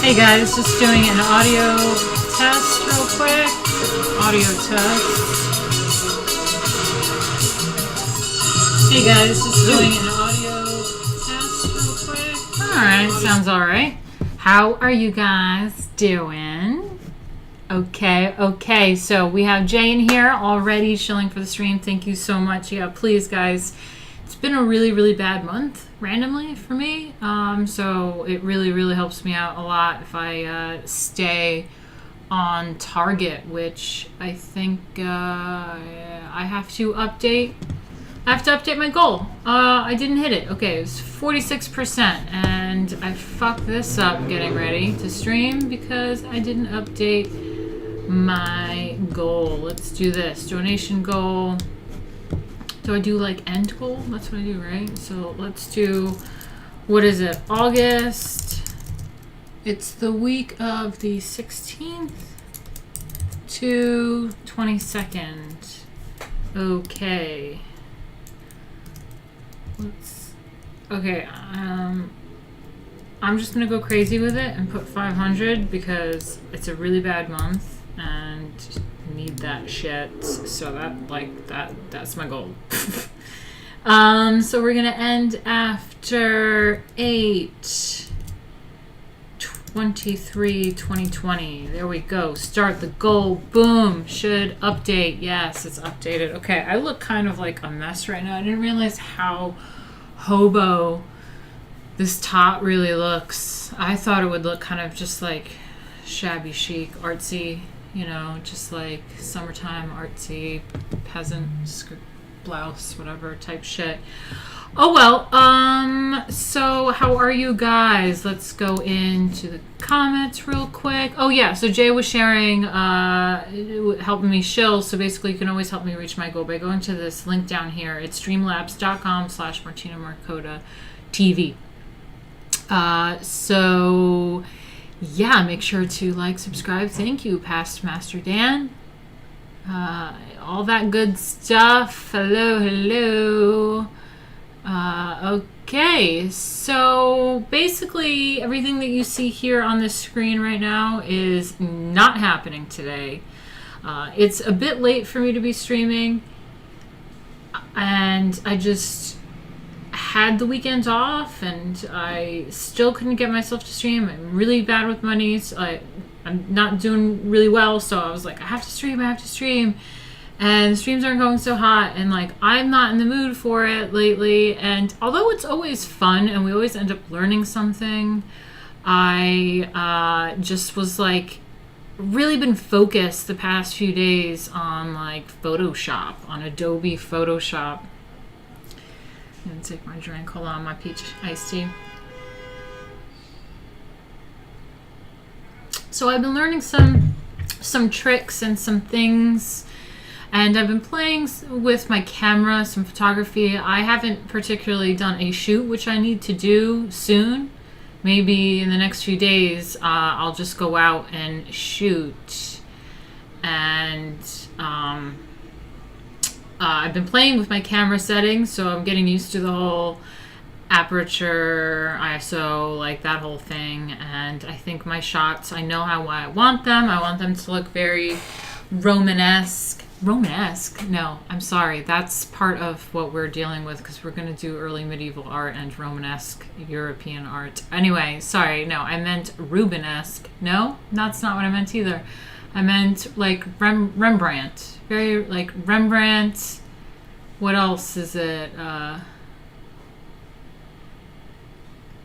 Hey guys, just doing an audio test real quick. Audio test. Hey guys, just doing an audio test real quick. Alright, sounds alright. How are you guys doing? Okay, so we have Jay in here already chilling for the stream. Thank you so much. Yeah, please guys. It's been a really bad month randomly for me, so it really helps me out a lot if I stay on target, which I think I have to update. I have to update my goal. I didn't hit it. Okay, it was 46%, and I fucked this up getting ready to stream because I didn't update my goal. Let's do this. Donation goal. So I do like end goal? That's what I do, right? So let's do, what is it? August. It's the week of the 16th to 22nd. Okay. Okay, I'm just gonna go crazy with it and put 500 because it's a really bad month and need that shit. So that's my goal. So we're gonna end after 8/23/2020. There we go. Start the goal. Boom. Should update. Yes, it's updated. Okay, I look kind of like a mess right now. I didn't realize how hobo this top really looks. I thought it would look kind of just like shabby chic, artsy, you know, just like summertime artsy peasant skirt, blouse, whatever type shit. Oh well, so how are you guys? Let's go into the comments real quick. Oh yeah, so Jay was sharing, helping me shill, so basically you can always help me reach my goal by going to this link down here. It's streamlabs.com/Martina Markota TV. So yeah, make sure to like, subscribe. Thank you, Past Master Dan. All that good stuff. Hello. Okay, so basically everything that you see here on this screen right now is not happening today. It's a bit late for me to be streaming, and I just had the weekends off and I still couldn't get myself to stream. I'm really bad with money, so I'm not doing really well, so I was like, I have to stream, and the streams aren't going so hot, and like I'm not in the mood for it lately. And although it's always fun and we always end up learning something, I just was like really been focused the past few days on like Photoshop, on Adobe Photoshop. I'm gonna take my drink. Hold on, my peach iced tea. So I've been learning some tricks and some things, and I've been playing with my camera, some photography. I haven't particularly done a shoot, which I need to do soon. Maybe in the next few days, I'll just go out and shoot. And I've been playing with my camera settings, so I'm getting used to the whole aperture, ISO, like that whole thing. And I think my shots, I know how I want them. I want them to look very Romanesque. No, I'm sorry. That's part of what we're dealing with because we're going to do early medieval art and Romanesque European art. Anyway, sorry. No, I meant Rubenesque. No, that's not what I meant either. I meant like Rembrandt. Very like Rembrandt. What else is it?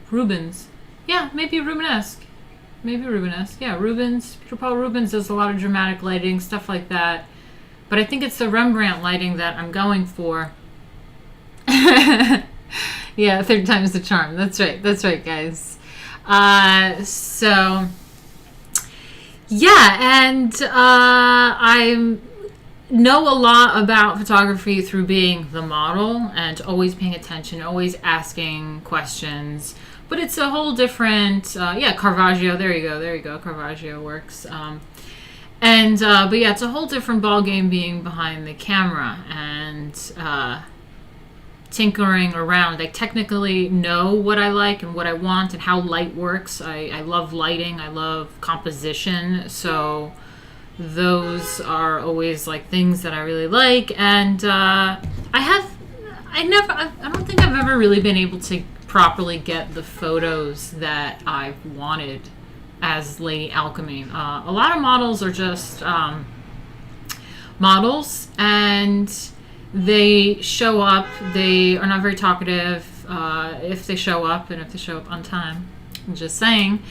Rubens. Yeah, maybe Rubenesque. Yeah, Rubens. Peter Paul Rubens does a lot of dramatic lighting, stuff like that. But I think it's the Rembrandt lighting that I'm going for. Yeah, third time's the charm. That's right, guys. So, yeah, and I know a lot about photography through being the model and always paying attention, always asking questions. But it's a whole different, yeah, Caravaggio, there you go, Caravaggio works. But yeah, it's a whole different ball game being behind the camera. And tinkering around. I technically know what I like and what I want and how light works. I love lighting. I love composition. So those are always like things that I really like. And I don't think I've ever really been able to properly get the photos that I've wanted as Lady Alchemy. A lot of models are just models, and they show up. They are not very talkative if they show up, and if they show up on time. I'm just saying.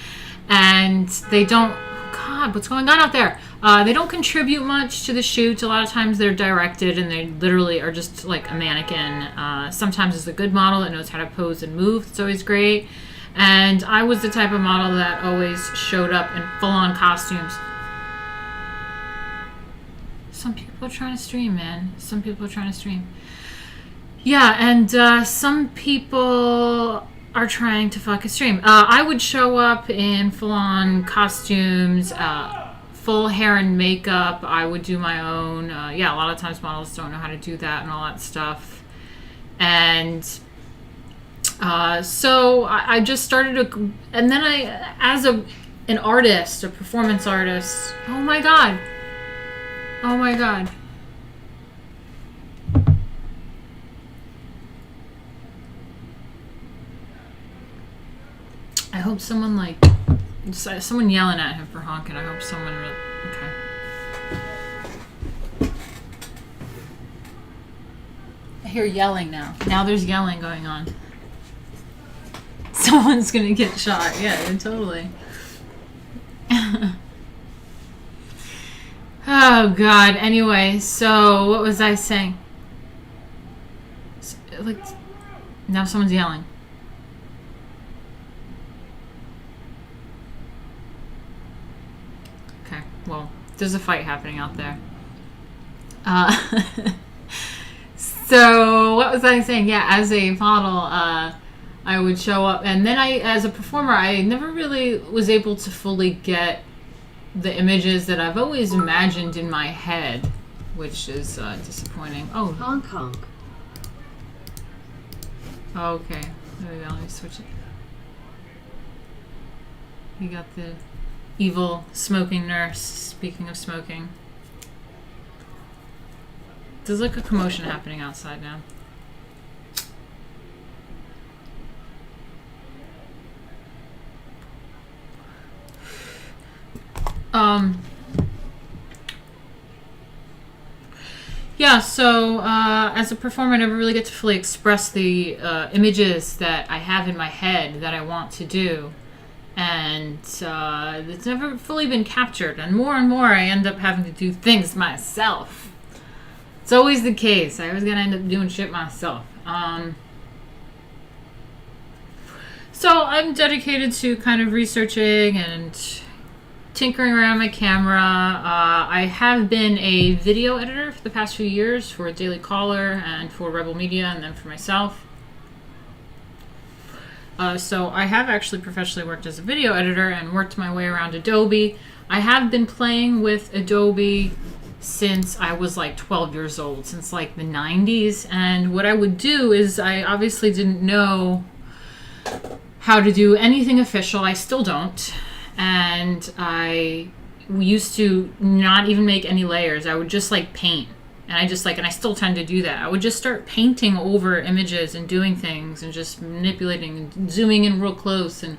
And they don't, God, what's going on out there? They don't contribute much to the shoot. A lot of times they're directed, and they literally are just like a mannequin. Sometimes it's a good model that knows how to pose and move. It's always great. And I was the type of model that always showed up in full-on costumes. Some people are trying to stream, man. Some people are trying to stream. Yeah, and some people are trying to fucking stream. I would show up in full-on costumes, full hair and makeup. I would do my own. Yeah, a lot of times models don't know how to do that and all that stuff. And so I just started and then as an artist, a performance artist. Oh my God. Oh my God. I hope someone someone yelling at him for honking. I hope someone really, okay. I hear yelling now. Now there's yelling going on. Someone's gonna get shot. Yeah, totally. Oh God. Anyway, so what was I saying? Like, now someone's yelling. Okay. Well, there's a fight happening out there. So what was I saying? Yeah, as a model, I would show up, and then as a performer, I never really was able to fully get the images that I've always imagined in my head, which is disappointing. Oh, Hong Kong. Okay, there we go. Let me switch it. We got the evil smoking nurse. Speaking of smoking, there's like a commotion happening outside now. Yeah, so as a performer, I never really get to fully express the images that I have in my head that I want to do. And it's never fully been captured. And more I end up having to do things myself. It's always the case. I always gotta end up doing shit myself. So I'm dedicated to kind of researching and tinkering around my camera. I have been a video editor for the past few years for Daily Caller and for Rebel Media, and then for myself. So I have actually professionally worked as a video editor and worked my way around Adobe. I have been playing with Adobe since I was like 12 years old, since like the 90s. And what I would do is, I obviously didn't know how to do anything official. I still don't. And I used to not even make any layers. I would just like paint. And I still tend to do that. I would just start painting over images and doing things and just manipulating and zooming in real close and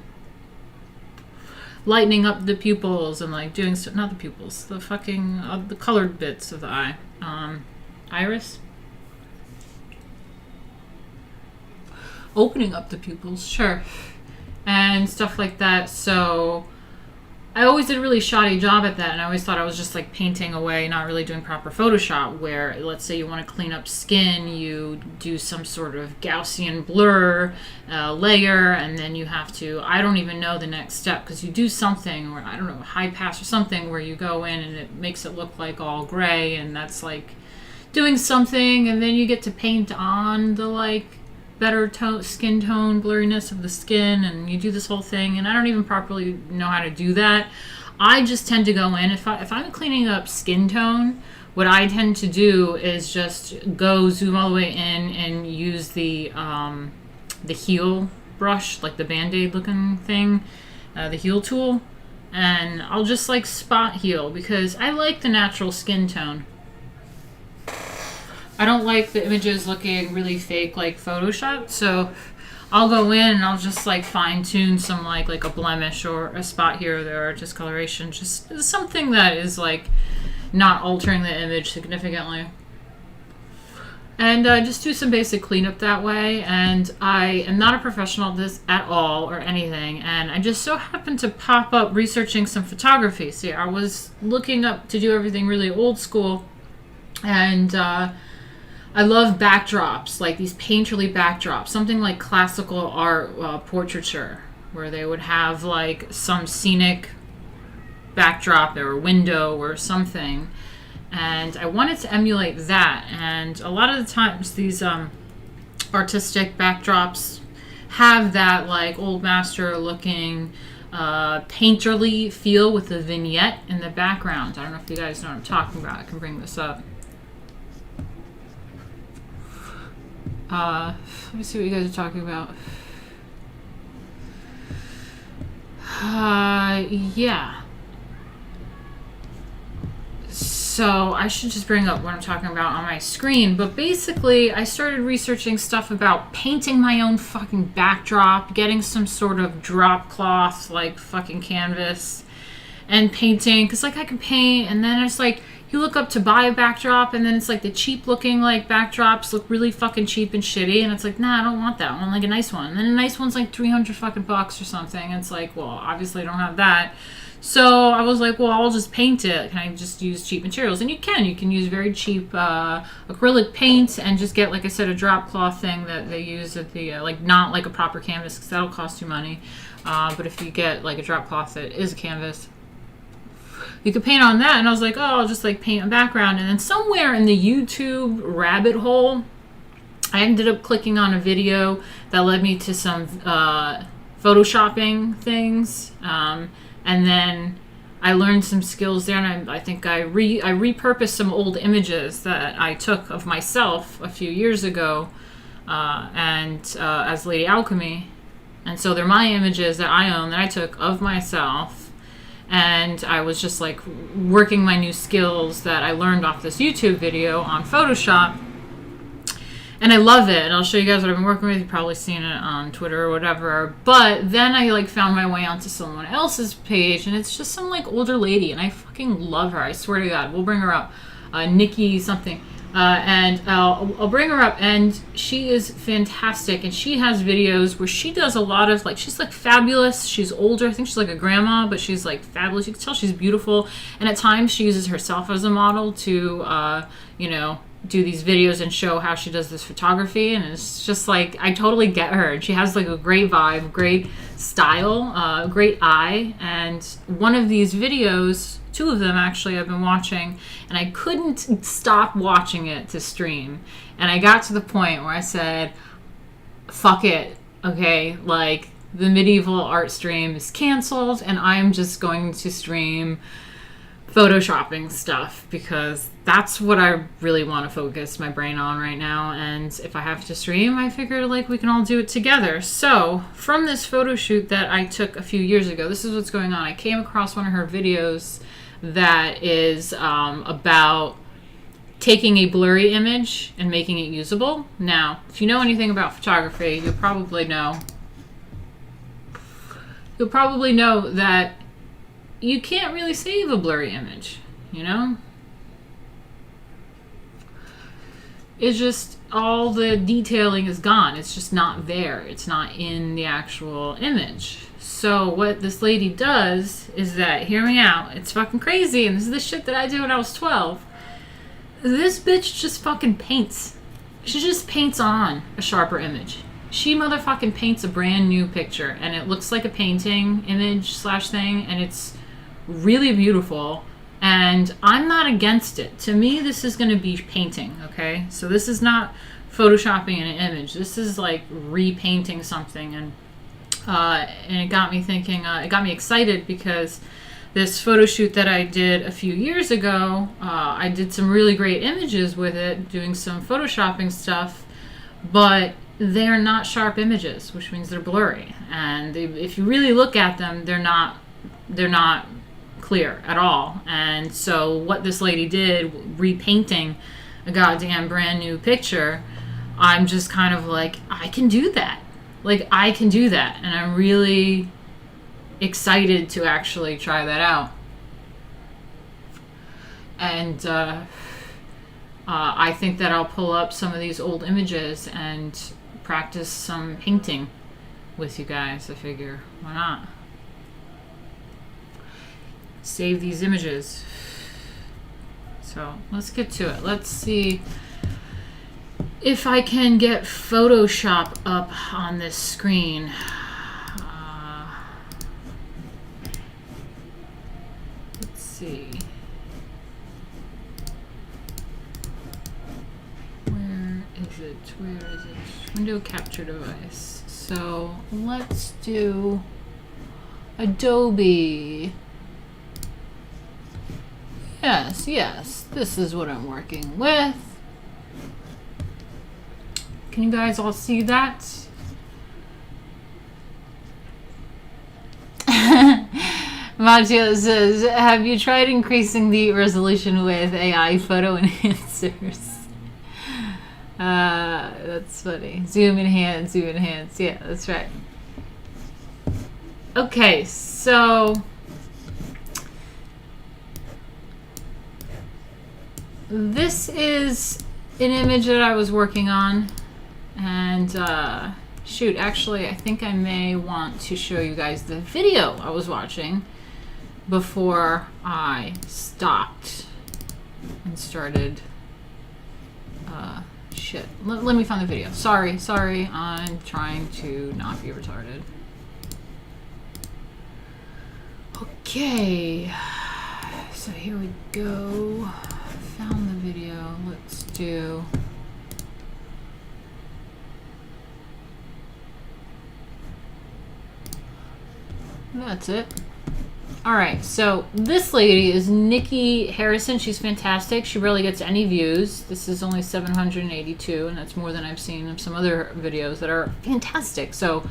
lightening up the pupils and like doing not the pupils, the fucking the colored bits of the eye. Iris. Opening up the pupils, sure. And stuff like that. So I always did a really shoddy job at that, and I always thought I was just like painting away, not really doing proper Photoshop, where let's say you want to clean up skin, you do some sort of Gaussian blur layer, and then you have to, I don't even know the next step, because you do something, or I don't know, high pass or something, where you go in and it makes it look like all gray, and that's like doing something, and then you get to paint on the like better skin tone, blurriness of the skin, and you do this whole thing, and I don't even properly know how to do that. I just tend to go in, if I'm cleaning up skin tone what I tend to do is just go zoom all the way in and use the heel brush, like the Band-Aid looking thing, the heel tool, and I'll just like spot heal because I like the natural skin tone. I don't like the images looking really fake like Photoshopped, so I'll go in and I'll just like fine tune some like a blemish or a spot here or there, or discoloration, just something that is like not altering the image significantly. And just do some basic cleanup that way. And I am not a professional at this at all or anything. And I just so happened to pop up researching some photography. See, I was looking up to do everything really old school. And I love backdrops, like these painterly backdrops, something like classical art portraiture, where they would have like some scenic backdrop or window or something. And I wanted to emulate that. And a lot of the times these artistic backdrops have that like old master looking painterly feel with the vignette in the background. I don't know if you guys know what I'm talking about. I can bring this up. Let me see what you guys are talking about. Yeah. So I should just bring up what I'm talking about on my screen. But basically, I started researching stuff about painting my own fucking backdrop, getting some sort of drop cloth, like fucking canvas, and painting. Because, like, I can paint, and then it's like, you look up to buy a backdrop, and then it's like the cheap looking, like, backdrops look really fucking cheap and shitty. And it's like, nah, I don't want that one. I want, like, a nice one. And then a nice one's like 300 fucking bucks or something. And it's like, well, obviously I don't have that. So I was like, well, I'll just paint it. Can I just use cheap materials? And you can use very cheap acrylic paint and just get, like I said, a drop cloth thing that they use at the, like not like a proper canvas because that'll cost you money. But if you get like a drop cloth that is a canvas, you could paint on that. And I was like, oh, I'll just like paint a background. And then somewhere in the YouTube rabbit hole, I ended up clicking on a video that led me to some photoshopping things. And then I learned some skills there, and I think I repurposed some old images that I took of myself a few years ago, as Lady Alchemy. And so they're my images that I own that I took of myself, and I was just like working my new skills that I learned off this YouTube video on Photoshop. And I love it, and I'll show you guys what I've been working with. You've probably seen it on Twitter or whatever. But then I like found my way onto someone else's page, and it's just some like older lady, and I fucking love her. I swear to God, we'll bring her up, Nikki something, and I'll bring her up, and she is fantastic, and she has videos where she does a lot of like she's like fabulous. She's older, I think she's like a grandma, but she's like fabulous. You can tell she's beautiful, and at times she uses herself as a model to, do these videos and show how she does this photography, and it's just like I totally get her, and she has like a great vibe, great style, great eye. And one of these videos, two of them actually, I've been watching, and I couldn't stop watching it to stream, and I got to the point where I said, fuck it, okay, like the medieval art stream is canceled and I'm just going to stream photoshopping stuff because that's what I really want to focus my brain on right now. And if I have to stream, I figured like we can all do it together. So from this photo shoot that I took a few years ago, this is what's going on. I came across one of her videos that is about taking a blurry image and making it usable. Now, if you know anything about photography, you'll probably know that you can't really save a blurry image, you know? It's just all the detailing is gone. It's just not there. It's not in the actual image. So what this lady does is that, hear me out, it's fucking crazy, and this is the shit that I did when I was 12. This bitch just fucking paints. She just paints on a sharper image. She motherfucking paints a brand new picture, and it looks like a painting image slash thing, and it's really beautiful, and I'm not against it. To me, this is going to be painting, okay? So this is not photoshopping an image. This is like repainting something, and it got me thinking, it got me excited because this photo shoot that I did a few years ago. I did some really great images with it, doing some photoshopping stuff, but they're not sharp images, which means they're blurry. And if you really look at them, they're not clear at all. And so what this lady did, repainting a goddamn brand new picture, I'm just kind of like, I can do that. Like, I can do that. And I'm really excited to actually try that out. And I think that I'll pull up some of these old images and practice some painting with you guys. I figure, why not? Save these images. So let's get to it. Let's see if I can get Photoshop up on this screen. Let's see. Where is it? Window capture device. So let's do Adobe. Yes, this is what I'm working with. Can you guys all see that? Maggio says, have you tried increasing the resolution with AI photo enhancers? That's funny. Zoom enhance. Yeah, that's right. Okay, so this is an image that I was working on, and shoot, actually I think I may want to show you guys the video I was watching before I stopped and started shit. Let me find the video. Sorry, I'm trying to not be retarded. Okay, so here we go. Found the video. Let's do that's it. All right, so this lady is Nikki Harrison. She's fantastic. She barely gets any views. This is only 782, and that's more than I've seen of some other videos that are fantastic. So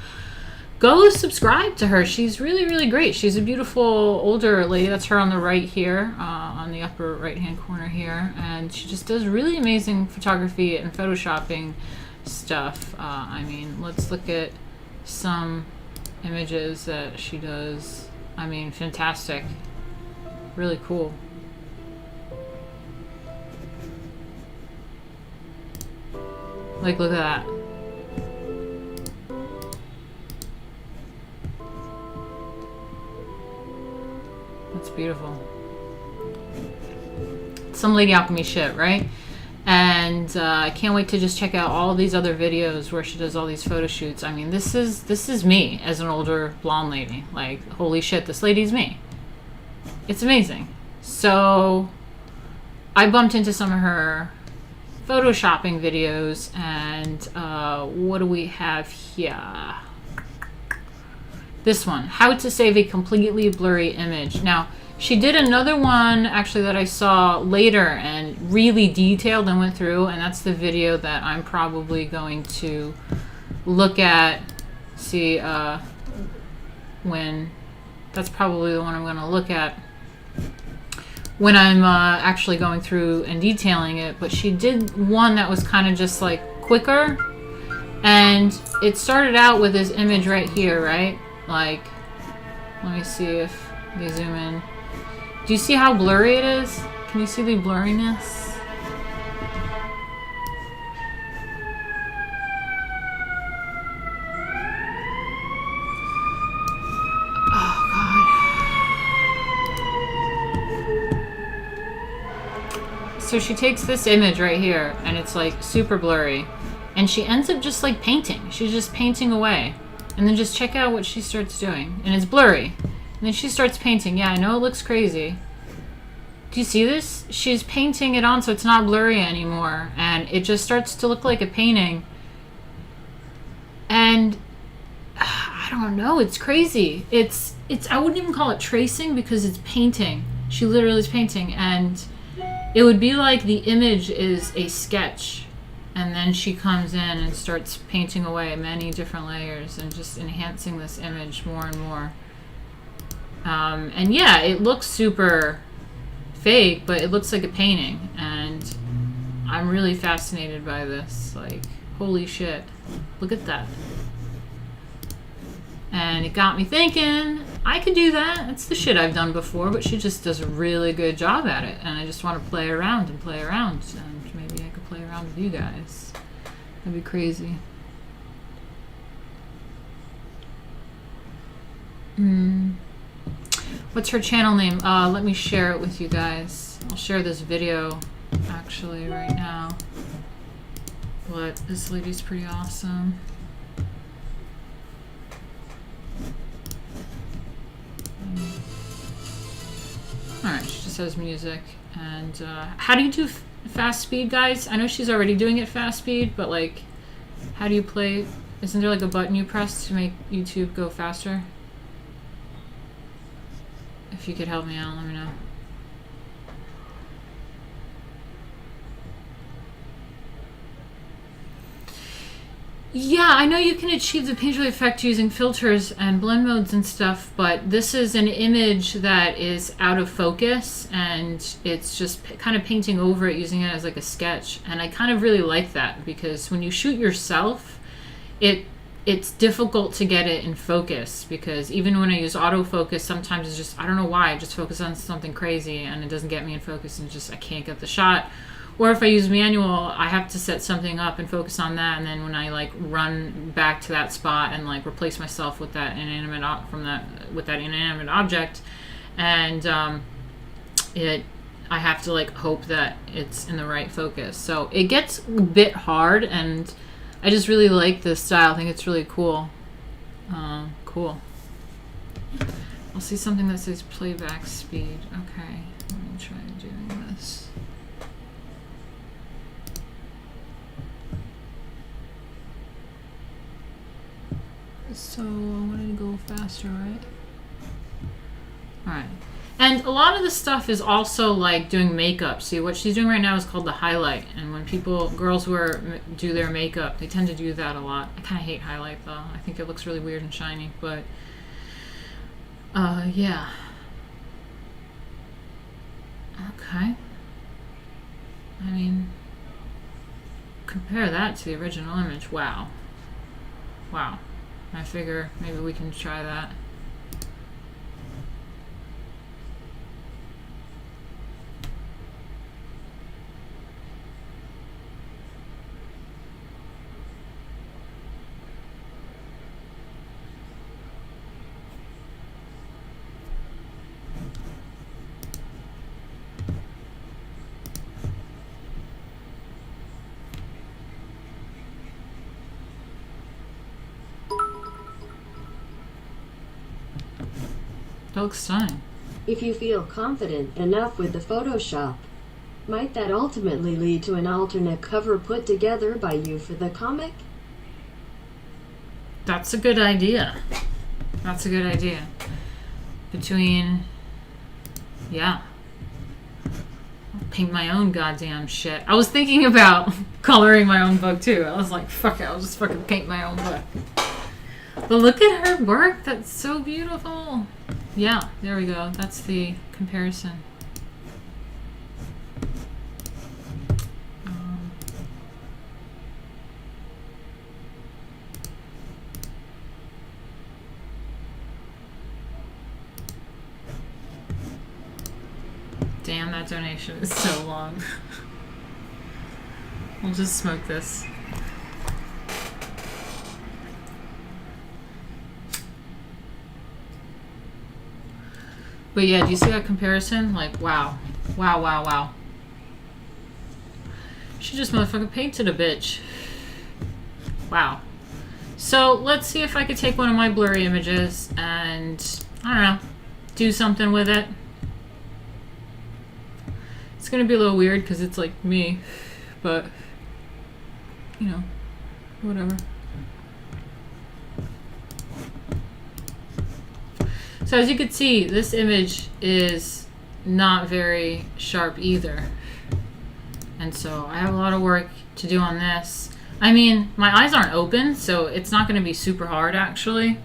go subscribe to her. She's really, really great. She's a beautiful older lady. That's her on the right here, on the upper right-hand corner here. And she just does really amazing photography and photoshopping stuff. I mean, let's look at some images that she does. I mean, fantastic. Really cool. Like, look at that. That's beautiful. Some lady alchemy shit, right? And I can't wait to just check out all these other videos where she does all these photo shoots. I mean, this is me as an older blonde lady. Like, holy shit, this lady's me. It's amazing. So I bumped into some of her photoshopping videos, and what do we have here? This one, how to save a completely blurry image. Now, she did another one actually that I saw later and really detailed and went through, and that's the video that I'm probably going to look at. See, when that's probably the one I'm going to look at when I'm actually going through and detailing it. But she did one that was kind of just like quicker, and it started out with this image right here, right? Like, let me see if they zoom in. Do you see how blurry it is? Can you see the blurriness? Oh, God. So she takes this image right here, and it's like super blurry. And she ends up just like painting. She's just painting away. And then just check out what she starts doing. And it's blurry. And then she starts painting. Yeah, I know it looks crazy. Do you see this? She's painting it on so it's not blurry anymore. And it just starts to look like a painting. And I don't know, it's crazy. It's I wouldn't even call it tracing because it's painting. She literally is painting, and it would be like the image is a sketch, and then she comes in and starts painting away many different layers and just enhancing this image more and more. And yeah, it looks super fake, but it looks like a painting, and I'm really fascinated by this. Like, holy shit, look at that. And it got me thinking, I could do that. It's the shit I've done before, but she just does a really good job at it. And I just want to play around and play around. And maybe I could play around with you guys. That'd be crazy. What's her channel name? Let me share it with you guys. I'll share this video actually right now. But this lady's pretty awesome. Alright, she just has music. And how do you do fast speed, guys? I know she's already doing it fast speed, but like, how do you play? Isn't there like a button you press to make YouTube go faster? If you could help me out, let me know. Yeah, I know you can achieve the painterly effect using filters and blend modes and stuff, but this is an image that is out of focus, and it's just kind of painting over it, using it as like a sketch. And I kind of really like that, because when you shoot yourself, it's difficult to get it in focus, because even when I use autofocus, sometimes it's just, I don't know why, I just focus on something crazy and it doesn't get me in focus, and just I can't get the shot. Or if I use manual, I have to set something up and focus on that, and then when I like run back to that spot and like replace myself with that inanimate inanimate object, and I have to like hope that it's in the right focus. So it gets a bit hard, and I just really like this style. I think it's really cool. Cool. I'll see something that says playback speed. Okay, let me try doing this. So I wanted to go faster, right? Alright. And a lot of the stuff is also like doing makeup. See, what she's doing right now is called the highlight. And when girls do their makeup, they tend to do that a lot. I kind of hate highlight though. I think it looks really weird and shiny, but yeah. Okay. I mean, compare that to the original image. Wow. Wow. I figure maybe we can try that. That looks stunning. If you feel confident enough with the Photoshop, might that ultimately lead to an alternate cover put together by you for the comic? That's a good idea. That's a good idea. Yeah. I'll paint my own goddamn shit. I was thinking about coloring my own book too. I was like, fuck it, I'll just fucking paint my own book. But look at her work. That's so beautiful. Yeah, there we go. That's the comparison. Damn, that donation is so long. We'll just smoke this. But yeah, do you see that comparison? Like, wow. Wow, wow, wow. She just motherfucking painted a bitch. Wow. So let's see if I could take one of my blurry images and, I don't know, do something with it. It's gonna be a little weird because it's like me, but, you know, whatever. So as you can see, this image is not very sharp either. And so I have a lot of work to do on this. I mean, my eyes aren't open, so it's not going to be super hard actually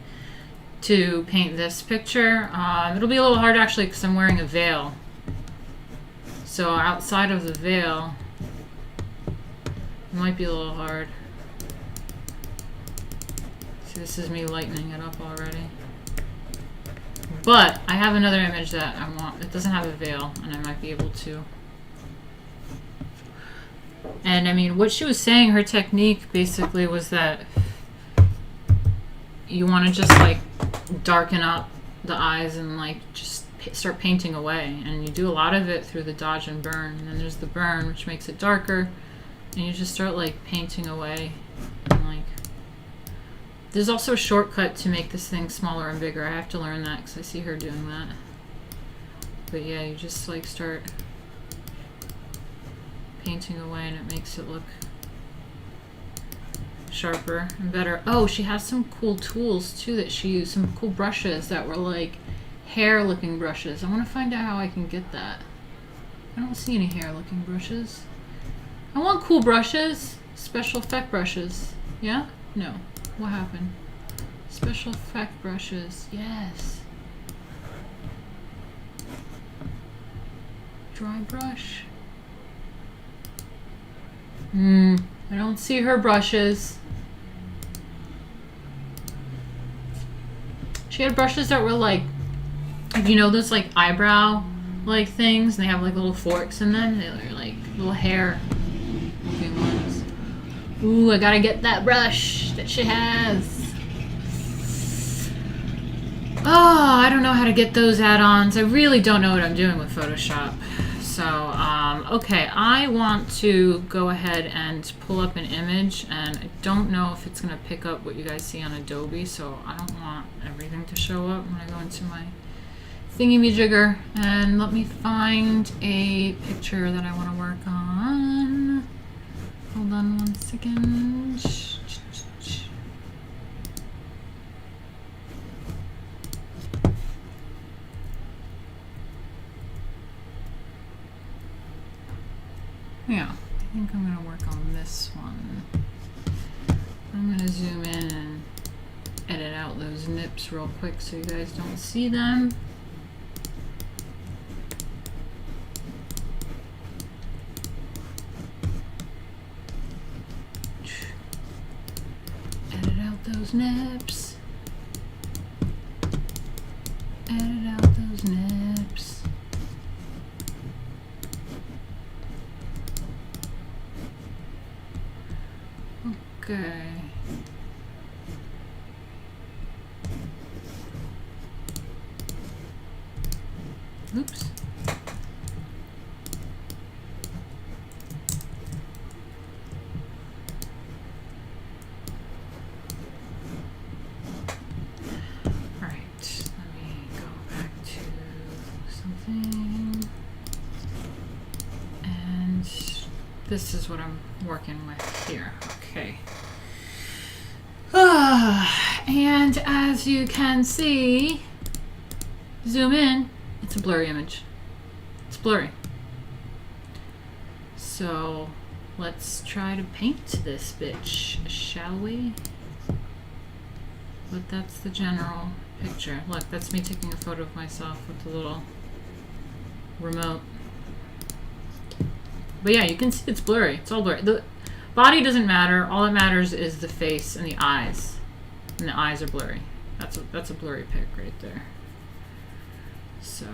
to paint this picture. It'll be a little hard actually because I'm wearing a veil. So outside of the veil, it might be a little hard. See, this is me lightening it up already. But I have another image that I want. It doesn't have a veil, and I might be able to. And I mean, what she was saying, her technique basically was that you want to just like darken up the eyes and like just start painting away. And you do a lot of it through the dodge and burn. And then there's the burn, which makes it darker. And you just start like painting away. And like, there's also a shortcut to make this thing smaller and bigger. I have to learn that because I see her doing that. But yeah, you just like start painting away and it makes it look sharper and better. Oh, she has some cool tools too that she used, some cool brushes that were like hair looking brushes. I want to find out how I can get that. I don't see any hair looking brushes. I want cool brushes, special effect brushes. Yeah? No. What happened? Special effect brushes. Yes. Dry brush. I don't see her brushes. She had brushes that were like, you know, those like eyebrow like things, and they have like little forks in them. They're like little hair looking ones. Ooh, I gotta get that brush that she has. Oh, I don't know how to get those add-ons. I really don't know what I'm doing with Photoshop. So, okay, I want to go ahead and pull up an image, and I don't know if it's going to pick up what you guys see on Adobe, so I don't want everything to show up when I go into my thingy-me-jigger. And let me find a picture that I want to work on. Hold on one second. Yeah, I think I'm going to work on this one. I'm going to zoom in and edit out those nips real quick so you guys don't see them. Edit out those nips. Edit out those nips. Okay. Oops. All right, let me go back to something. And this is what I'm working with here. Okay. And as you can see, zoom in, it's a blurry image. It's blurry. So let's try to paint this bitch, shall we? But that's the general picture. Look, that's me taking a photo of myself with the little remote. But yeah, you can see it's blurry. It's all blurry. The body doesn't matter. All that matters is the face and the eyes. And the eyes are blurry. That's a blurry pic right there. So,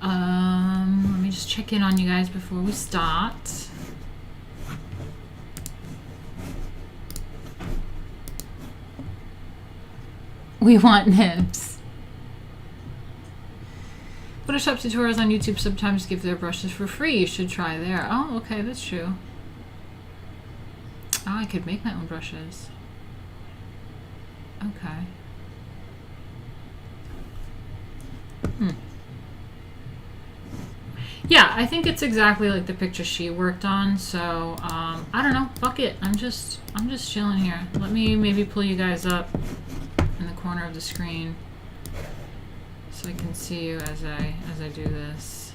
let me just check in on you guys before we start. We want nibs. Photoshop tutorials on YouTube sometimes give their brushes for free. You should try there. Oh, okay, that's true. Oh, I could make my own brushes. Okay. Yeah, I think it's exactly like the picture she worked on. So I don't know. Fuck it. I'm just chilling here. Let me maybe pull you guys up corner of the screen so I can see you as I do this.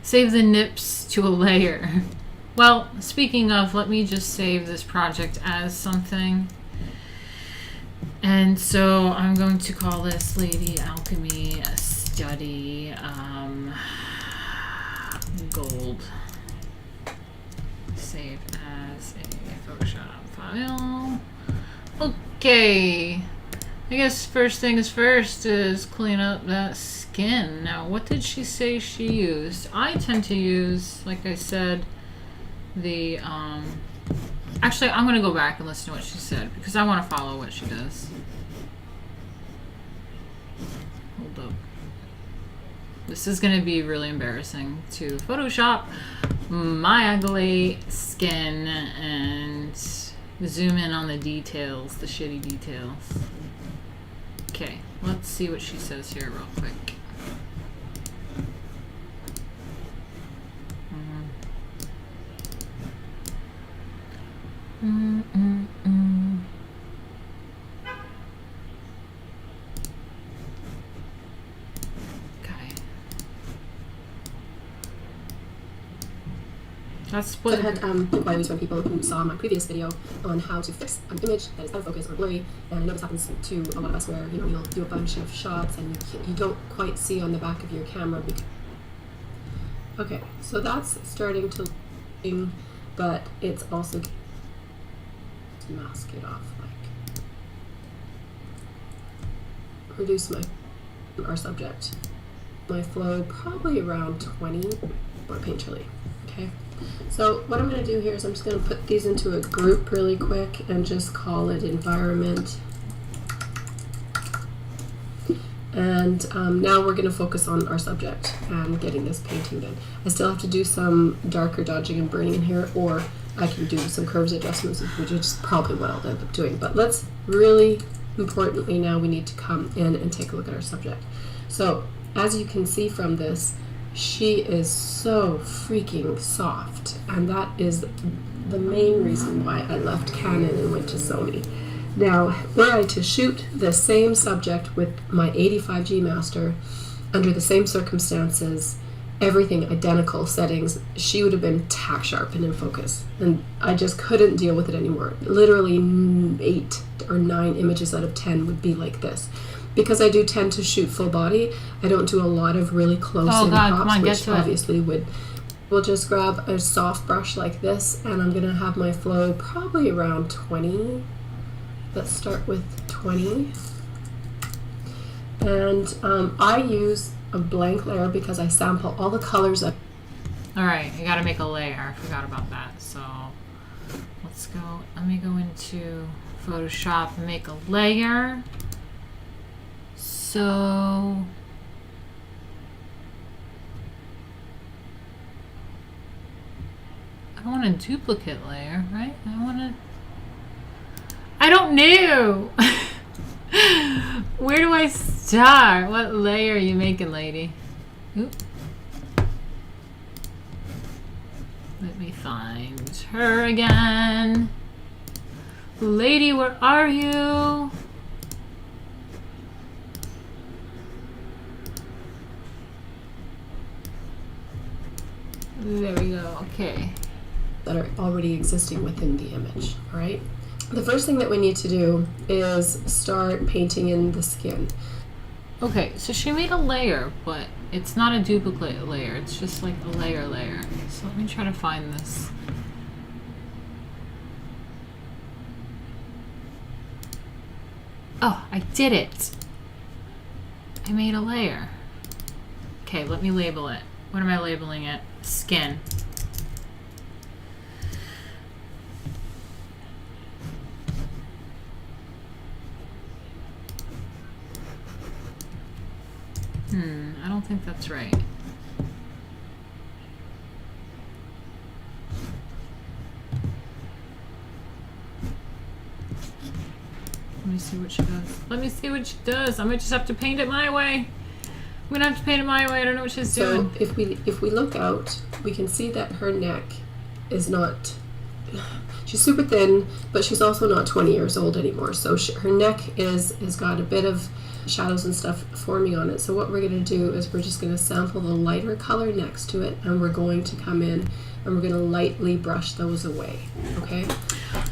Save the nips to a layer. Well, speaking of, let me just save this project as something. And so I'm going to call this Lady Alchemy Study Gold. Save as a Photoshop file. Okay. I guess first things first is clean up that skin. Now, what did she say she used? I tend to use, like I said, the actually I'm gonna go back and listen to what she said because I want to follow what she does. Hold up. This is gonna be really embarrassing to Photoshop my ugly skin and zoom in on the details, the shitty details. Okay, let's see what she says here real quick. Okay. That's what I had inquiries from people who saw my previous video on how to fix an image that is out of focus or blurry, and I know this happens to a lot of us where you'll do a bunch of shots and you don't quite see on the back of your camera. Okay, so that's starting to, but it's also to mask it off, like reduce our subject. My flow probably around 20 or paint chili. Okay. So what I'm going to do here is I'm just going to put these into a group really quick and just call it environment. And now we're going to focus on our subject and getting this painting done. I still have to do some darker dodging and burning in here, or I can do some curves adjustments, which is probably what I'll end up doing. But let's really importantly now we need to come in and take a look at our subject. So as you can see from this, she is so freaking soft, and that is the main reason why I left Canon and went to Sony. Now, were I to shoot the same subject with my 85G Master under the same circumstances, everything identical settings, she would have been tack sharp and in focus, and I just couldn't deal with it anymore. Literally 8 or 9 images out of 10 would be like this. Because I do tend to shoot full body, I don't do a lot of really close-in crops, which obviously we'll just grab a soft brush like this, and I'm gonna have my flow probably around 20. Let's start with 20. And I use a blank layer because I sample all the colors up. All right, you gotta make a layer. I forgot about that. So let's go, let me go into Photoshop and make a layer. So I don't want a duplicate layer, right? I don't know. Where do I start? What layer are you making, lady? Oop. Let me find her again. Lady, where are you? There we go, okay. That are already existing within the image, all right? The first thing that we need to do is start painting in the skin. Okay, so she made a layer, but it's not a duplicate layer. It's just like a layer. So let me try to find this. Oh, I did it. I made a layer. Okay, let me label it. What am I labeling it? Skin. I don't think that's right. Let me see what she does. Let me see what she does. I might just have to paint it my way. I'm gonna have to paint it my way. I don't know what she's doing. So if we look out, we can see that her neck is not. she's super thin, but she's also not 20 years old anymore. So her neck has got a bit of shadows and stuff forming on it. So what we're going to do is we're just going to sample the lighter color next to it, and we're going to come in and we're going to lightly brush those away. Okay.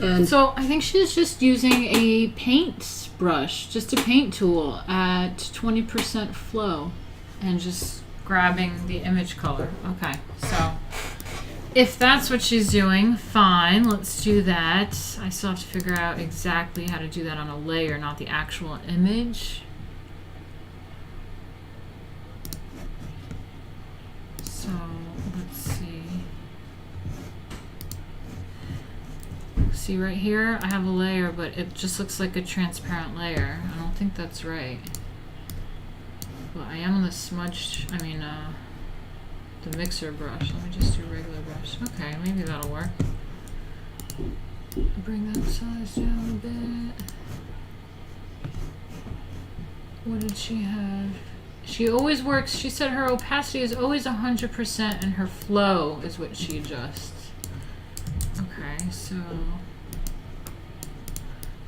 And so I think she's just using a paint brush, just a paint tool at 20% flow, and just grabbing the image color. Okay, so if that's what she's doing, fine, let's do that. I still have to figure out exactly how to do that on a layer, not the actual image. So let's see. See right here, I have a layer, but it just looks like a transparent layer. I don't think that's right. Well, I am on the smudge, the mixer brush. Let me just do regular brush. Okay, maybe that'll work. Bring that size down a bit. What did she have? She always works, she said her opacity is always 100% and her flow is what she adjusts. Okay, so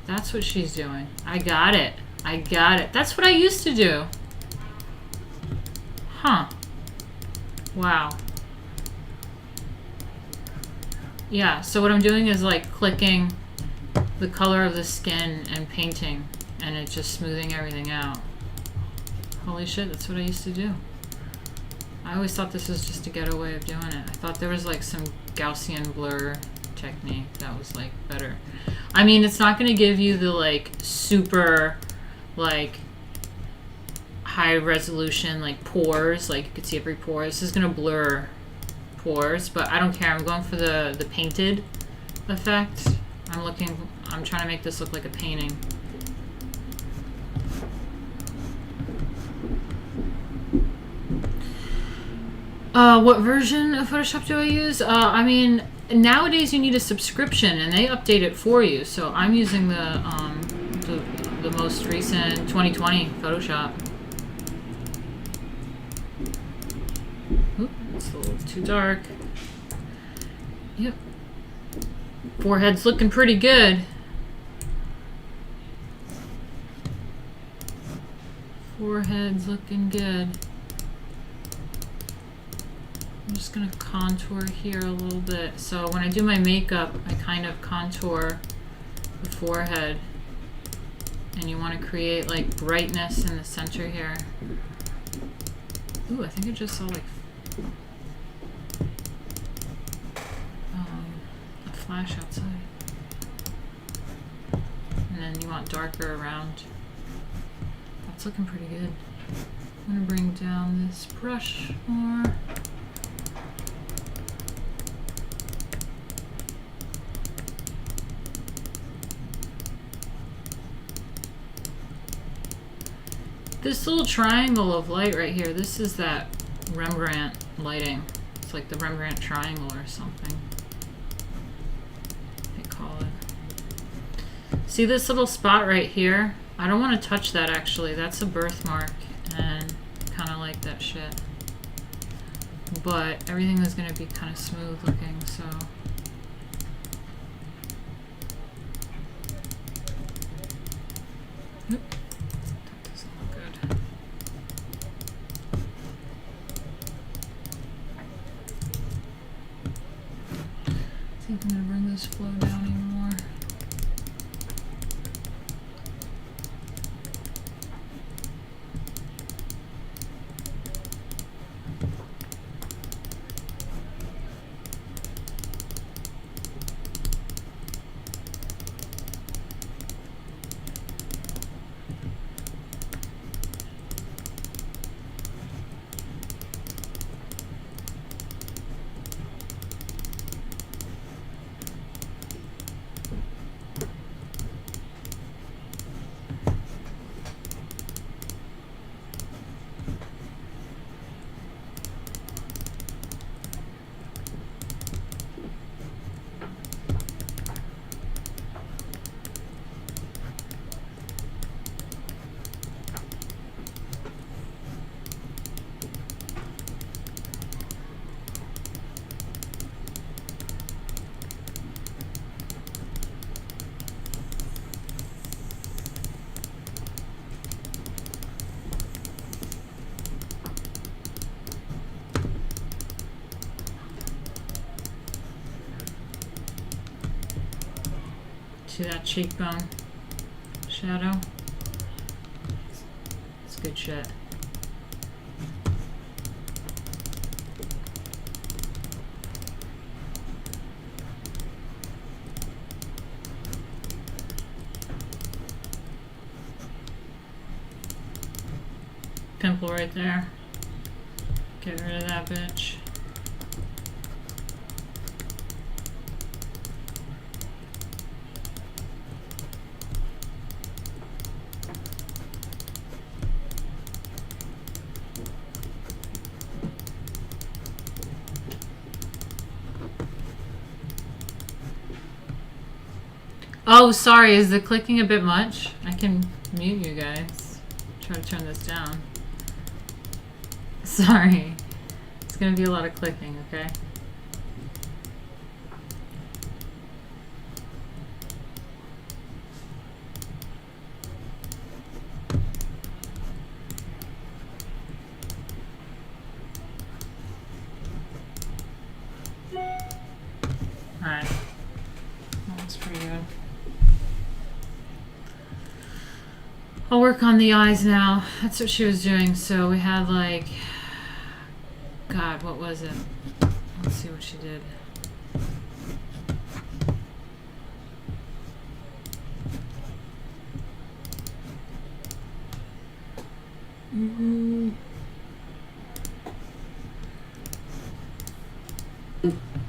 that's what she's doing. I got it. That's what I used to do. Huh. Wow. Yeah, so what I'm doing is like clicking the color of the skin and painting, and it's just smoothing everything out. Holy shit, that's what I used to do. I always thought this was just a ghetto way of doing it. I thought there was like some Gaussian blur technique that was like better. I mean, it's not going to give you the like super like high resolution like pores, like you could see every pore. This is going to blur pores, but I don't care. I'm going for the painted effect. I'm trying to make this look like a painting. What version of Photoshop do I use? I mean, nowadays you need a subscription and they update it for you. So I'm using the most recent 2020 Photoshop. Oop, it's a little too dark. Yep. Forehead's looking pretty good. Forehead's looking good. I'm just going to contour here a little bit. So when I do my makeup, I kind of contour the forehead. And you want to create like brightness in the center here. Ooh, I think I just saw like a flash outside. And then you want darker around. That's looking pretty good. I'm going to bring down this brush more. This little triangle of light right here, this is that Rembrandt lighting. It's like the Rembrandt triangle or something, they call it. See this little spot right here? I don't want to touch that actually. That's a birthmark and kind of like that shit. But everything is going to be kind of smooth looking, so. Oop. I think I'm going to bring this flow down even more. See that cheekbone shadow? It's good shit. Pimple right there. Get rid of that bitch. Oh, sorry, is the clicking a bit much? I can mute you guys. Try to turn this down. Sorry. It's gonna be a lot of clicking, okay? Alright. That's pretty good. I'll work on the eyes now. That's what she was doing. So we had like, God, what was it? Let's see what she did.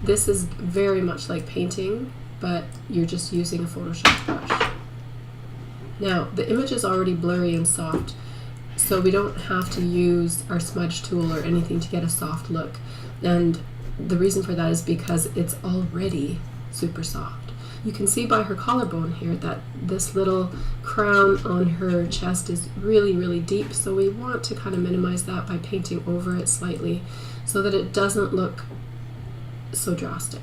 This is very much like painting, but you're just using a Photoshop brush. Now, the image is already blurry and soft, so we don't have to use our smudge tool or anything to get a soft look. And the reason for that is because it's already super soft. You can see by her collarbone here that this little crown on her chest is really, really deep, so we want to kind of minimize that by painting over it slightly so that it doesn't look so drastic.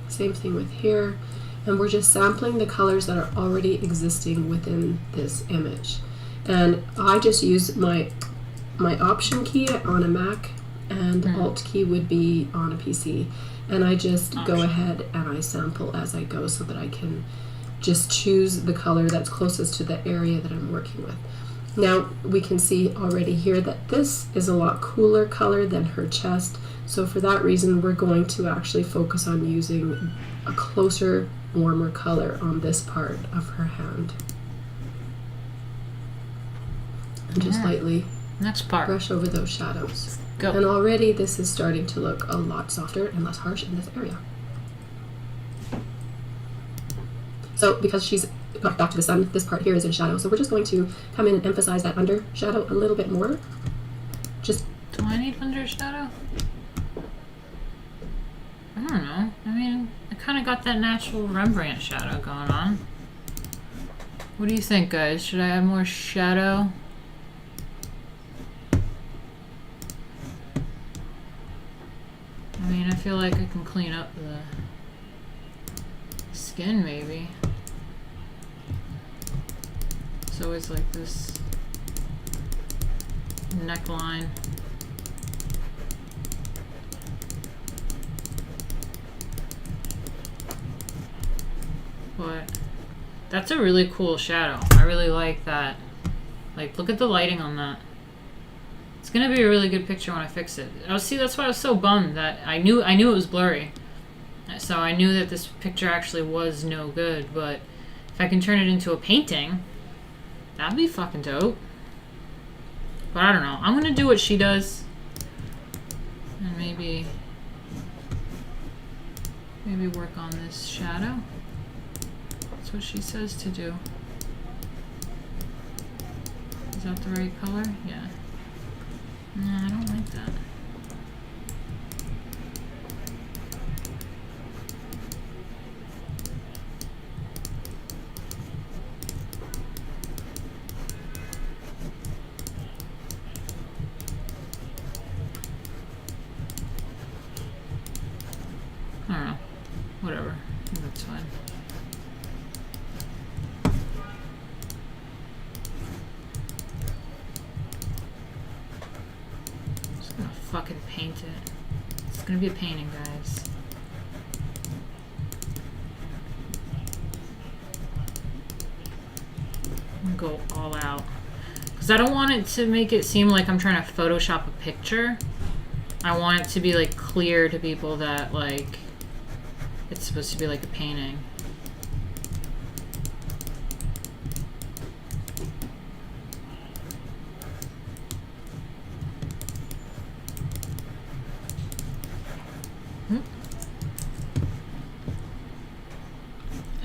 Same thing with here. And we're just sampling the colors that are already existing within this image. And I just use my Option key on a Mac, and the Alt key would be on a PC. And I just go ahead and I sample as I go so that I can just choose the color that's closest to the area that I'm working with. Now we can see already here that this is a lot cooler color than her chest. So for that reason, we're going to actually focus on using a closer, warmer color on this part of her hand. And just lightly next part, brush over those shadows. Go. And already this is starting to look a lot softer and less harsh in this area. So because she's got back to the sun, this part here is in shadow. So we're just going to come in and emphasize that under shadow a little bit more. Just. Do I need under shadow? I don't know. I mean, I kind of got that natural Rembrandt shadow going on. What do you think, guys? Should I add more shadow? I mean, I feel like I can clean up the skin, maybe. It's always like this neckline. But that's a really cool shadow. I really like that. Like, look at the lighting on that. It's gonna be a really good picture when I fix it. Oh, see, that's why I was so bummed that I knew it was blurry. So I knew that this picture actually was no good, but if I can turn it into a painting, that'd be fucking dope. But I don't know. I'm gonna do what she does. And maybe work on this shadow. That's what she says to do. Is that the right color? Yeah. No, I don't like that. I don't know. Whatever. I think that's fine. Fucking paint it. It's gonna be a painting, guys. go all out. Because I don't want it to make it seem like I'm trying to Photoshop a picture. I want it to be like clear to people that like it's supposed to be like a painting.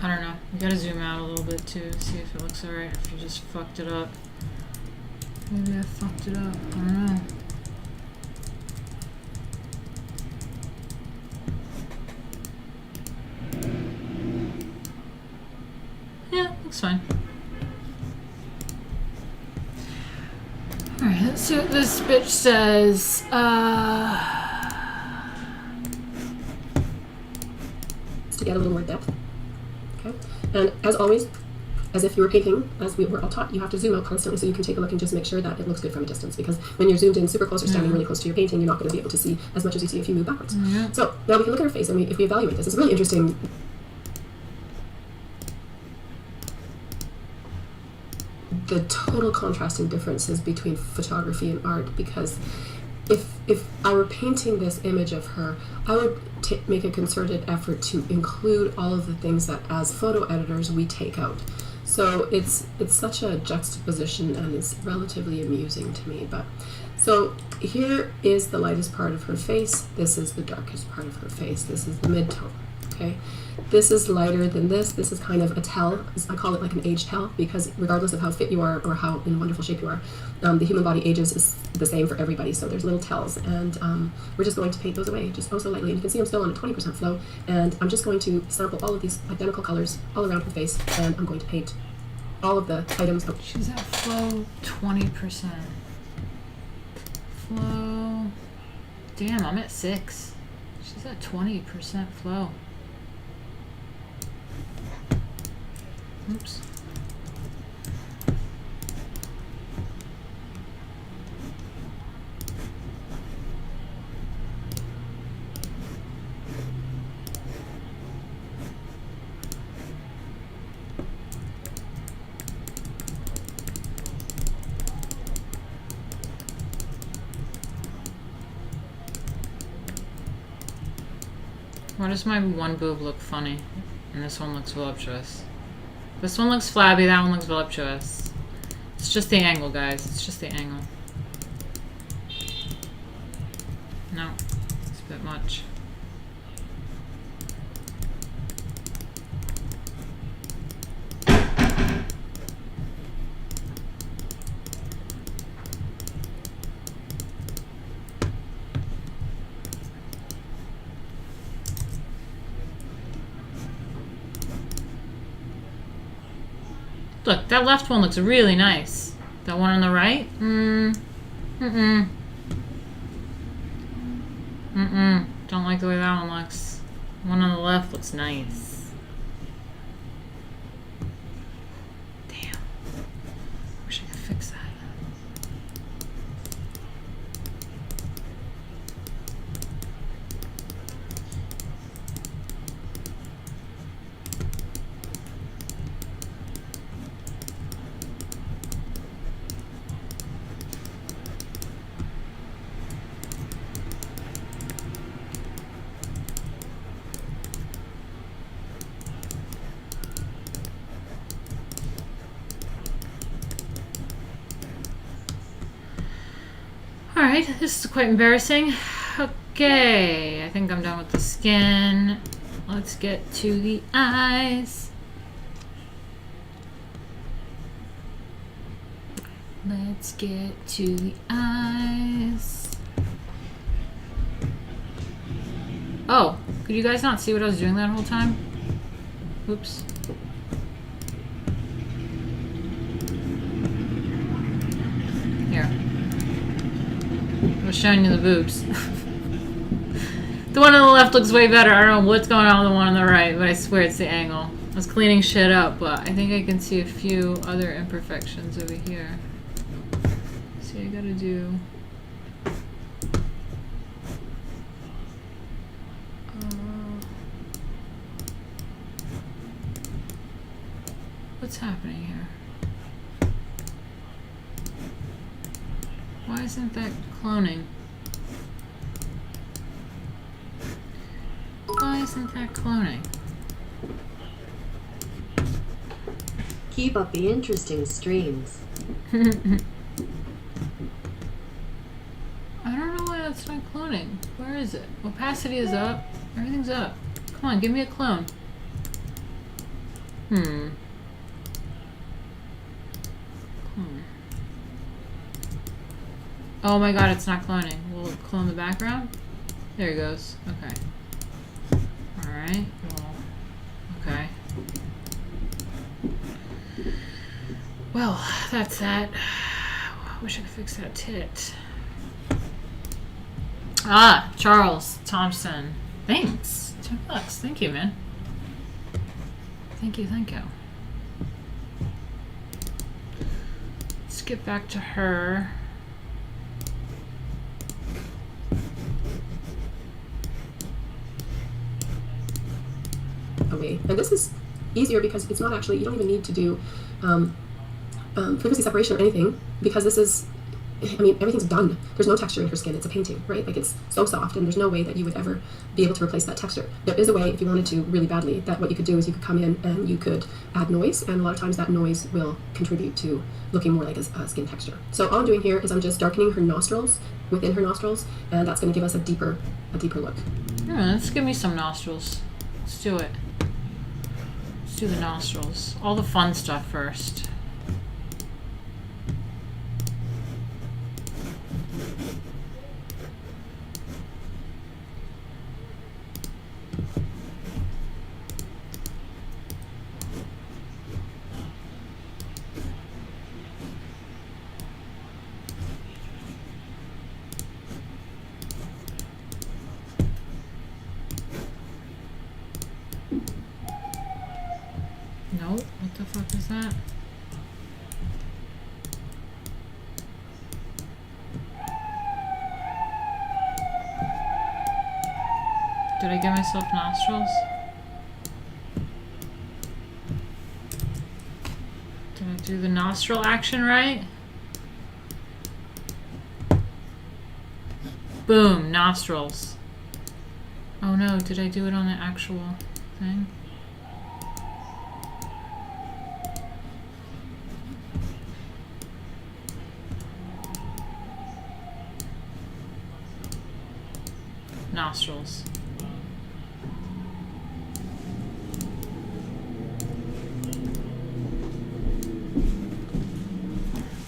I don't know. You gotta zoom out a little bit too, see if it looks alright, if you just fucked it up. Maybe I fucked it up. I don't know. Yeah, looks fine. Alright, let's see what this bitch says. To get a little more depth. Okay, and as always, as if you were painting, as we were all taught, you have to zoom out constantly so you can take a look and just make sure that it looks good from a distance, because when you're zoomed in super close or standing really close to your painting, you're not going to be able to see as much as you see if you move backwards. So now we can look at her face, and if we evaluate this, it's really interesting. The total contrasting differences between photography and art, because if I were painting this image of her, I would make a concerted effort to include all of the things that as photo editors we take out. So it's such a juxtaposition, and it's relatively amusing to me. But so here is the lightest part of her face. This is the darkest part of her face. This is the mid-tone. Okay, this is lighter than this. This is kind of a tell. I call it like an age tell, because regardless of how fit you are or how in wonderful shape you are, the human body ages is the same for everybody. So there's little tells, and we're just going to paint those away just oh so lightly. And you can see I'm still on a 20% flow, and I'm just going to sample all of these identical colors all around her face, and I'm going to paint all of the items. Oh. She's at flow 20%. Flow. Damn, I'm at 6. She's at 20% flow. Oops. Why does my one boob look funny and this one looks voluptuous? This one looks flabby, that one looks voluptuous. It's just the angle, guys. It's just the angle. No, it's a bit much. Look, that left one looks really nice. That one on the right? Don't like the way that one looks. The one on the left looks nice. Damn. Wish I could fix that. Alright, this is quite embarrassing. Okay, I think I'm done with the skin. Let's get to the eyes. Let's get to the eyes. Oh, could you guys not see what I was doing that whole time? Oops. Here. I was showing you the boobs. The one on the left looks way better. I don't know what's going on with the one on the right, but I swear it's the angle. I was cleaning shit up, but I think I can see a few other imperfections over here. See, I gotta do... what's happening here? Why isn't that cloning? Why isn't that cloning? Keep up the interesting streams. I don't know why that's not cloning. Where is it? Opacity is up. Everything's up. Come on, give me a clone. Oh my god, it's not cloning. Will it clone the background? There he goes. Okay. Alright. Well, okay. Well, that's that. I wish I could fix that tit. Ah, Charles Thompson. Thanks. $10. Thank you, man. Thank you, thank you. Let's get back to her. Away. And this is easier because it's not actually, you don't even need to do frequency separation or anything, because this is, I mean, everything's done. There's no texture in her skin. It's a painting, right? Like, it's so soft, and there's no way that you would ever be able to replace that texture. There is a way, if you wanted to really badly, that what you could do is you could come in and you could add noise, and a lot of times that noise will contribute to looking more like a skin texture. So all I'm doing here is I'm just darkening her nostrils, within her nostrils, and that's going to give us a deeper look. Yeah, let's give me some nostrils. Let's do it. Let's do the nostrils. All the fun stuff first. Nope. What the fuck is that? Did I give myself nostrils? Did I do the nostril action right? Boom, nostrils. Oh no, did I do it on the actual thing? Nostrils.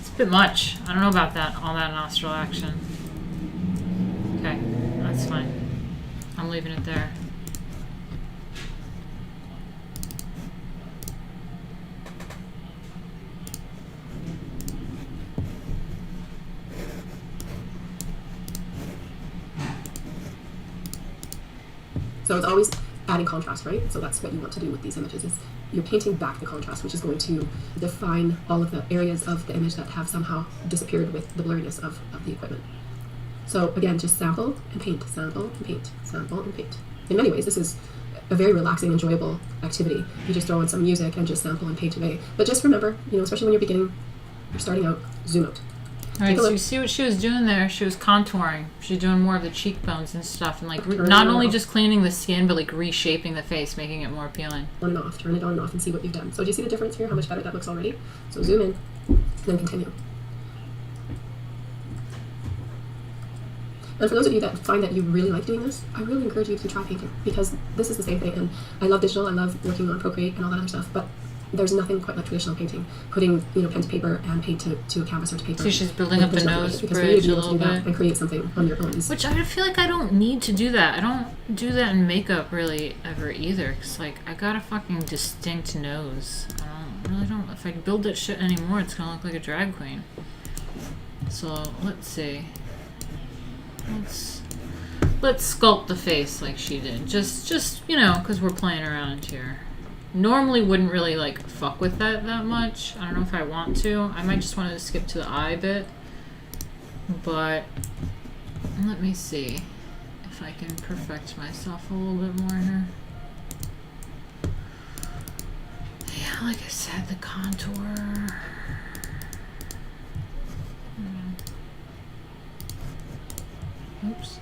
It's a bit much. I don't know about that, all that nostril action. Okay, that's fine. I'm leaving it there. So it's always adding contrast, right? So that's what you want to do with these images, is you're painting back the contrast, which is going to define all of the areas of the image that have somehow disappeared with the blurriness of the equipment. So again, just sample and paint, sample and paint, sample and paint. In many ways, this is a very relaxing, enjoyable activity. You just throw in some music and just sample and paint away. But just remember, you know, especially when you're beginning, you're starting out, zoom out. Alright, so you see what she was doing there? She was contouring. She's doing more of the cheekbones and stuff, and like not only just cleaning the skin, but like reshaping the face, making it more appealing. On and off, turn it on and off, and see what you've done. So do you see the difference here? How much better that looks already? So zoom in, and then continue. And for those of you that find that you really like doing this, I really encourage you to try painting, because this is the same thing. And I love digital, I love working on Procreate and all that other stuff, but there's nothing quite like traditional painting. Putting, you know, pen to paper and paint to a canvas or to paper. So she's building up the nose bridge a little bit. And create something on your own. Which I feel like I don't need to do that. I don't do that in makeup really ever either. Cause like I got a fucking distinct nose. I really don't. If I build that shit anymore, it's gonna look like a drag queen. So let's see. Let's sculpt the face like she did. Just you know, cause we're playing around here. Normally wouldn't really like fuck with that much. I don't know if I want to. I might just want to skip to the eye bit. But let me see if I can perfect myself a little bit more here. Yeah, like I said, the contour. Oops.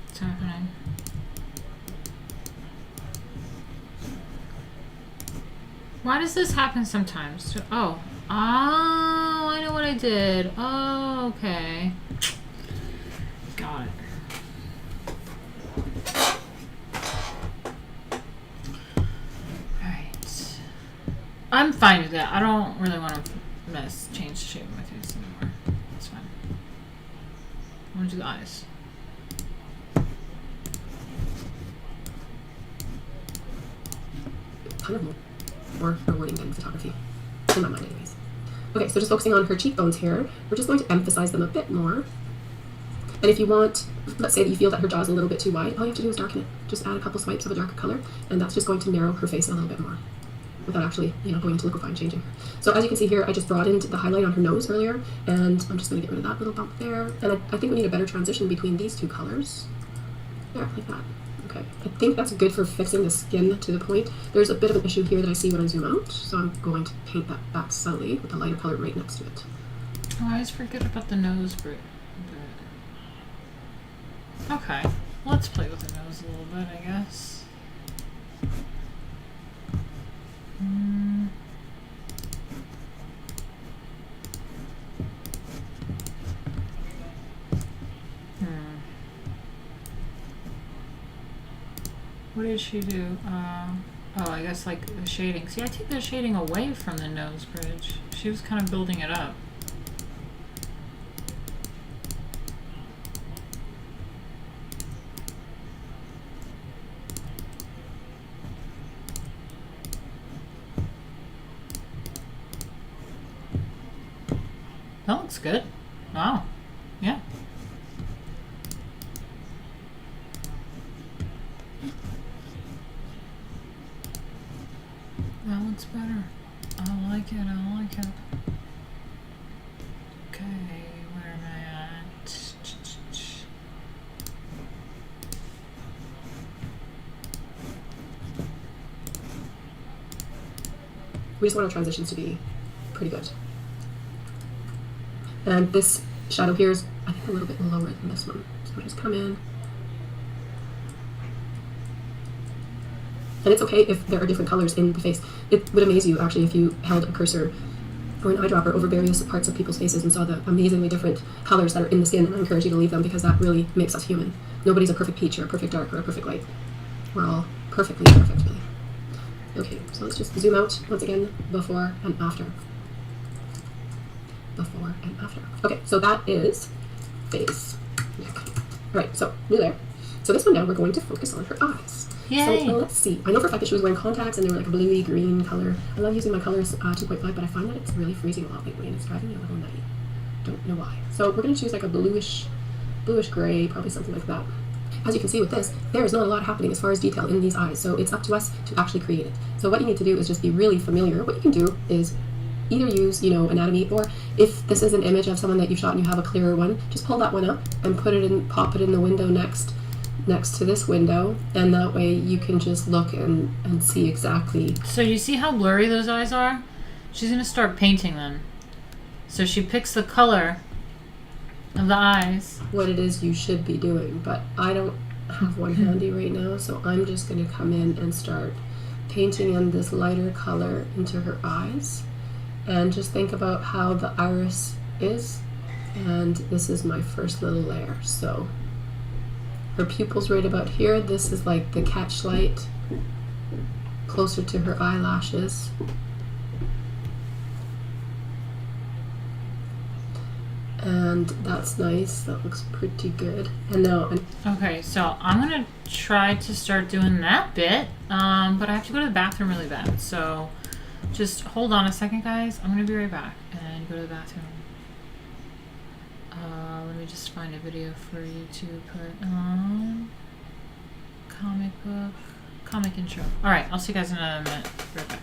What's happening? Why does this happen sometimes? Oh, I know what I did. Oh, okay. Got it. Alright. I'm fine with that. I don't really want to change the shape of my face anymore. It's fine. I want to do the eyes. Kind of more rewarding than photography, in my mind anyways. Okay, so just focusing on her cheekbones here, we're just going to emphasize them a bit more. And if you want, let's say that you feel that her jaw is a little bit too wide, all you have to do is darken it. Just add a couple swipes of a darker color, and that's just going to narrow her face a little bit more without actually, going into liquify and changing her. So as you can see here, I just broadened the highlight on her nose earlier, and I'm just going to get rid of that little bump there. And I think we need a better transition between these two colors. There, like that. Okay, I think that's good for fixing the skin to the point. There's a bit of an issue here that I see when I zoom out, so I'm going to paint that back subtly with a lighter color right next to it. Oh, I always forget about the nose bit. Okay, let's play with the nose a little bit, I guess. What did she do? Oh, I guess like the shading. See, I take the shading away from the nose bridge. She was kind of building it up. That looks good. Wow. Yeah. That looks better. I like it. I like it. Okay, where am I at? We just want our transitions to be pretty good. And this shadow here is, I think, a little bit lower than this one. So I'll just come in. And it's okay if there are different colors in the face. It would amaze you, actually, if you held a cursor or an eyedropper over various parts of people's faces and saw the amazingly different colors that are in the skin. And I encourage you to leave them, because that really makes us human. Nobody's a perfect peach or a perfect dark or a perfect light. We're all perfectly perfect, really. Okay, so let's just zoom out once again, before and after. Before and after. Okay, so that is face, neck. All right, so new there. So this one now we're going to focus on her eyes. Yay. So let's see. I know for a fact that she was wearing contacts and they were like a bluey green color. I love using my colors 2.5, but I find that it's really freezing a lot lately and it's driving me a little nutty. Don't know why. So we're going to choose like a bluish gray, probably something like that. As you can see with this, there is not a lot happening as far as detail in these eyes, so it's up to us to actually create it. So what you need to do is just be really familiar. What you can do is either use, anatomy, or if this is an image of someone that you shot and you have a clearer one, just pull that one up and put it in, pop it in the window next next to this window, and that way you can just look and see exactly. So you see how blurry those eyes are? She's going to start painting them. So she picks the color of the eyes. What it is you should be doing, but I don't have one handy right now, so I'm just going to come in and start painting in this lighter color into her eyes, and just think about how the iris is. And this is my first little layer. So her pupil's right about here. This is like the catch light closer to her eyelashes. And that's nice. That looks pretty good. And now okay, so I'm gonna try to start doing that bit, but I have to go to the bathroom really bad. So just hold on a second, guys. I'm gonna be right back and go to the bathroom. Let me just find a video for you to put on. Comic intro. All right, I'll see you guys in a minute. Right back.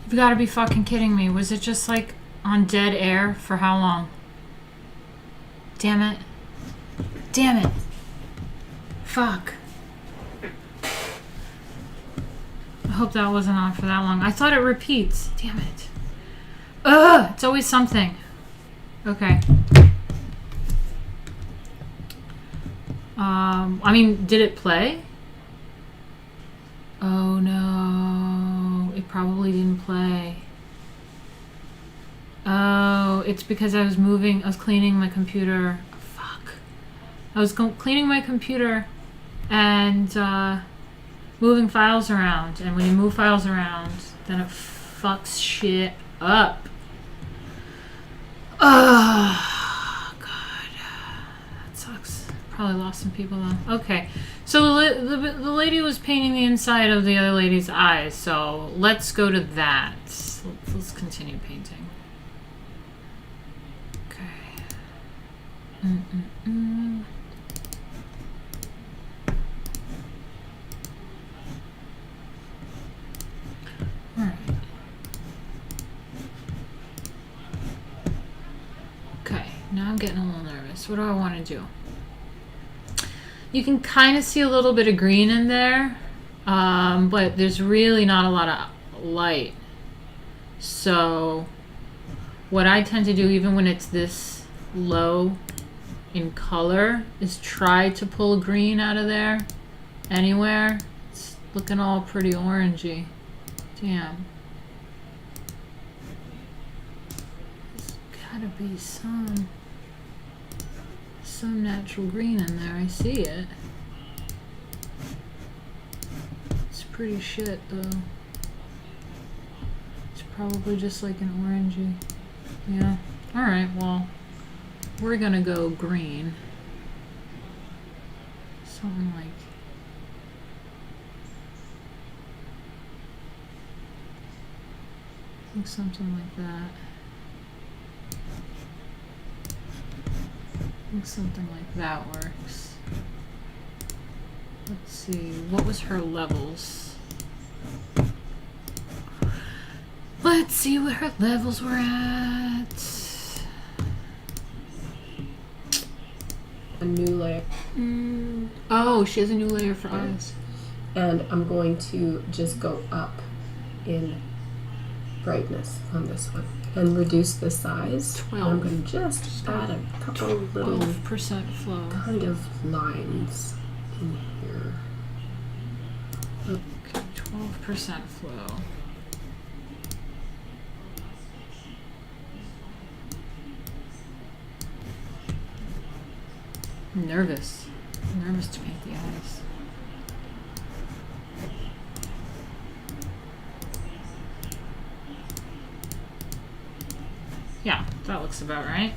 You've got to be fucking kidding me. Was it just like on dead air for how long? Damn it. Damn it. Fuck. I hope that wasn't on for that long. I thought it repeats. Damn it. Ugh! It's always something. Okay. I mean, did it play? Oh no. It probably didn't play. Oh, it's because I was cleaning my computer. Fuck. I was cleaning my computer and moving files around. And when you move files around, then it fucks shit up. Oh, God. That sucks. Probably lost some people though. Okay. So the lady was painting the inside of the other lady's eyes. So let's go to that. Let's continue painting. Okay. Alright. Okay, now I'm getting a little nervous. What do I want to do? You can kind of see a little bit of green in there, but there's really not a lot of light. So what I tend to do, even when it's this low in color, is try to pull green out of there anywhere. It's looking all pretty orangey. Damn. There's gotta be some natural green in there. I see it. It's pretty shit though. It's probably just like an orangey. Yeah. Alright, well, we're gonna go green. Something like something like that. I think something like that works. Let's see, what was her levels? Let's see what her levels were at. A new layer. Oh, she has a new layer for eyes. And I'm going to just go up in brightness on this one and reduce the size. 12. I'm going to just add a couple little 12% flow. kind of lines in here. Okay, 12% flow. I'm nervous to paint the eyes. Yeah, that looks about right.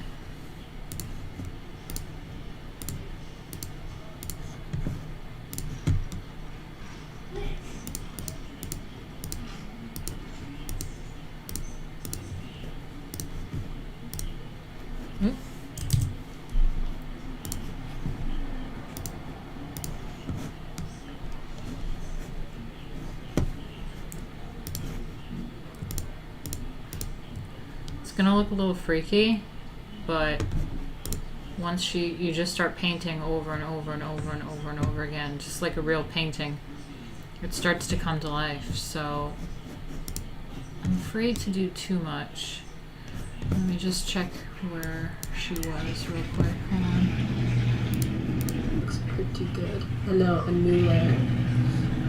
Gonna look a little freaky, but once you just start painting over and over and over and over and over again, just like a real painting, it starts to come to life. So I'm afraid to do too much. Let me just check where she was real quick. Hold on. Looks pretty good. And now a new layer.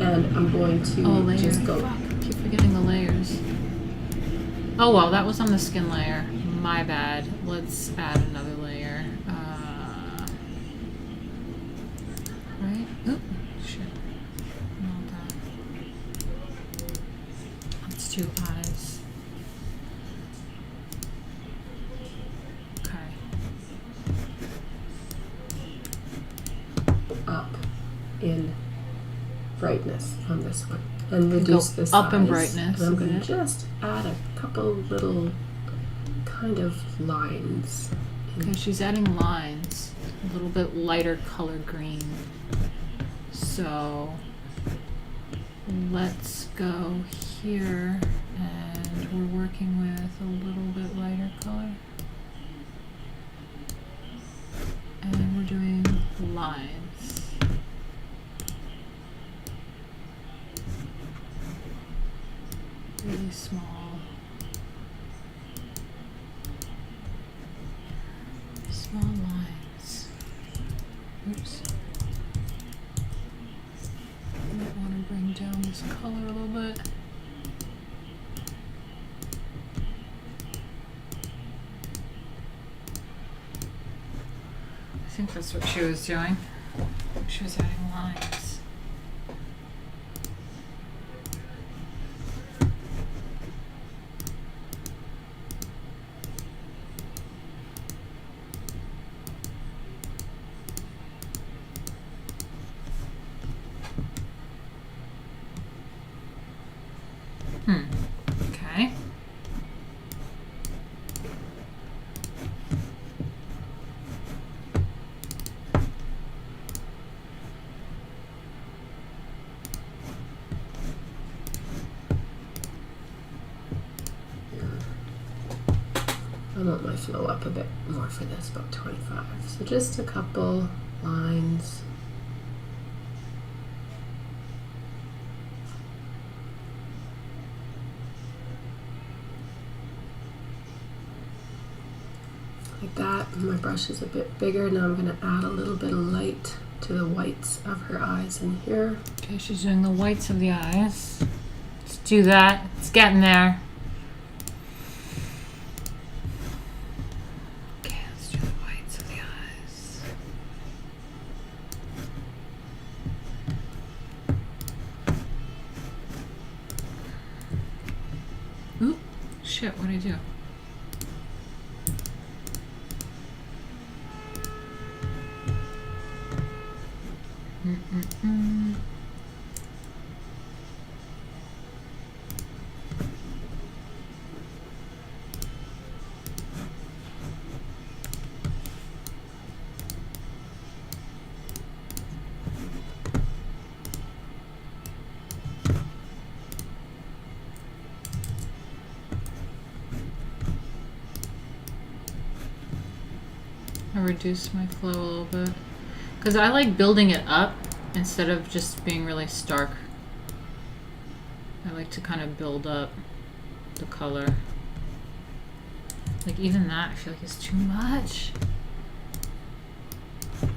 And I'm going to just go. Fuck, I keep forgetting the layers. Oh well, that was on the skin layer. My bad. Let's add another layer. Right? Oh, shit. Not that. Let's do eyes. Okay. Up in brightness on this one. And reduce the size. Up in brightness. And I'm going to just add a couple little kind of lines. Okay, she's adding lines. A little bit lighter color green. So let's go here, and we're working with a little bit lighter color. And we're doing lines. Really small. Small lines. Oops. I might want to bring down this color a little bit. think that's what she was doing. She was adding lines. Okay. I want my flow up a bit more for this, about 25. So just a couple lines. Like that. My brush is a bit bigger. Now I'm going to add a little bit of light to the whites of her eyes in here. Okay, she's doing the whites of the eyes. Let's do that. It's getting there. Okay, let's do the whites of the eyes. Oop, shit, what'd I do? I reduced my flow a little bit because I like building it up instead of just being really stark. I like to kind of build up the color. Like even that I feel like is too much.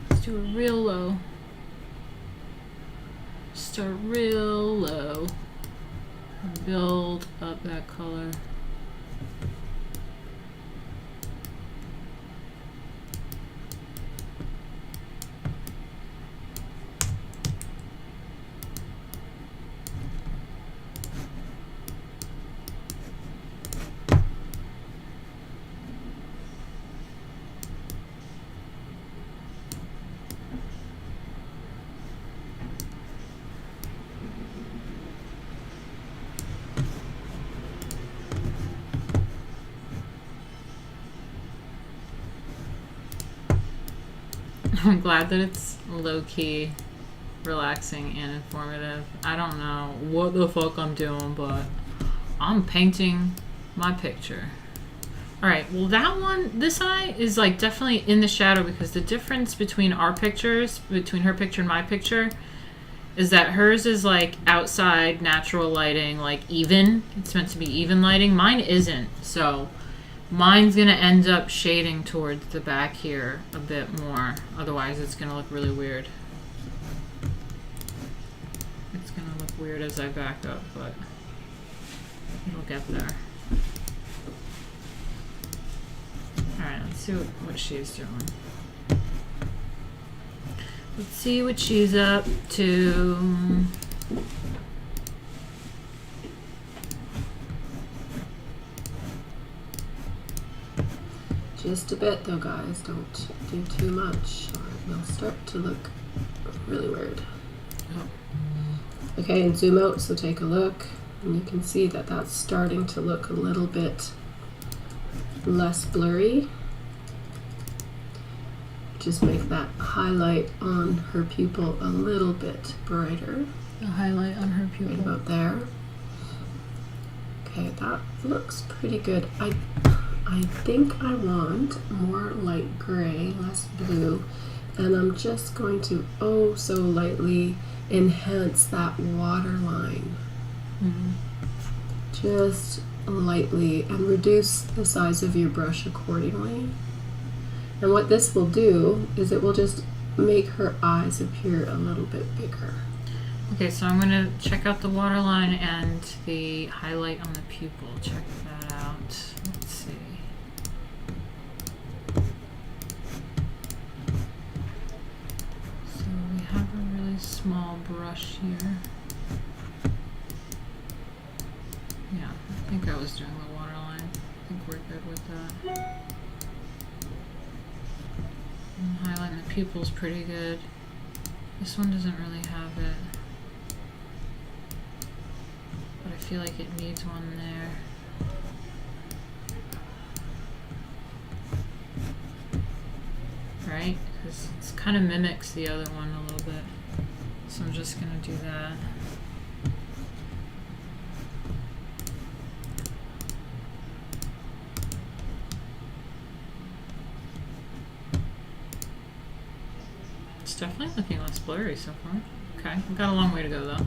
Let's do a real low. Start real low and build up that color. I'm glad that it's low-key, relaxing, and informative. I don't know what the fuck I'm doing, but I'm painting my picture. Alright, well that one, this eye is like definitely in the shadow because the difference between our pictures, between her picture and my picture, is that hers is like outside, natural lighting, like even. It's meant to be even lighting. Mine isn't, so mine's gonna end up shading towards the back here a bit more. Otherwise, it's gonna look really weird. It's gonna look weird as I back up, but it'll get there. Alright, let's see what she's doing. Let's see what she's up to. Just a bit though, guys. Don't do too much or it'll start to look really weird. Oh. Okay, and zoom out, so take a look. And you can see that that's starting to look a little bit less blurry. Just make that highlight on her pupil a little bit brighter. The highlight on her pupil. Right about there. Okay, that looks pretty good. I think I want more light gray, less blue, and I'm just going to oh so lightly enhance that waterline. Just lightly, and reduce the size of your brush accordingly. And what this will do is it will just make her eyes appear a little bit bigger. Okay, so I'm gonna check out the waterline and the highlight on the pupil. Check that out. Let's see. small brush here. Yeah, I think I was doing the waterline. I think we're good with that. And highlighting the pupils pretty good. This one doesn't really have it, but I feel like it needs one there. Right? Because it kind of mimics the other one a little bit. So I'm just going to do that. It's definitely looking less blurry so far. Okay, we've got a long way to go though.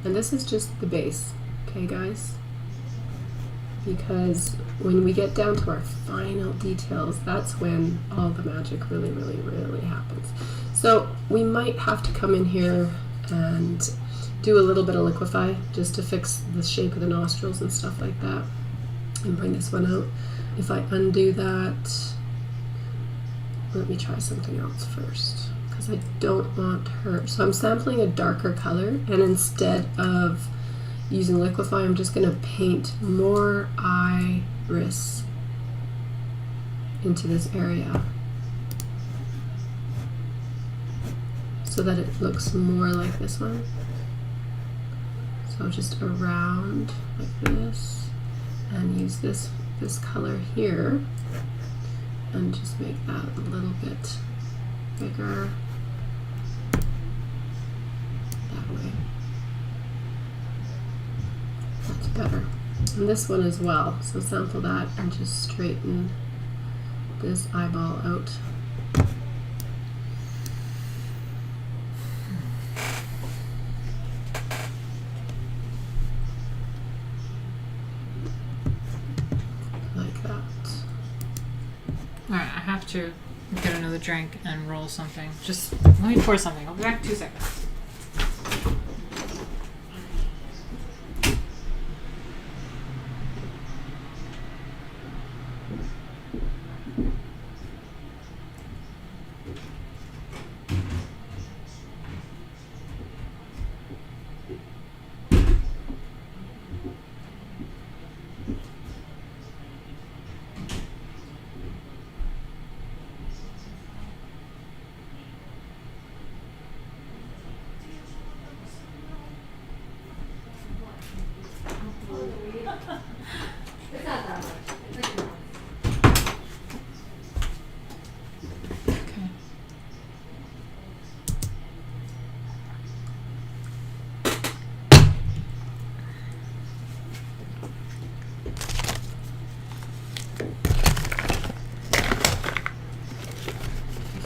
And this is just the base, okay guys? Because when we get down to our final details, that's when all the magic really, really, really happens. So we might have to come in here and do a little bit of liquefy just to fix the shape of the nostrils and stuff like that, and bring this one out. If I undo that, let me try something else first, because I don't want her. So I'm sampling a darker color, and instead of using liquefy, I'm just going to paint more iris into this area so that it looks more like this one. So just around like this, and use this color here and just make that a little bit bigger that way. That's better. And this one as well. So sample that and just straighten this eyeball out. Like that. Alright, I have to get another drink and roll something. Just let me pour something. I'll be back in 2 seconds.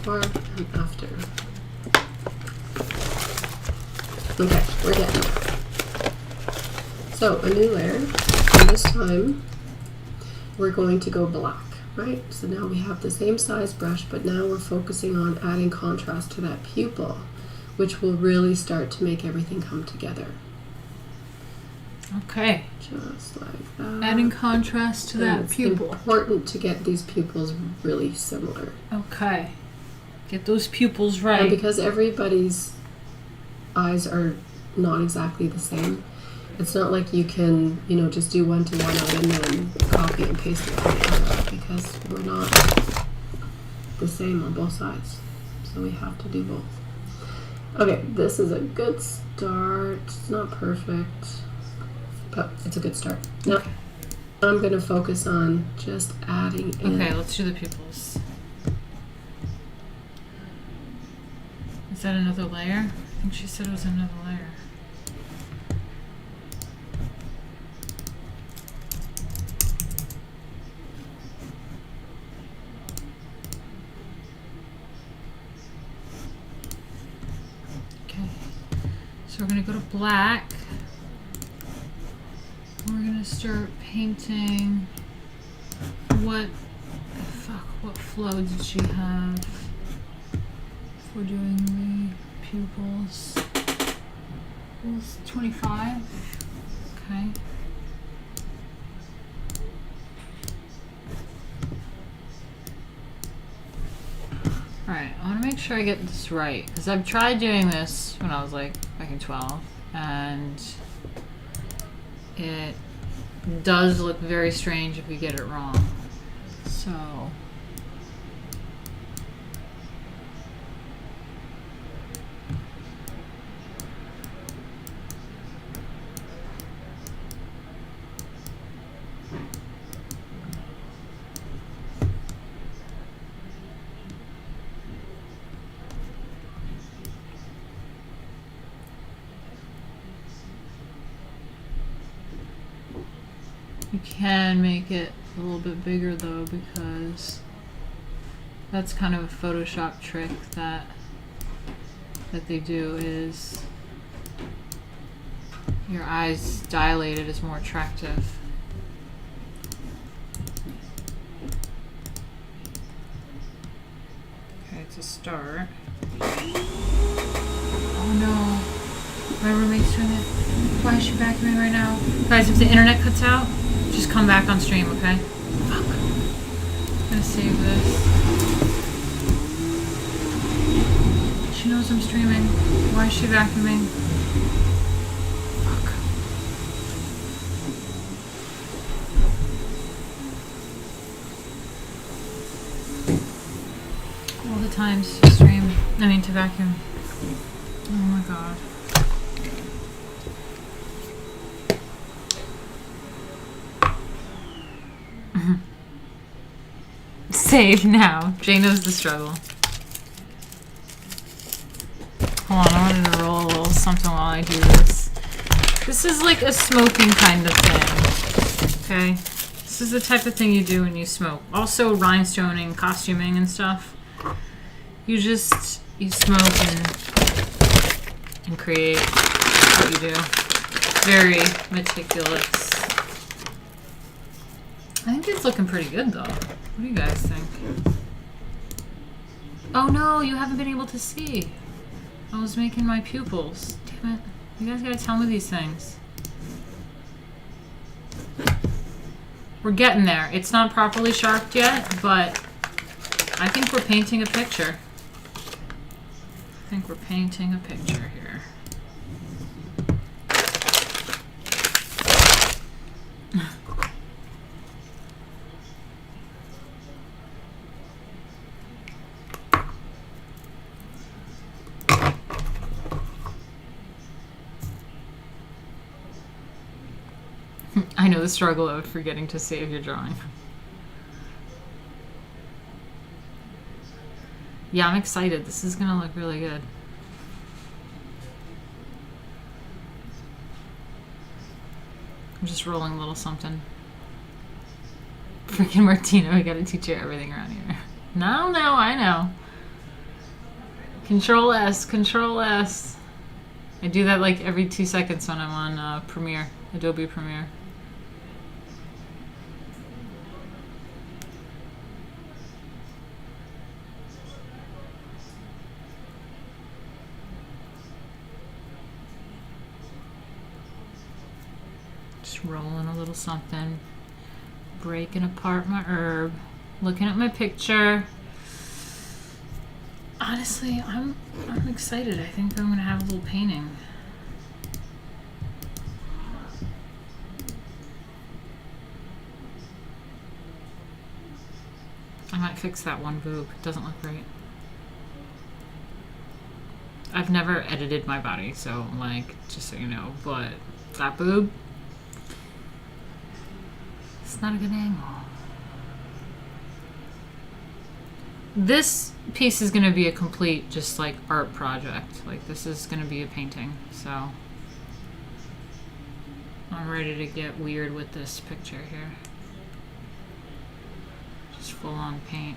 Before and after. Okay, we're getting there. So a new layer, and this time we're going to go black, right? So now we have the same size brush, but now we're focusing on adding contrast to that pupil, which will really start to make everything come together. Okay. Just like that. Adding contrast to that pupil. It's important to get these pupils really similar. Okay. Get those pupils right. And because everybody's eyes are not exactly the same, it's not like you can, just do one-to-one out and then copy and paste it on the other, because we're not the same on both sides. So we have to do both. Okay, this is a good start. It's not perfect, but it's a good start. Now, I'm going to focus on just adding in. Okay, let's do the pupils. Is that another layer? I think she said it was another layer. Okay, so we're going to go to black. We're going to start painting what the fuck flow did she have for doing the pupils? It was 25. Okay. Alright, I want to make sure I get this right, because I've tried doing this when I was like back in 12, and it does look very strange if we get it wrong. So you can make it a little bit bigger though, because that's kind of a Photoshop trick that they do, is your eyes dilated is more attractive. Okay, to start. Oh no. My roommate's doing it. Why is she vacuuming right now? Guys, if the internet cuts out, just come back on stream, okay? Fuck. I'm gonna save this. She knows I'm streaming. Why is she vacuuming? Fuck. All the times to stream. I mean to vacuum. Oh my god. Save now. Jay knows the struggle. Hold on, I wanted to roll a little something while I do this. This is like a smoking kind of thing. Okay? This is the type of thing you do when you smoke. Also rhinestoning, costuming and stuff. You smoke and create what you do. Very meticulous. I think it's looking pretty good though. What do you guys think? Oh no, you haven't been able to see. I was making my pupils. Damn it. You guys gotta tell me these things. We're getting there. It's not properly sharpened yet, but I think we're painting a picture. I think we're painting a picture here. I know the struggle of forgetting to save your drawing. Yeah, I'm excited. This is gonna look really good. I'm just rolling a little something. Freaking Martina, we gotta teach you everything around here. No, I know. Control S, Control S. I do that like every 2 seconds when I'm on Premiere, Adobe Premiere. Just rolling a little something. Breaking apart my herb. Looking at my picture. Honestly, I'm excited. I think I'm gonna have a little painting. I might fix that one boob. It doesn't look right. I've never edited my body, so like, just so you know, but that boob, it's not a good angle. This piece is going to be a complete, just like art project. Like this is going to be a painting, so I'm ready to get weird with this picture here. Just full on paint.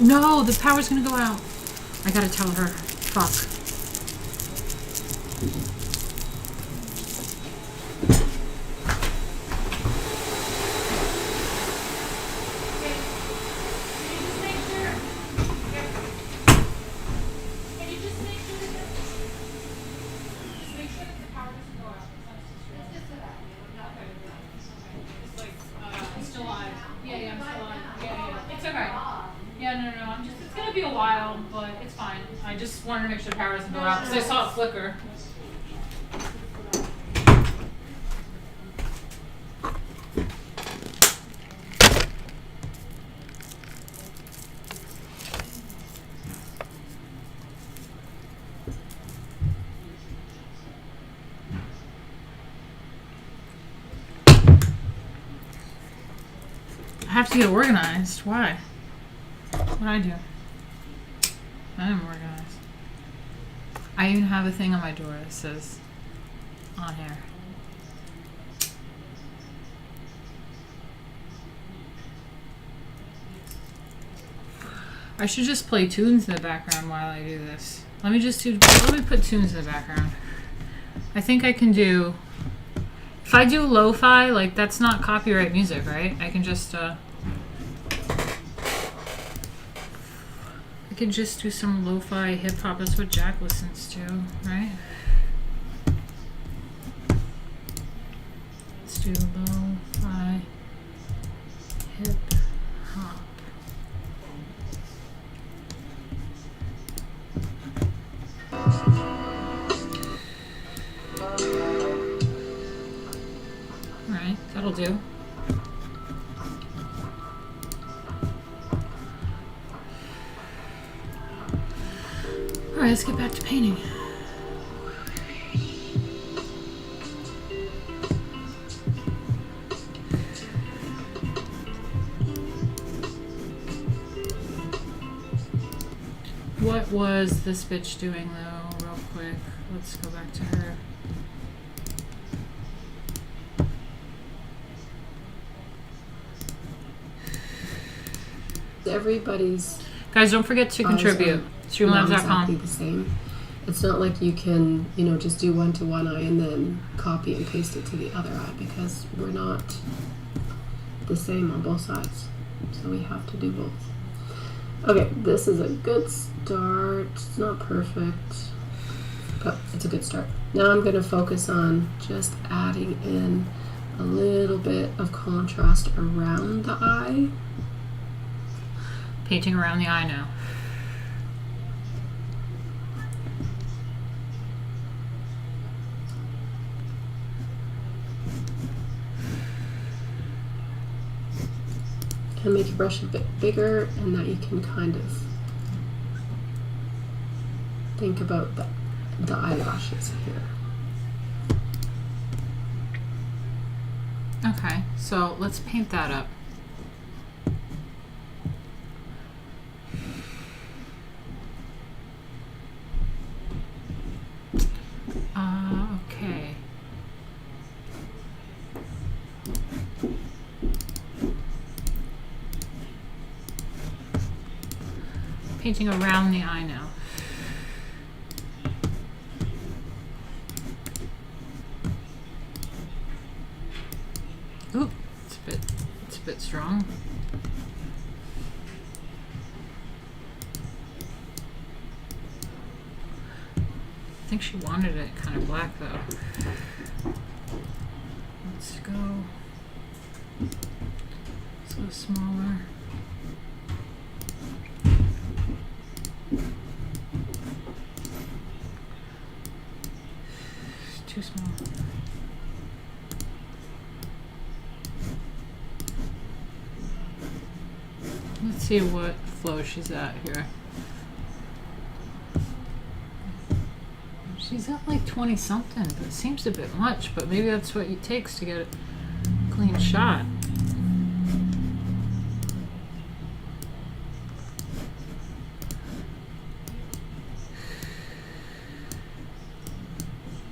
No, the power's gonna go out. I gotta tell her. Fuck. I just wanted to make sure the power doesn't go out because I saw it flicker. I have to get organized. Why? What'd I do? I am organized. I even have a thing on my door that says on air. I should just play tunes in the background while I do this. Let me put tunes in the background. I think I can do, if I do lo-fi, like that's not copyright music, right? I can just I could just do some lo-fi hip-hop. That's what Jack listens to, right? Let's do lo-fi hip-hop. Alright, that'll do. Alright, let's get back to painting. What was this bitch doing though, real quick? Let's go back to her. Everybody's Guys, don't forget to contribute. Streamlabs.com. Exactly the same. It's not like you can, just do one to one eye and then copy and paste it to the other eye because we're not the same on both sides. So we have to do both. Okay, this is a good start. It's not perfect, but it's a good start. Now I'm going to focus on just adding in a little bit of contrast around the eye. Painting around the eye now. And make your brush a bit bigger, and that you can kind of think about the eyelashes here. Okay, so let's paint that up. Okay. Painting around the eye now. Ooh, it's a bit strong. I think she wanted it kind of black though. Let's go smaller. Too small. Let's see what flow she's at here. She's at like 20 something, but it seems a bit much, but maybe that's what it takes to get a clean shot.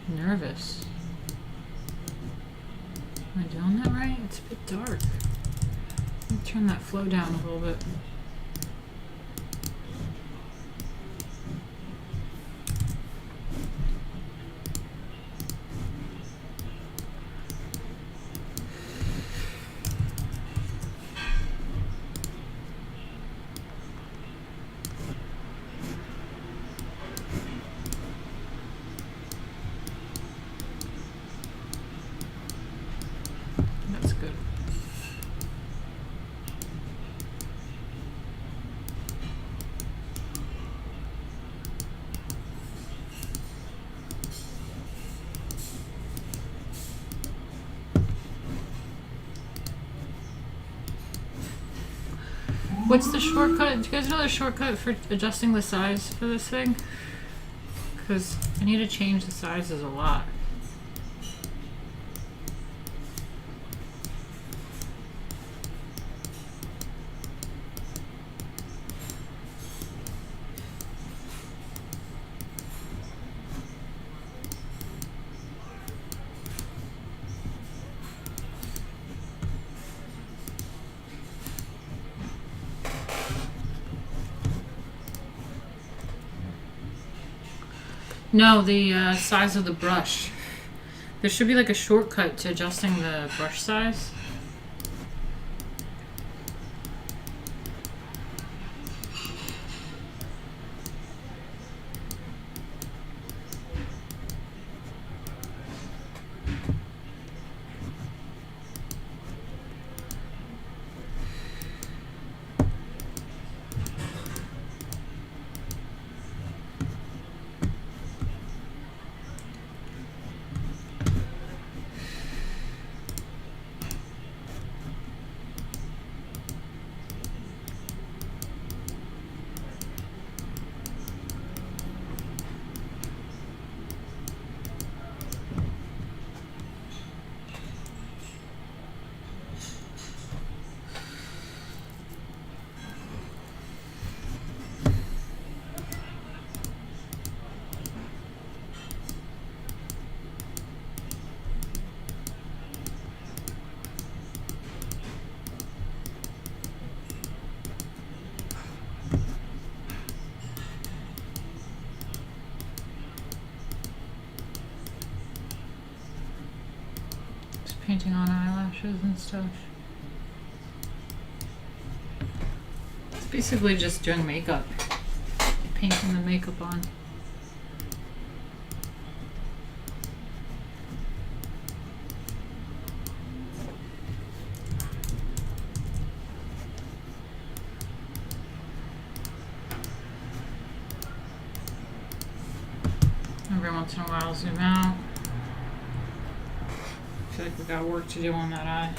Nervous. Am I doing that right? It's a bit dark. Let me turn that flow down a little bit. What's the shortcut? Do you guys know the shortcut for adjusting the size for this thing? Because I need to change the sizes a lot. No, the size of the brush. There should be like a shortcut to adjusting the brush size. Painting on eyelashes and stuff. It's basically just doing makeup. Painting the makeup on. Every once in a while, zoom out. I feel like we got work to do on that eye.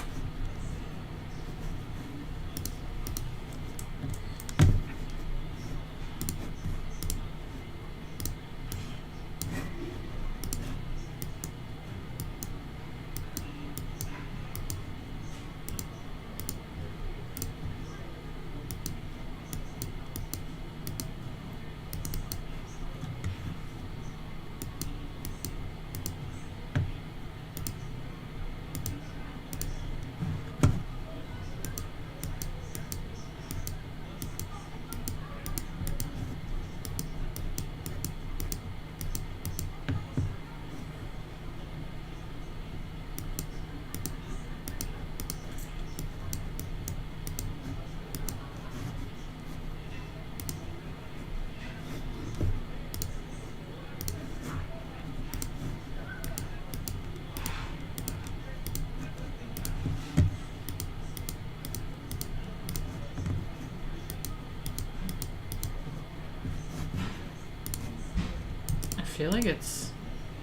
I feel like it's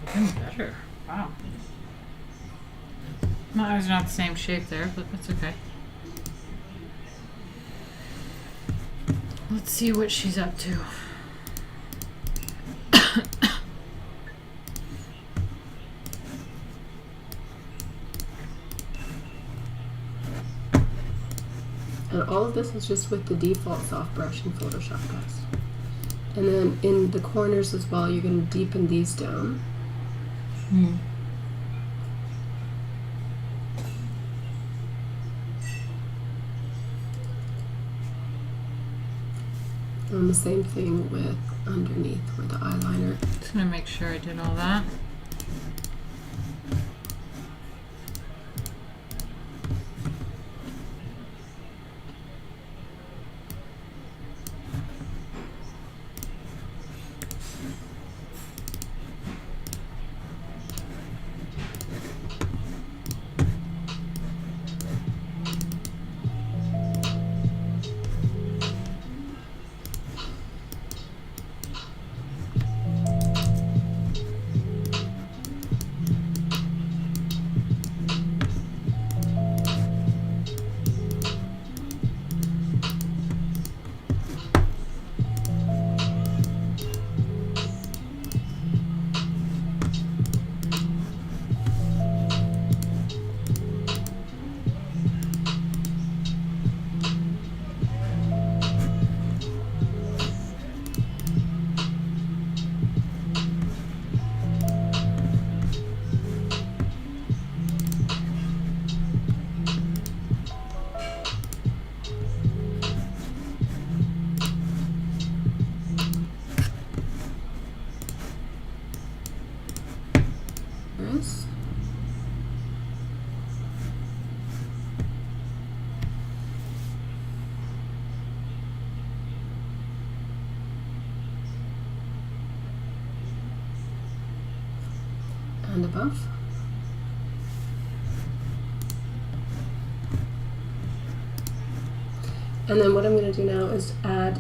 looking better. Wow. My eyes are not the same shape there, but that's okay. Let's see what she's up to. And all of this is just with the default soft brush in Photoshop, guys. And then in the corners as well, you're going to deepen these down. And the same thing with underneath where the eyeliner. Just gonna make sure I did all that. and above. And then what I'm going to do now is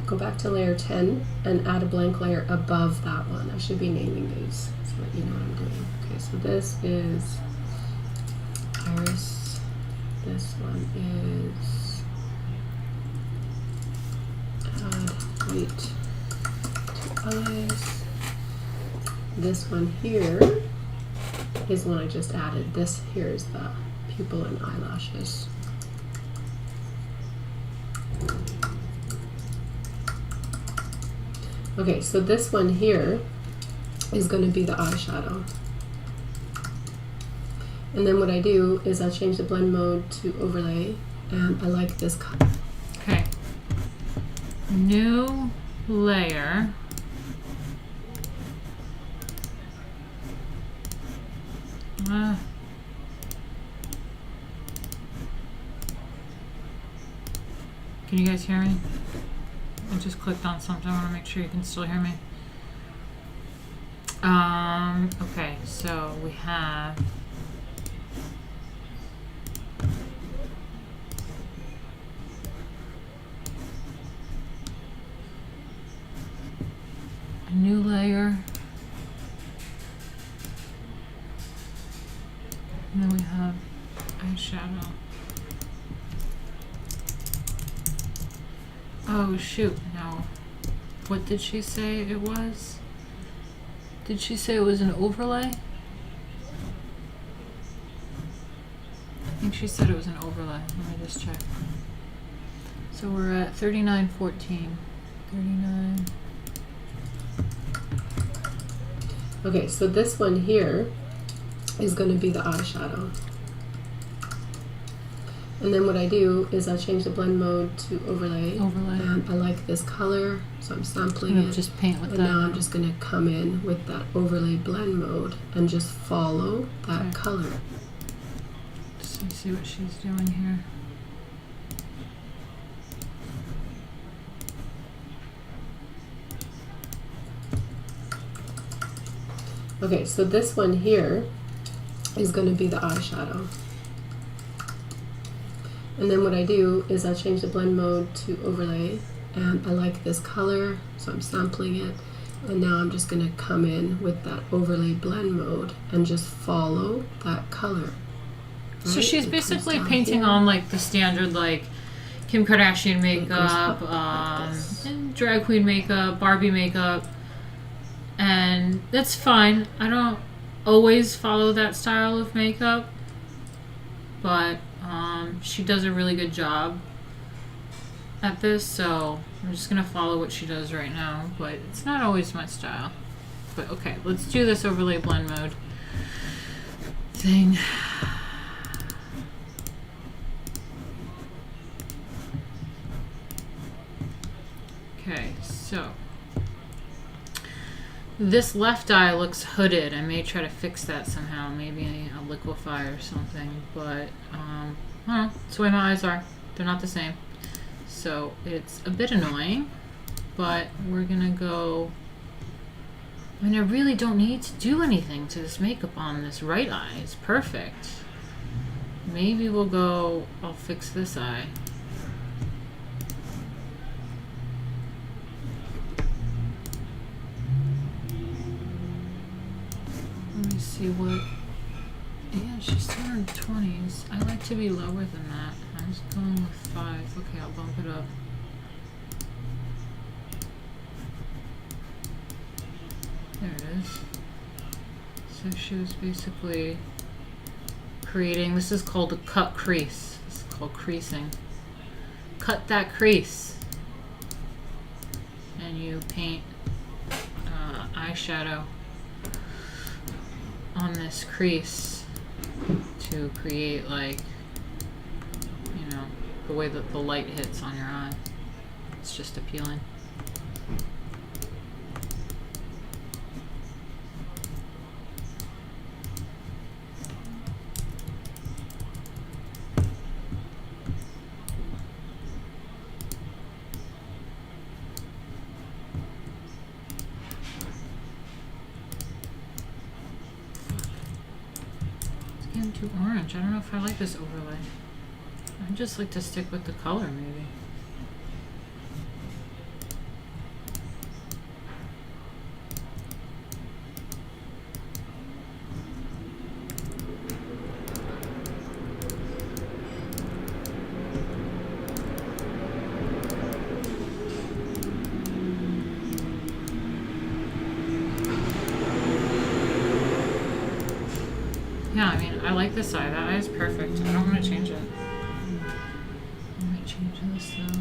go back to layer 10 and add a blank layer above that one. I should be naming these so that you know what I'm doing. Okay, so this is iris. This one is add white to eyes. This one here is one I just added. This here is the pupil and eyelashes. Okay, so this one here is going to be the eyeshadow. And then what I do is I change the blend mode to overlay, and I like this color. Okay. New layer. Can you guys hear me? I just clicked on something. I want to make sure you can still hear me. Okay, so we have a new layer. And then we have eyeshadow. Oh shoot, no. What did she say it was? Did she say it was an overlay? I think she said it was an overlay. Let me just check. So we're at 3914. 39. Okay, so this one here is going to be the eyeshadow. And then what I do is I change the blend mode to overlay. And I like this color, so I'm sampling it. Just paint with and that. now I'm just going to come in with that overlay blend mode and just follow that color. So you see what she's doing here. Okay, so this one here is going to be the eyeshadow. And then what I do is I change the blend mode to overlay, and I like this color, so I'm sampling it. And now I'm just going to come in with that overlay blend mode and just follow that color. Right? So she's basically painting on like the standard like Kim Kardashian makeup, and drag queen makeup, Barbie makeup, and that's fine. I don't always follow that style of makeup, but she does a really good job at this, so I'm just gonna follow what she does right now, but it's not always my style. But okay, let's do this overlay blend mode thing. Okay, so this left eye looks hooded. I may try to fix that somehow, maybe a liquefy or something, but I don't know. It's the way my eyes are. They're not the same. So it's a bit annoying, but we're gonna go. I mean, I really don't need to do anything to this makeup on this right eye. It's perfect. Maybe we'll go, I'll fix this eye. Let me see what. Yeah, she's still in her 20s. I like to be lower than that. I'm just going with 5. Okay, I'll bump it up. There it is. So she was basically creating, this is called a cut crease. This is called creasing. Cut that crease. And you paint eyeshadow on this crease to create, like, you know, the way that the light hits on your eye. It's just appealing. Going too orange. I don't know if I like this overlay. I just like to stick with the color, maybe. Yeah, I mean, I like this eye. That eye is perfect. I don't want to change it. I might change this though.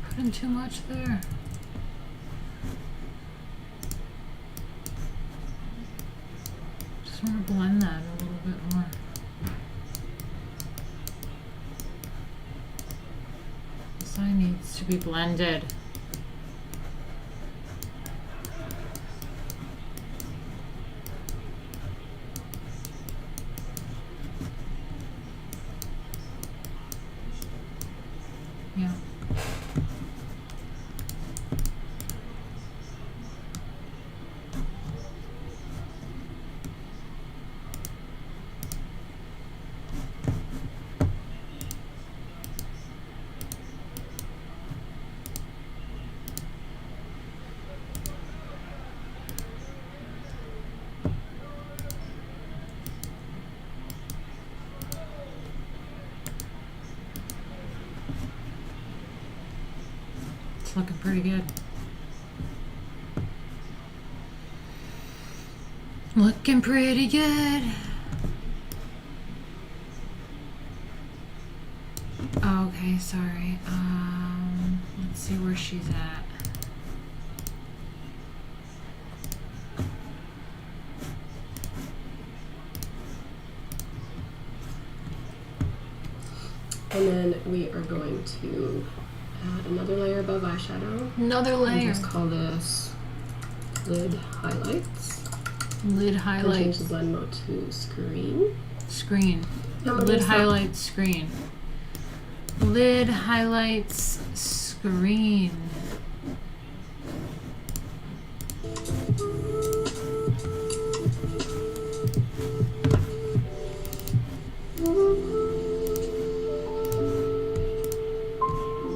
Putting too much there. Just want to blend that a little bit more. This eye needs to be blended. Yeah. It's looking pretty good. Looking pretty good. Okay, sorry. Let's see where she's at. And then we are going to add another layer above eyeshadow. Another And layer. just call this lid highlights. Lid And change highlights. the blend mode to screen. Screen. How about Lid this highlights screen. Lid highlights screen.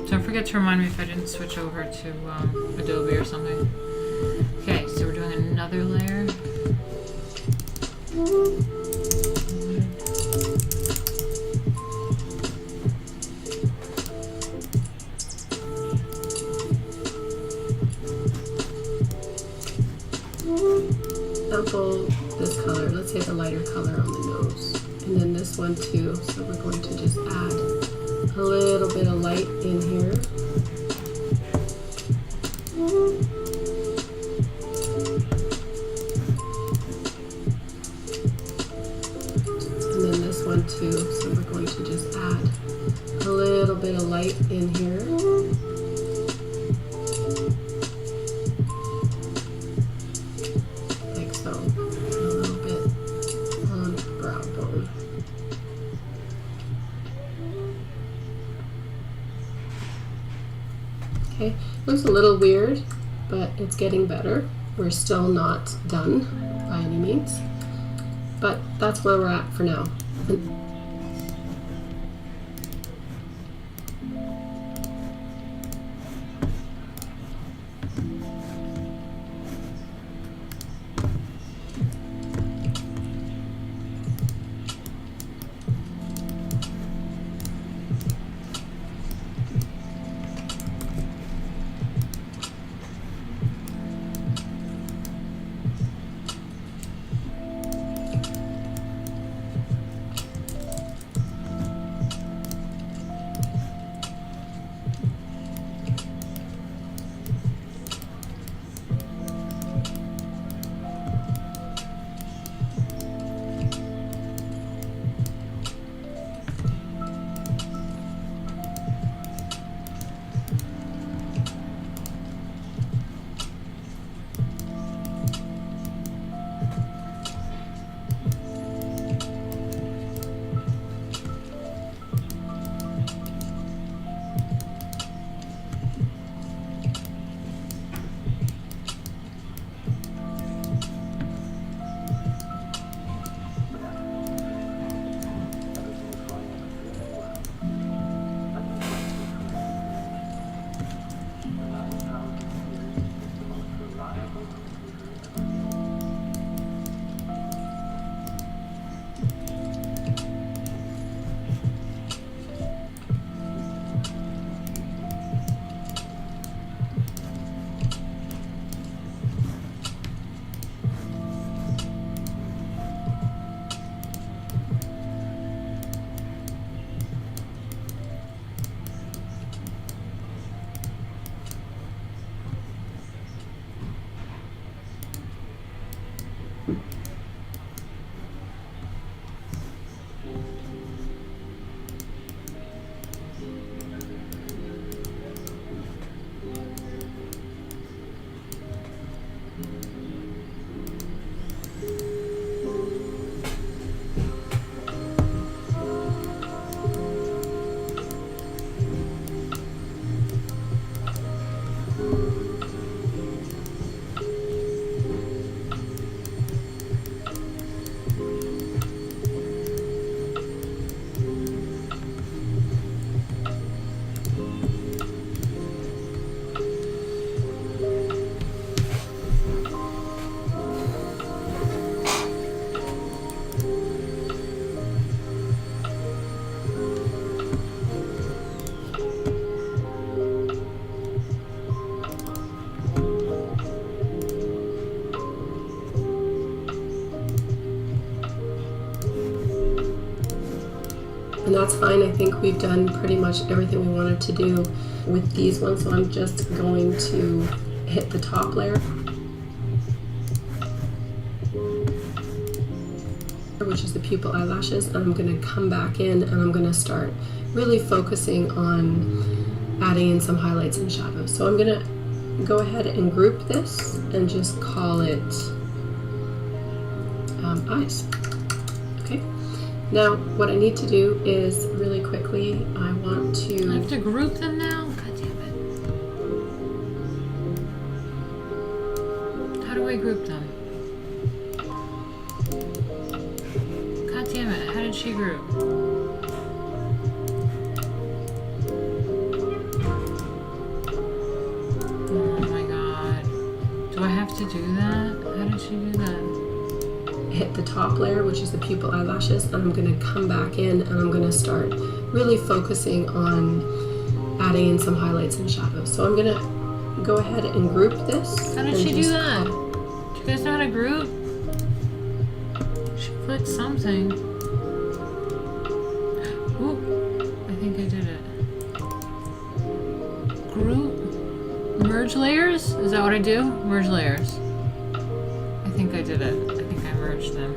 Don't forget to remind me if I didn't switch over to Adobe or something. Okay, so we're doing another layer. Sample this color, let's say the lighter color on the nose. And then this one too, so we're going to just add a little bit of light in here. And then this one too, so we're going to just add a little bit of light in here. Like so, a little bit on the brow bone. Okay, looks a little weird, but it's getting better. We're still not done by any means, but that's where we're at for now. And that's fine. I think we've done pretty much everything we wanted to do with these ones. So I'm just going to hit the top layer, which is the pupil eyelashes, and I'm going to come back in and I'm going to start really focusing on adding in some highlights and shadows. So I'm going to go ahead and group this and just call it eyes. Okay. Now, what I need to do is really quickly, I want to... I have to group them now? God damn it. How do I group them? God damn it, how did she group? Oh my god. Do I have to do that? How did she do that? Hit the top layer, which is the pupil eyelashes, and I'm going to come back in and I'm going to start really focusing on adding in some highlights and shadows. So I'm going to go ahead and group this. How did she do that? Do you guys know how to group? She clicked something. Ooh, I think I did it. Group? Merge layers? Is that what I do? Merge layers. I think I did it. I think I merged them.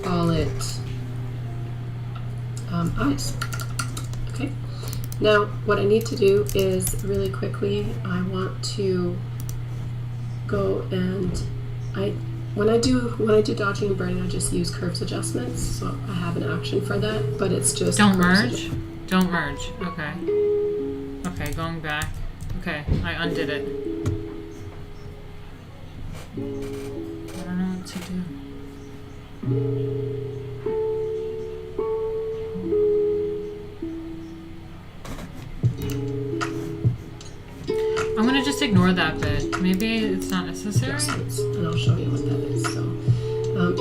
Call it eyes. Okay. Now, what I need to do is really quickly, I want to go and when I do dodging and burning, I just use curves adjustments. So I have an action for that, but it's just don't merge. Don't merge. Okay. Okay, going back. Okay, I undid it. I don't know what to do. I'm gonna just ignore that bit. Maybe it's not necessary. Adjustments, and I'll show you what that is. So,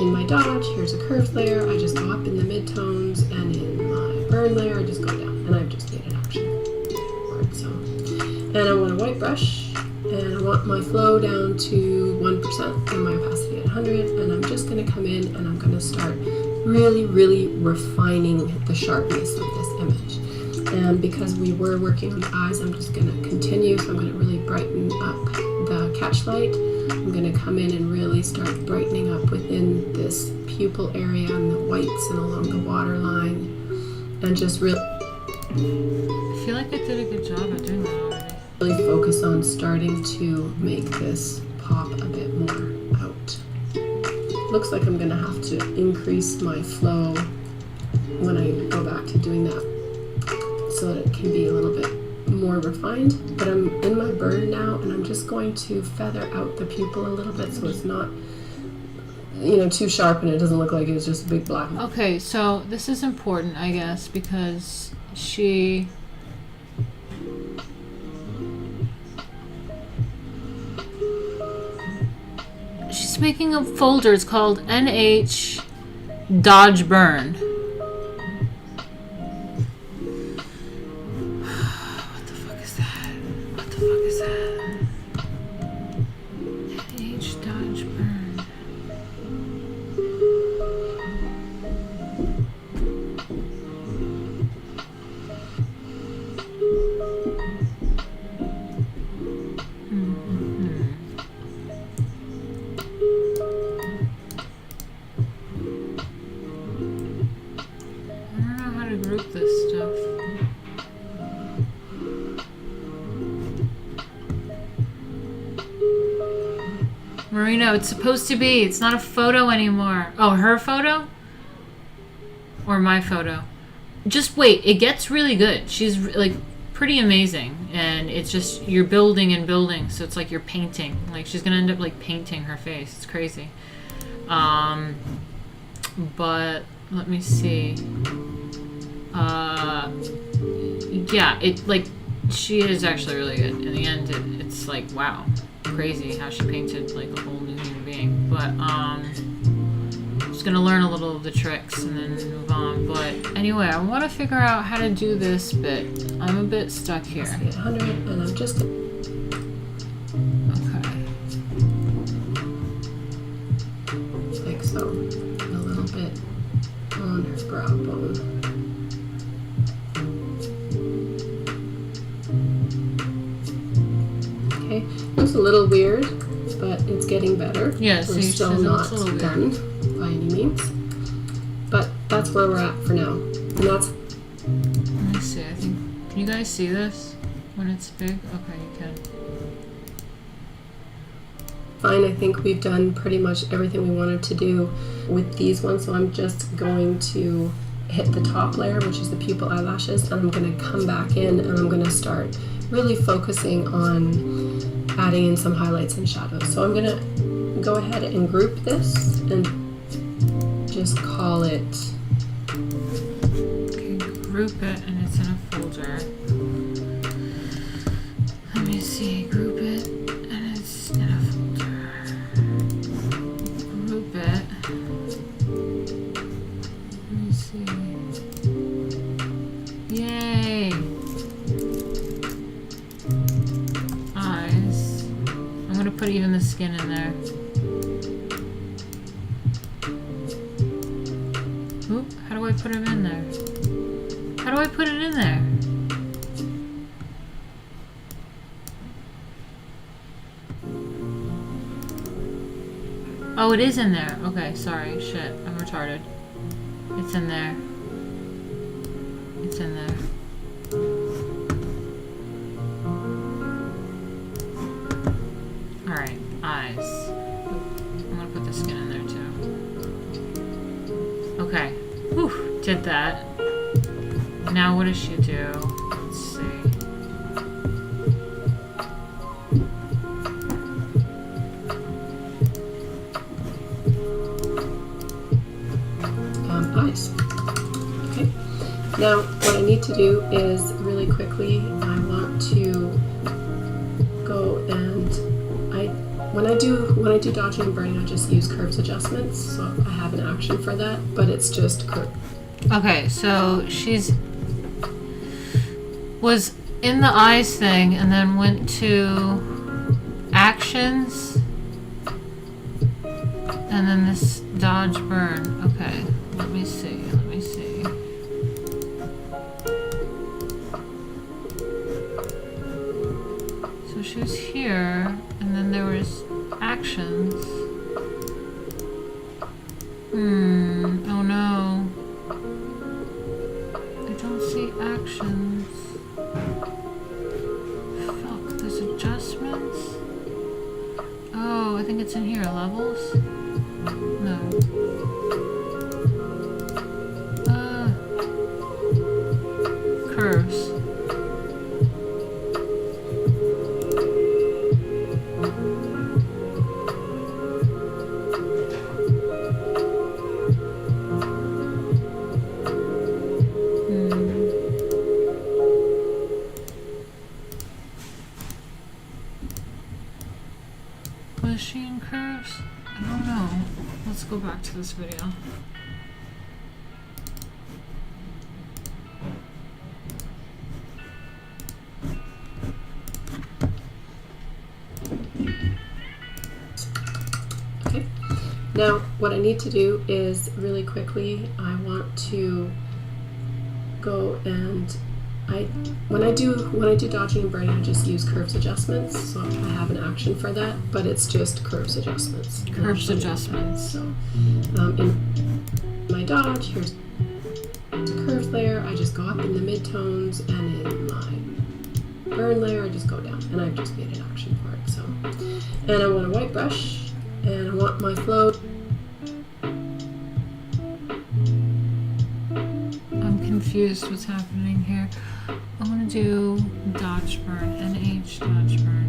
in my dodge, here's a curved layer. I just go up in the midtones, and in my burn layer, I just go down, and I've just made an action for it. So, and I want a white brush. And I want my flow down to 1% and my opacity at 100, and I'm just going to come in and I'm going to start really, really refining the sharpness of this image. And because we were working on the eyes, I'm just going to continue, so I'm going to really brighten up the catch light. I'm going to come in and really start brightening up within this pupil area and the whites and along the waterline, and just really... I feel like I did a good job at doing that already. Really focus on starting to make this pop a bit more out. Looks like I'm gonna have to increase my flow when I go back to doing that so that it can be a little bit more refined. But I'm in my burn now, and I'm just going to feather out the pupil a little bit so it's not, you know, too sharp and it doesn't look like it's just a big black. Okay, so this is important, I guess, because she's making a folder. It's called NH Dodge Burn. What the fuck is that? What the fuck is that? NH Dodge Burn. Marina, it's supposed to be. It's not a photo anymore. Oh, her photo? Or my photo? Just wait. It gets really good. She's like pretty amazing. And it's just, you're building and building. So it's like you're painting. Like she's going to end up like painting her face. It's crazy. But let me see. Yeah, it like, she is actually really good. In the end, it's like, wow. Crazy how she painted like a whole new human being. But just gonna learn a little of the tricks and then move on. But anyway, I want to figure out how to do this bit. I'm a bit stuck here. 100, and I'm just okay, like so, a little bit on her brow bone. Okay, looks a little weird, but it's getting better. Yeah, we're see, still not done by any means, but that's where we're at for now. And that's. let me see. I think, can you guys see this when it's big? Okay, you can. Fine, I think we've done pretty much everything we wanted to do with these ones, so I'm just going to hit the top layer, which is the pupil eyelashes, and I'm going to come back in and I'm going to start really focusing on adding in some highlights and shadows. So I'm going to go ahead and group this and just call it. Okay, group it, and it's in a folder. Let me see, group it, and it's in a folder. Group it. Let me see. Yay! Eyes. I'm gonna put even the skin in there. Oop, how do I put him in there? How do I put it in there? Oh, it is in there. Okay, sorry. Shit, I'm retarded. It's in there. It's in there. Alright, eyes. I'm gonna put the skin in there too. Okay. Whew, did that. Now what does she do? Let's see. Eyes. Okay. Now what I need to do is really quickly, I want to go and when I do dodging and burning, I just use curves adjustments. So I have an action for that, but it's just curve. Okay, so was in the eyes thing and then went to actions and then this dodge burn. Okay, let me see. So she was here and then there was actions. Oh no. I don't see actions. Fuck, there's adjustments? Oh, I think it's in here. Levels? No. Curves. Was she in curves? I don't know. Let's go back to this video. Okay. Now what I need to do is really quickly, I want to go and when I do dodging and burning, I just use curves adjustments. So I have an action for that, but it's just curves adjustments. Curves adjustments. So in my dodge, here's the curves layer. I just go up in the midtones, and in my burn layer, I just go down, and I've just made an action for it. So, and I want a white brush, my flow. I'm confused what's happening here. I'm gonna do dodge burn, NH dodge burn.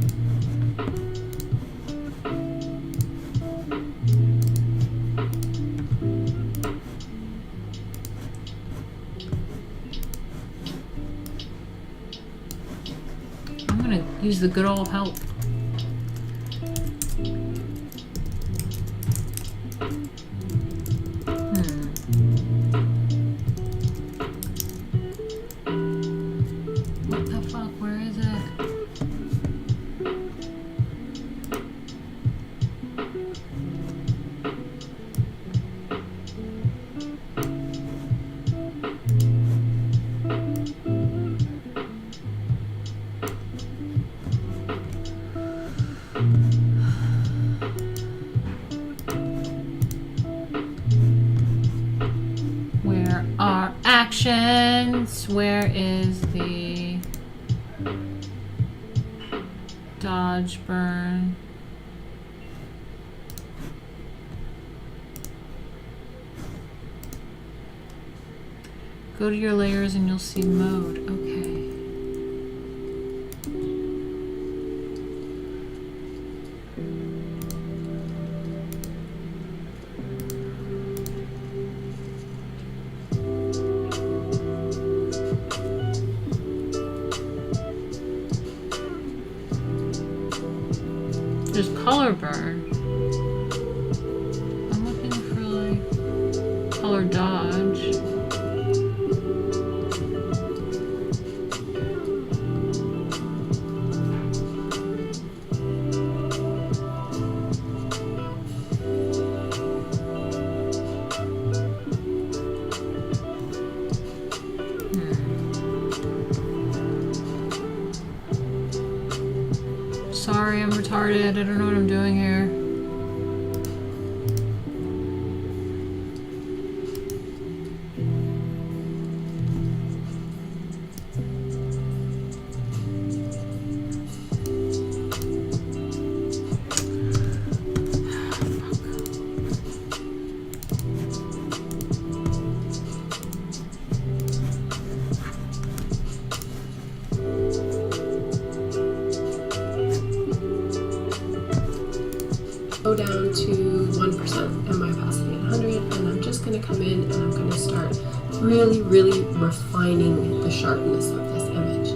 I'm gonna use the good old help. What the fuck? Where is it? Where are actions? Where is the dodge burn? Go to your layers and you'll see mode. Okay. There's color burn. I'm looking for like color dodge. Sorry, I'm retarded. I don't know what I'm doing here. Go down to 1% and my opacity at 100, and I'm just going to come in and I'm going to start really refining the sharpness of this image.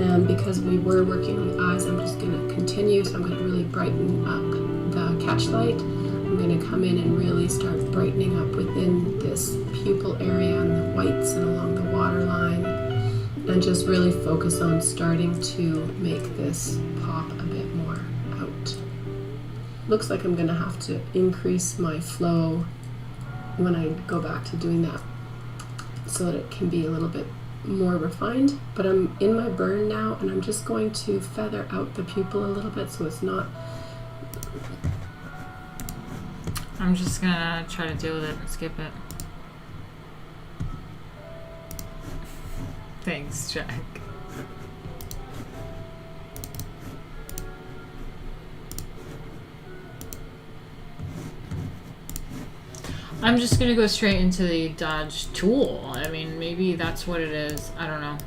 And because we were working on the eyes, I'm just going to continue, so I'm going to really brighten up the catch light. I'm going to come in and really start brightening up within this pupil area and the whites and along the waterline, and just really focus on starting to make this pop a bit more out. Looks like I'm going to have to increase my flow when I go back to doing that so that it can be a little bit more refined. But I'm in my burn now, and I'm just going to feather out the pupil a little bit so it's not... I'm just gonna try to deal with it and skip it. Thanks, Jack. I'm just gonna go straight into the dodge tool. I mean, maybe that's what it is. I don't know.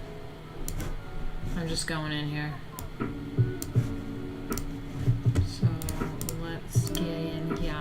I'm just going in here. So let's get in here.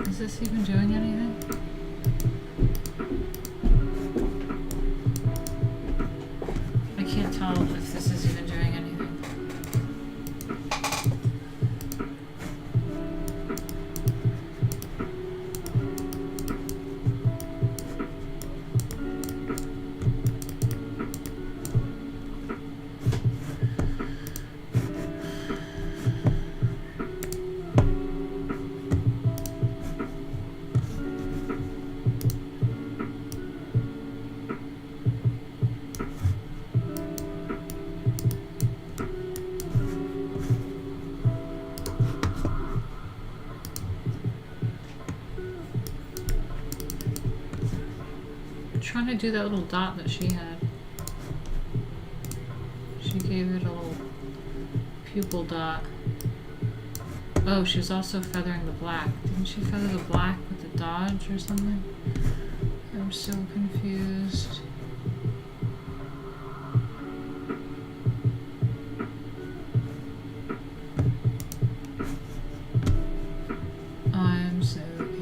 Is this even doing anything? I can't tell if this is even doing anything. trying to do that little dot that she had. She gave it a little pupil dot. Oh, she was also feathering the black. Didn't she feather the black with the dodge or something? I'm so confused. I'm so confused.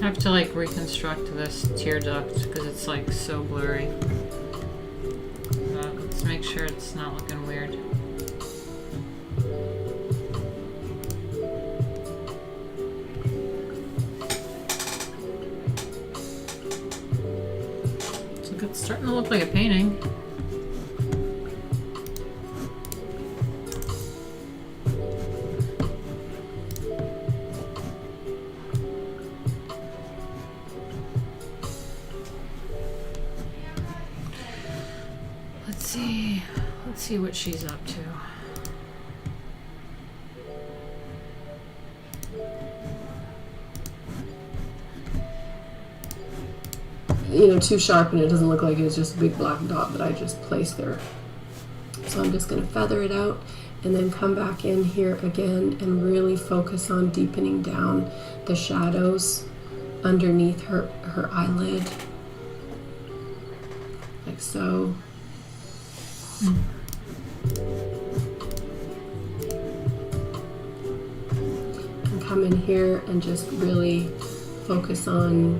I have to like reconstruct this tear duct because it's like so blurry. Let's make sure it's not looking weird. So it's starting to look like a painting. Let's see what she's up to. You know, too sharp and it doesn't look like it's just a big black dot that I just placed there. So I'm just going to feather it out and then come back in here again and really focus on deepening down the shadows underneath her eyelid, like so. And come in here and just really focus on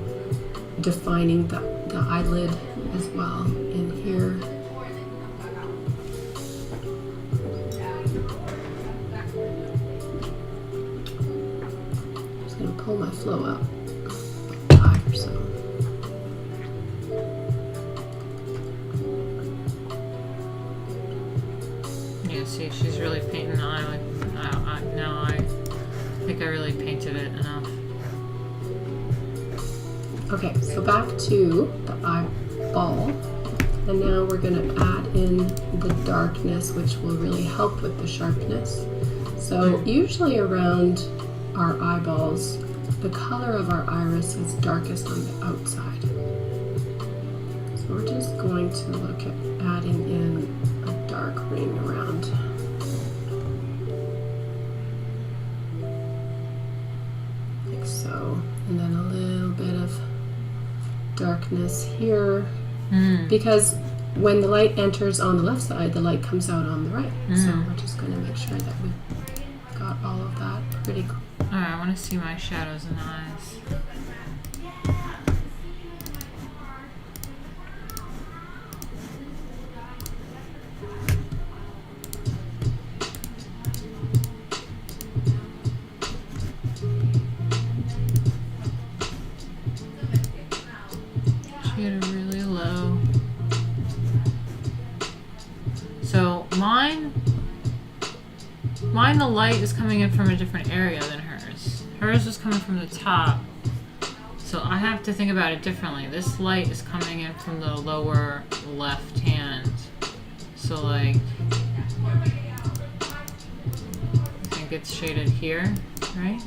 defining the eyelid as well in here. I'm just going to pull my flow up 5 or so. Yeah, see, she's really painting the eyelid. No, I think I really painted it enough. Okay, so back to the eyeball, and now we're going to add in the darkness, which will really help with the sharpness. So usually around our eyeballs, the color of our iris is darkest on the outside. So we're just going to look at adding in a dark ring around. Like so, and then a little bit of darkness here, because when the light enters on the left side, the light comes out on the right. So we're just going to make sure that we've got all of that pretty cool. Alright, I want to see my shadows and eyes. Get it really low. So mine the light is coming in from a different area than hers. Hers is coming from the top. So I have to think about it differently. This light is coming in from the lower left hand. So like, I think it's shaded here, right?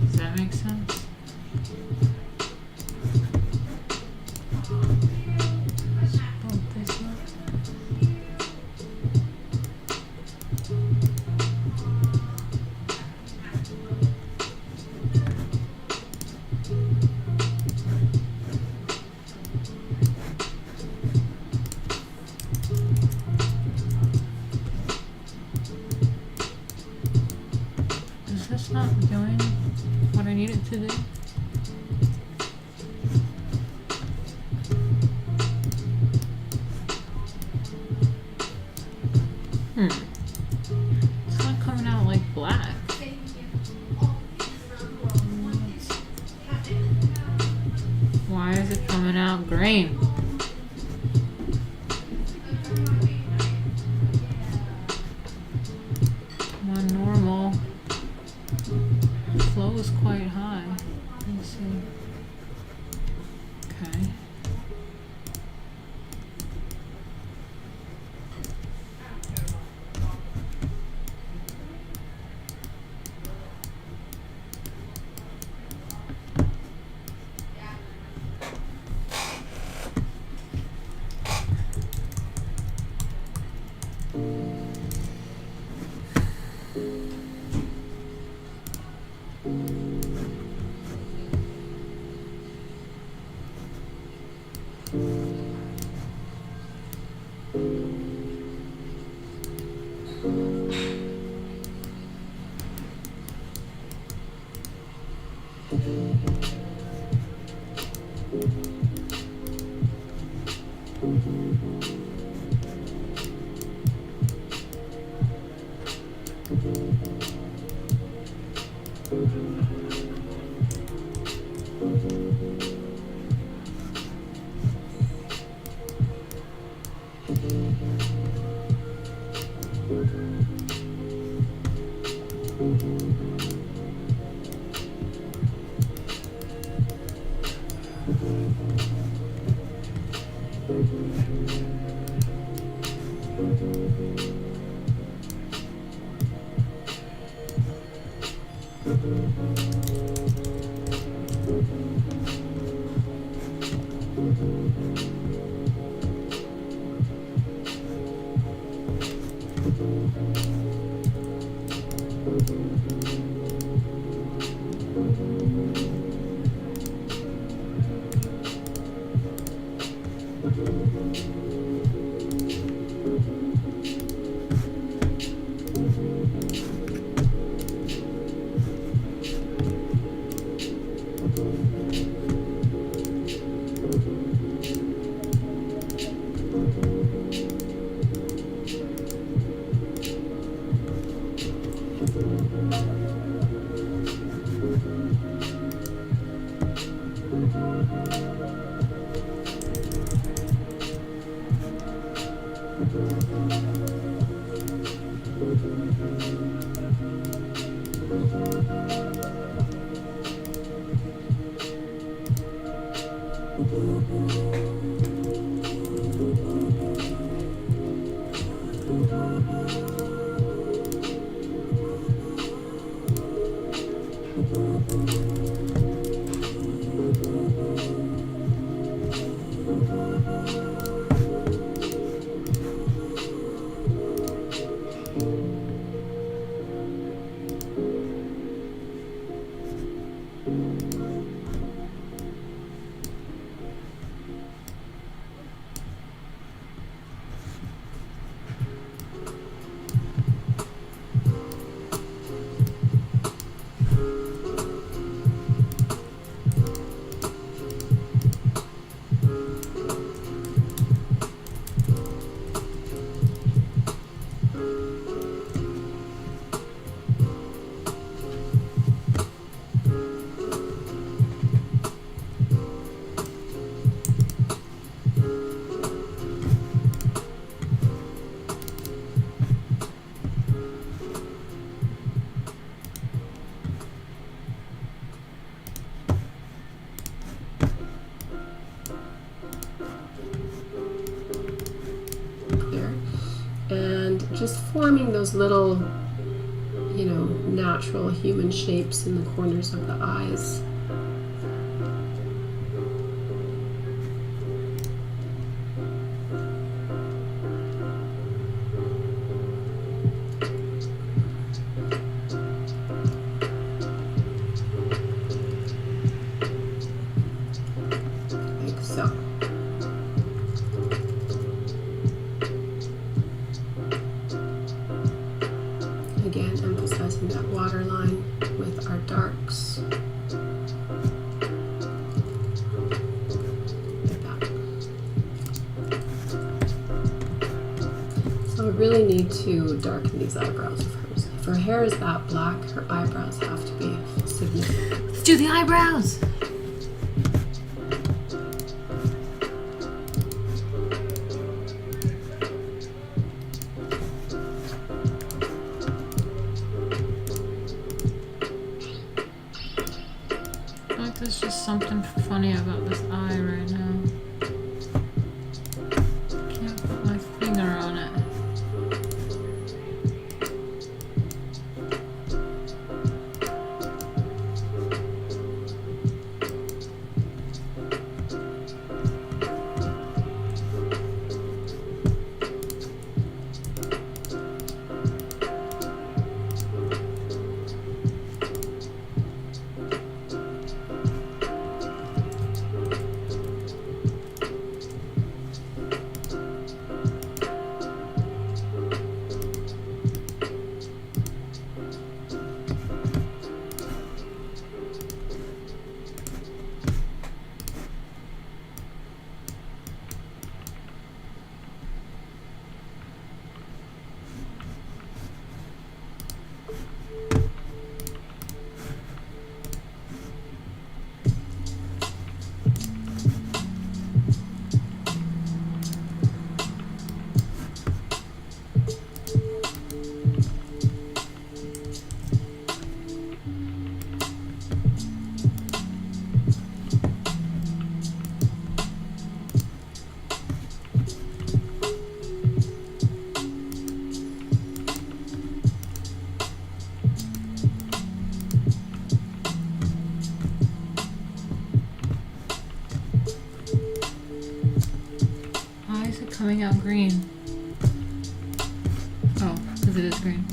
Does that make sense? Is this not doing what I need it to do? It's not coming out like black. Why is it coming out green? My normal flow is quite high. Let's see. Okay. Just forming those little, you know, natural human shapes in the corners of the eyes. Like so. Again, emphasizing that water line with our darks. Like that. So I really need to darken these eyebrows of hers. If her hair is that black, her eyebrows have to be significant. Let's do the eyebrows. There's just something funny about this eye right now. Can't put my finger on it. coming out green. Oh, because it is green.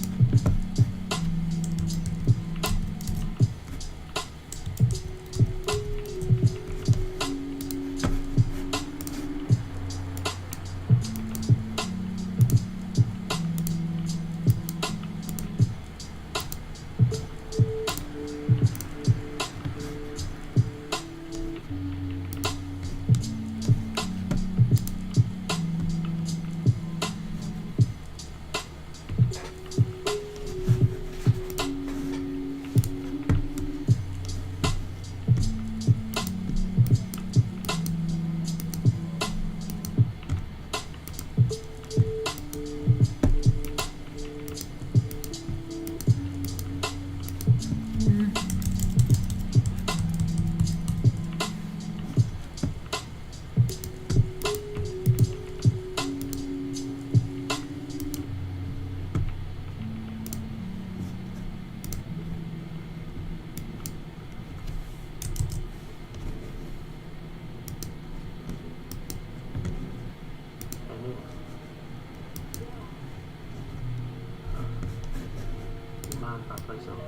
Mind if I play something?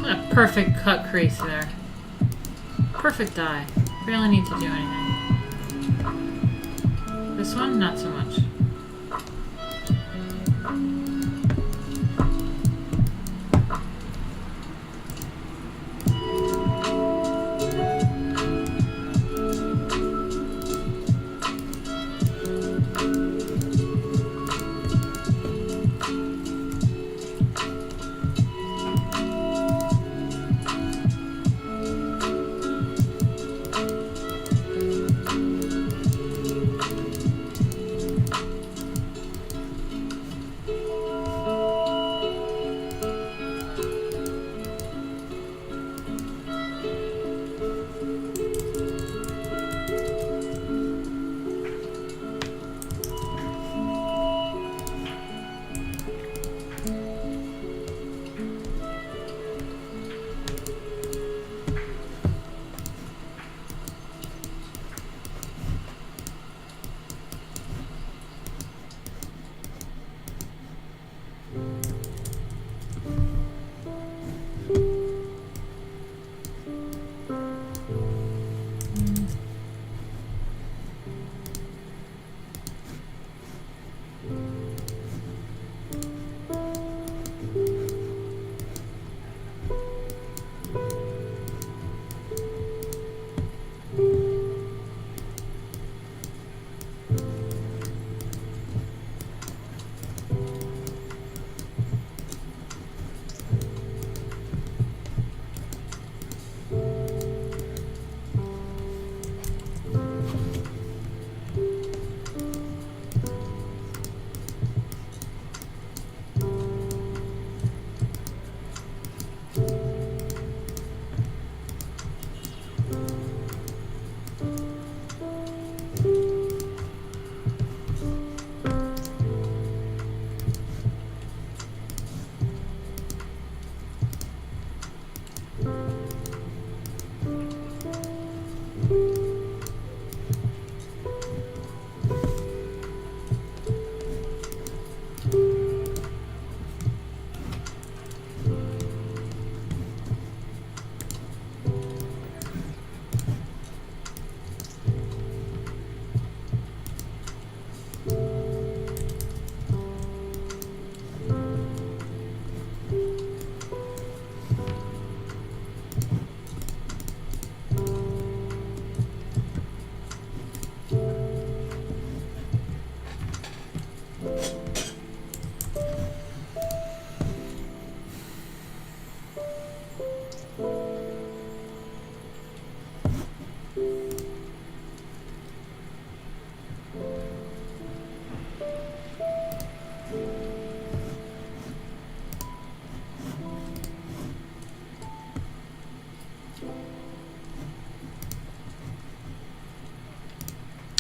A perfect cut crease there. Perfect dye. Barely need to do anything. This one, not so much.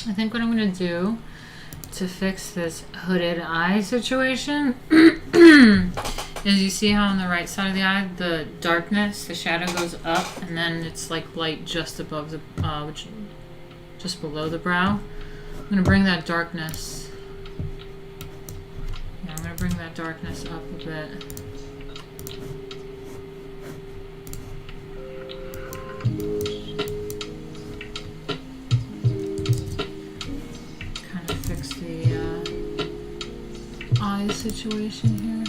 I think what I'm going to do to fix this hooded eye situation is, you see how on the right side of the eye, the darkness, the shadow goes up, and then it's like light just above the, just below the brow. I'm going to bring that darkness, I'm going to bring that darkness up a bit. Kind of fix the eye situation here.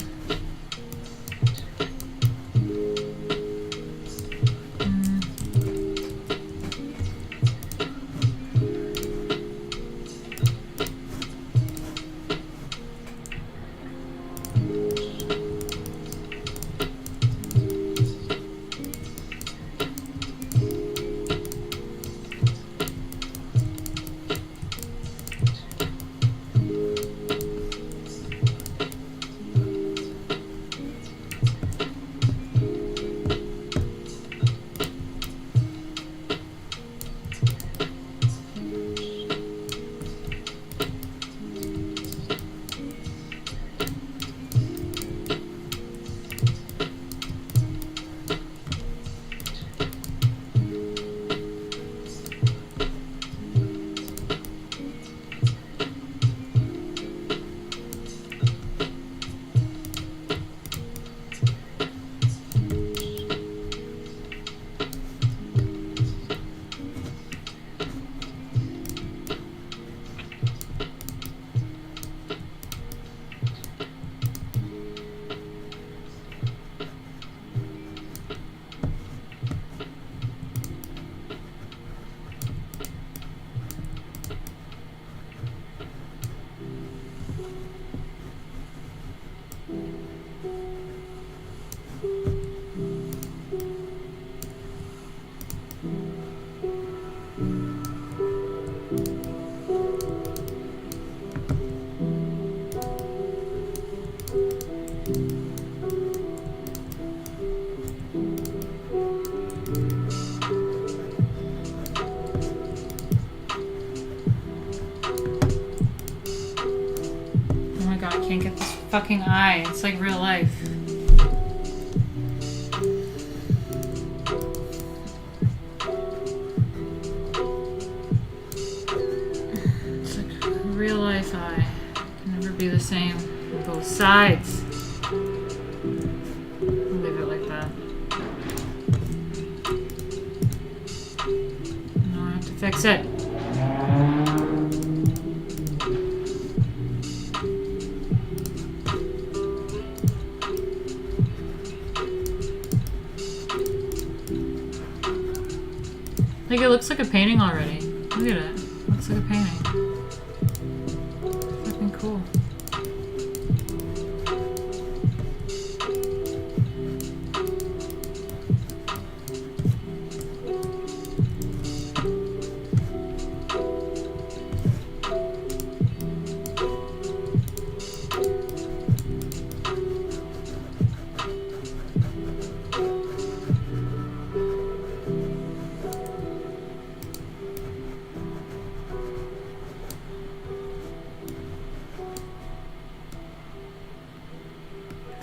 Can't get this fucking eye. It's like real life. It's like a real life eye. Can never be the same on both sides. I'll leave it like that. Now I have to fix it. Like, it looks like a painting already. Look at it. It looks like a painting. Fucking cool.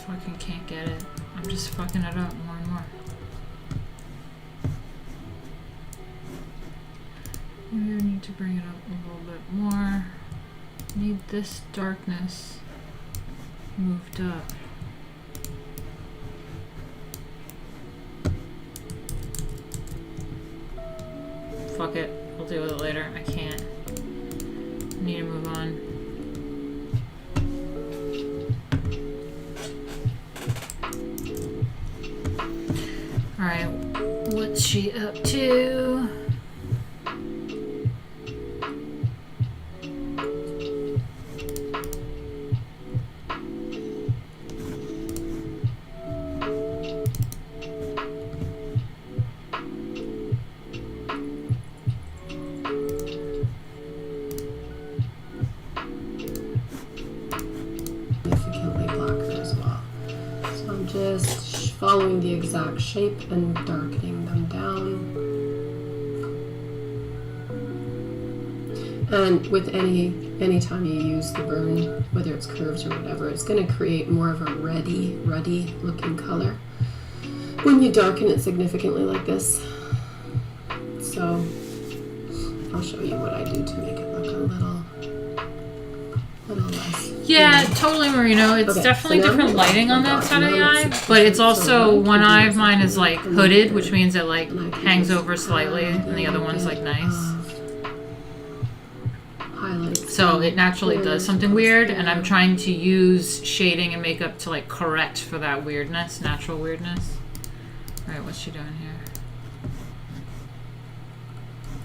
Fucking can't get it. I'm just fucking it up more and more. Maybe I need to bring it up a little bit more. Need this darkness moved up. Fuck it. I'll deal with it later. I can't. I need to move on. Alright, what's she up to? Significantly blacker as well. So I'm just following the exact shape and darkening them down. And with any time you use the burn, whether it's curves or whatever, it's going to create more of a ruddy looking color when you darken it significantly like this. So I'll show you what I do to make it look a little less. Yeah, totally, Marino. It's Okay, definitely so now different I'm lighting on that side of the eye, but it's also one eye of mine is like hooded, which means it like hangs over slightly, and the other one's like nice. So it naturally does something weird, and I'm trying to use shading and makeup to like correct for that weirdness, natural weirdness. All right, what's she doing here?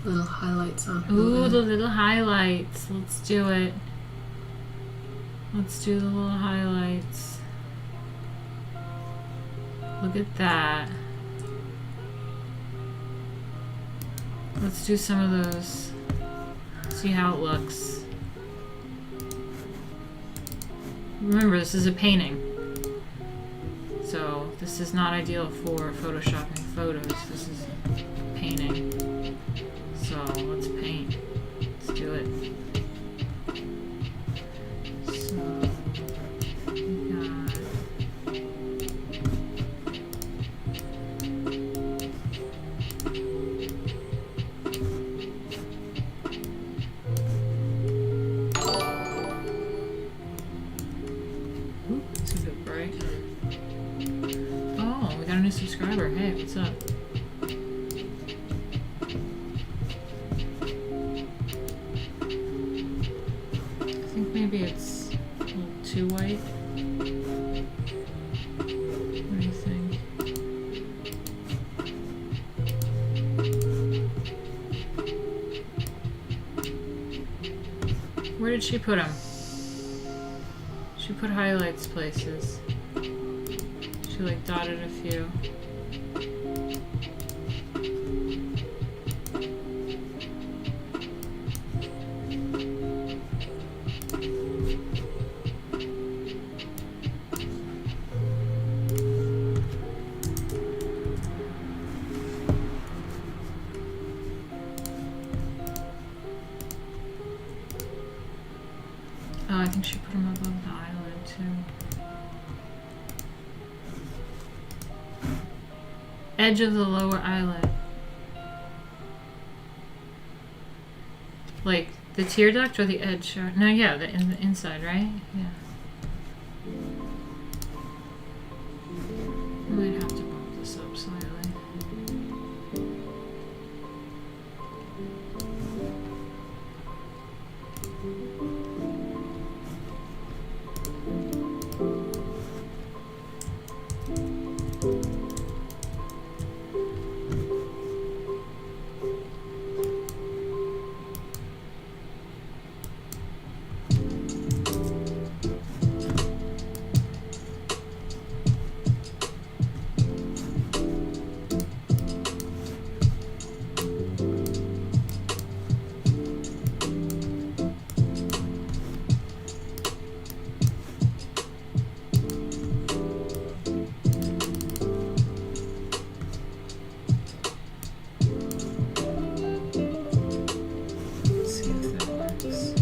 Little highlights on her Ooh, lid. the little highlights. Let's do it. Let's do the little highlights. Look at that. Let's do some of those. See how it looks. Remember, this is a painting. So this is not ideal for photoshopping photos. This is painting. So let's paint. Let's do it. So we got it's a bit bright. Oh, we got a new subscriber. Hey, what's up? I think maybe it's a little too white. What do you think? Where did she put them? She put highlights places. She like dotted a few. Oh, I think she put them above the eyelid too. Edge of the lower eyelid. Like the tear duct or the edge? No, yeah, the inside, right? Yeah. I might have to bump this up slightly. See if that works.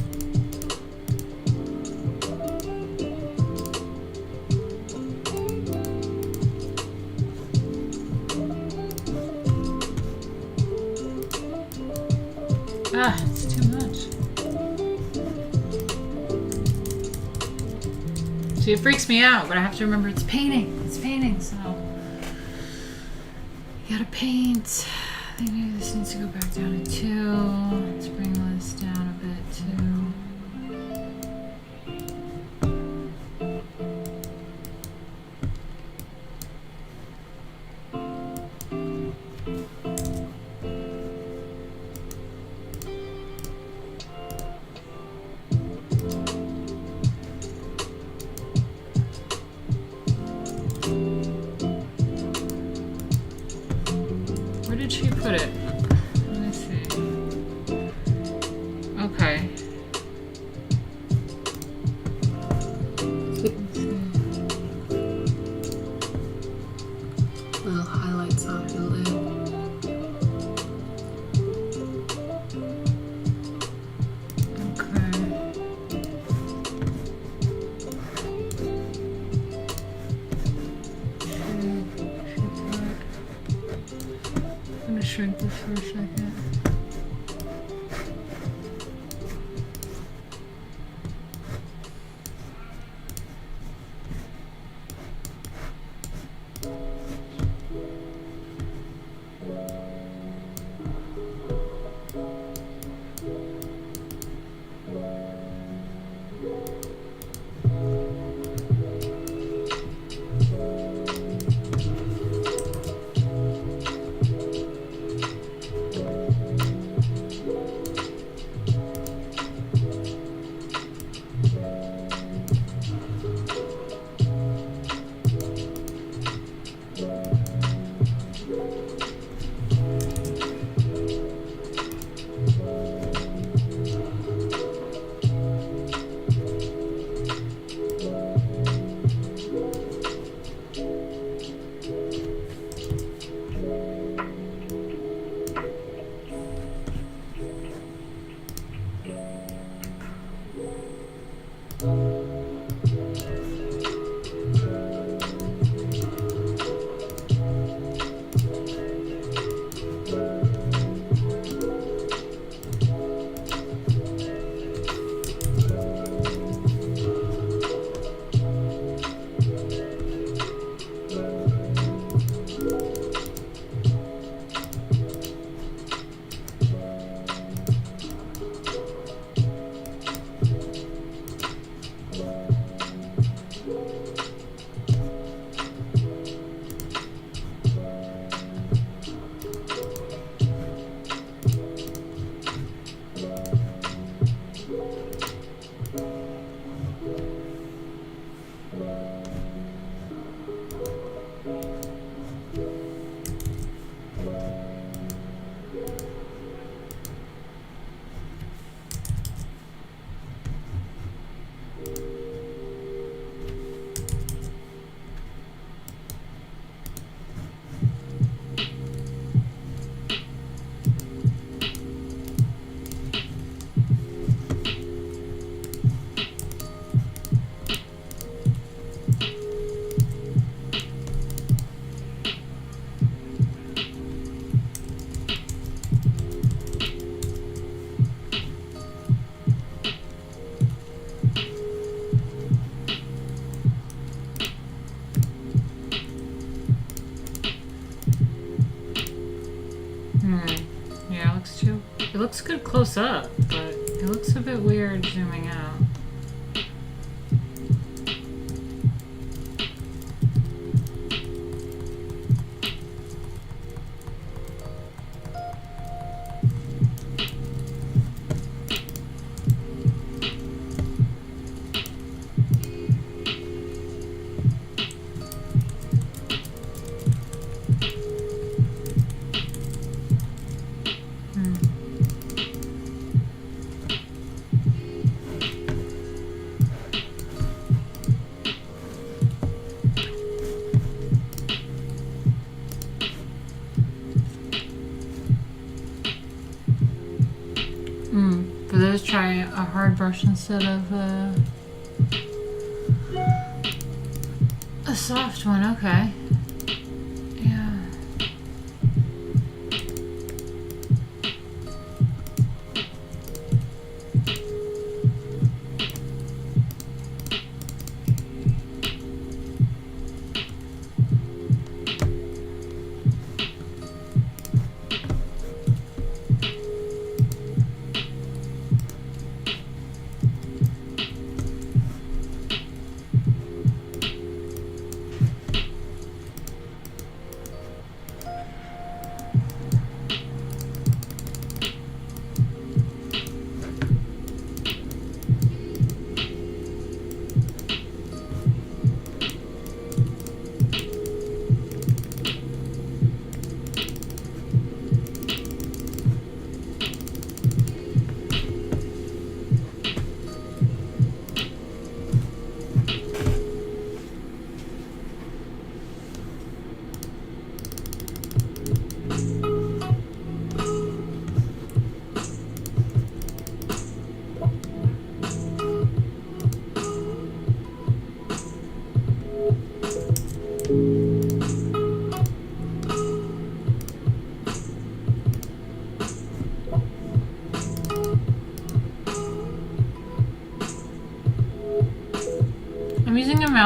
Ah, it's too much. See, it freaks me out, but I have to remember it's painting. It's painting, so you gotta paint. I think maybe this needs to go back down to 2. Let's bring this down a bit too. Where did she put it? Let me see. Okay. Little highlights on your lid. shrink this for a second. It looks good close up, but it looks a bit weird zooming out. For those, try a hard brush instead of a soft one. Okay. Yeah.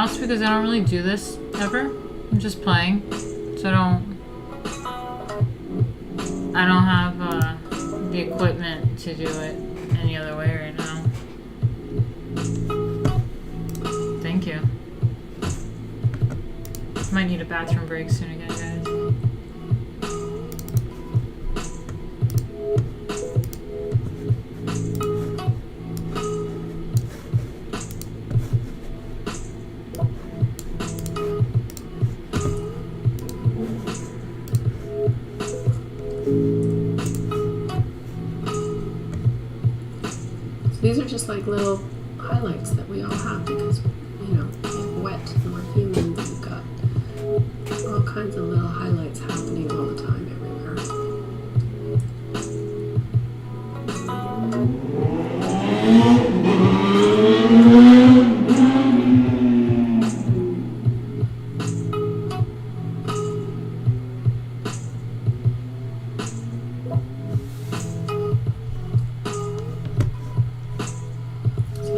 else because I don't really do this ever. I'm just playing, so I don't have the equipment to do it any other way right now. Thank you. Might need a bathroom break soon again, guys. These are just like little highlights that we all have because, you know, we're wet and we're human. We've got all kinds of little highlights happening all the time everywhere.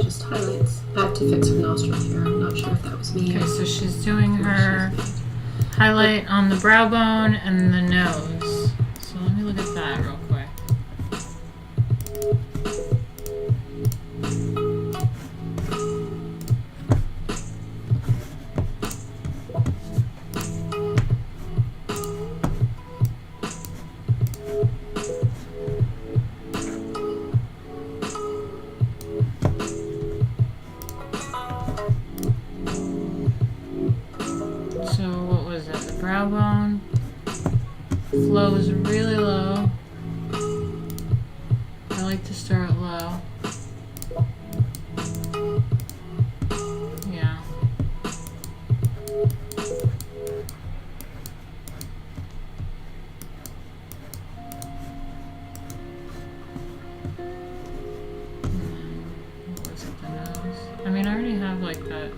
Just highlights. I have to fix her nostril here. I'm not sure if that was me. Okay, so she's doing her highlight on the brow bone and the nose. So let me look at that real quick. Brow bone flow is really low. I like to start low. Yeah. What's at the nose? I mean, I already have like that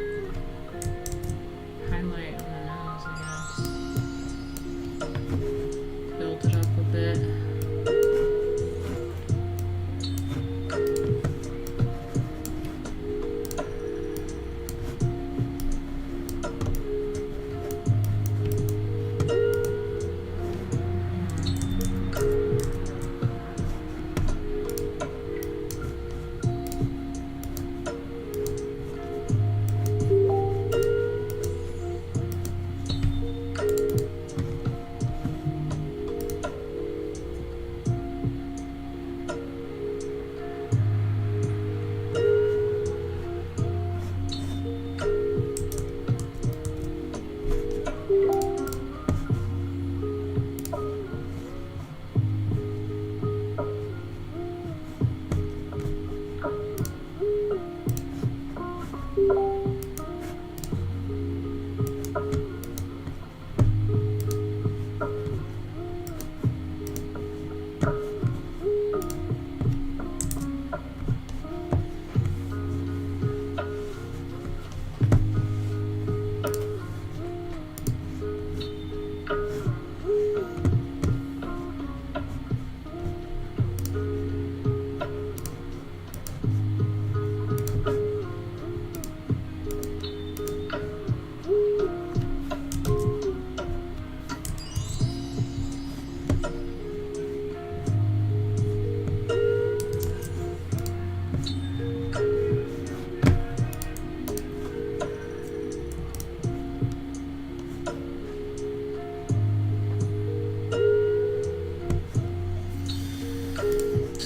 highlight on the nose, I guess. Build it up a bit.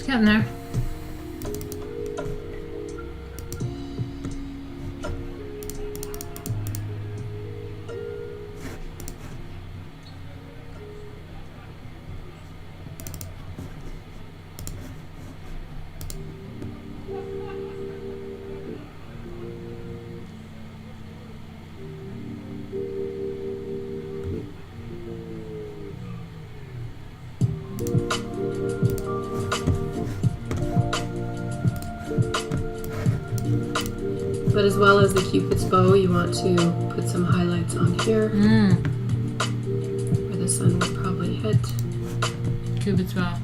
Getting there. But as well as the Cupid's bow, you want to put some highlights on here where the sun would probably hit. Cupid's bow.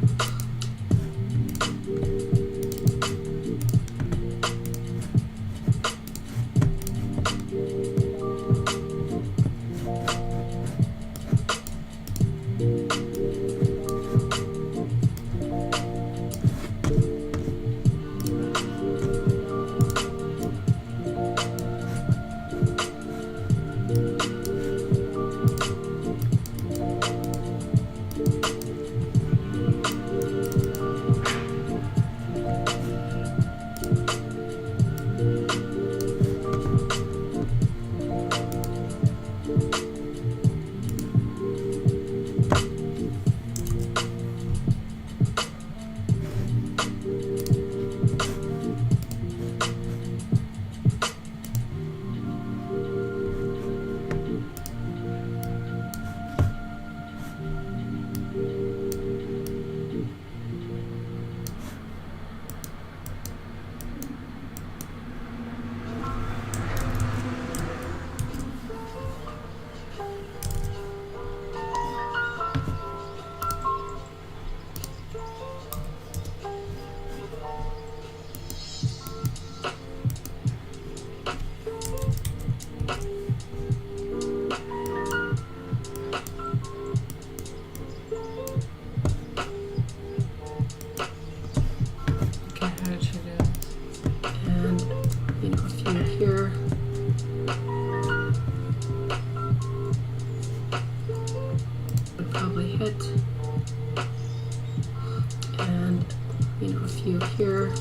probably hit. And, you know, a few here.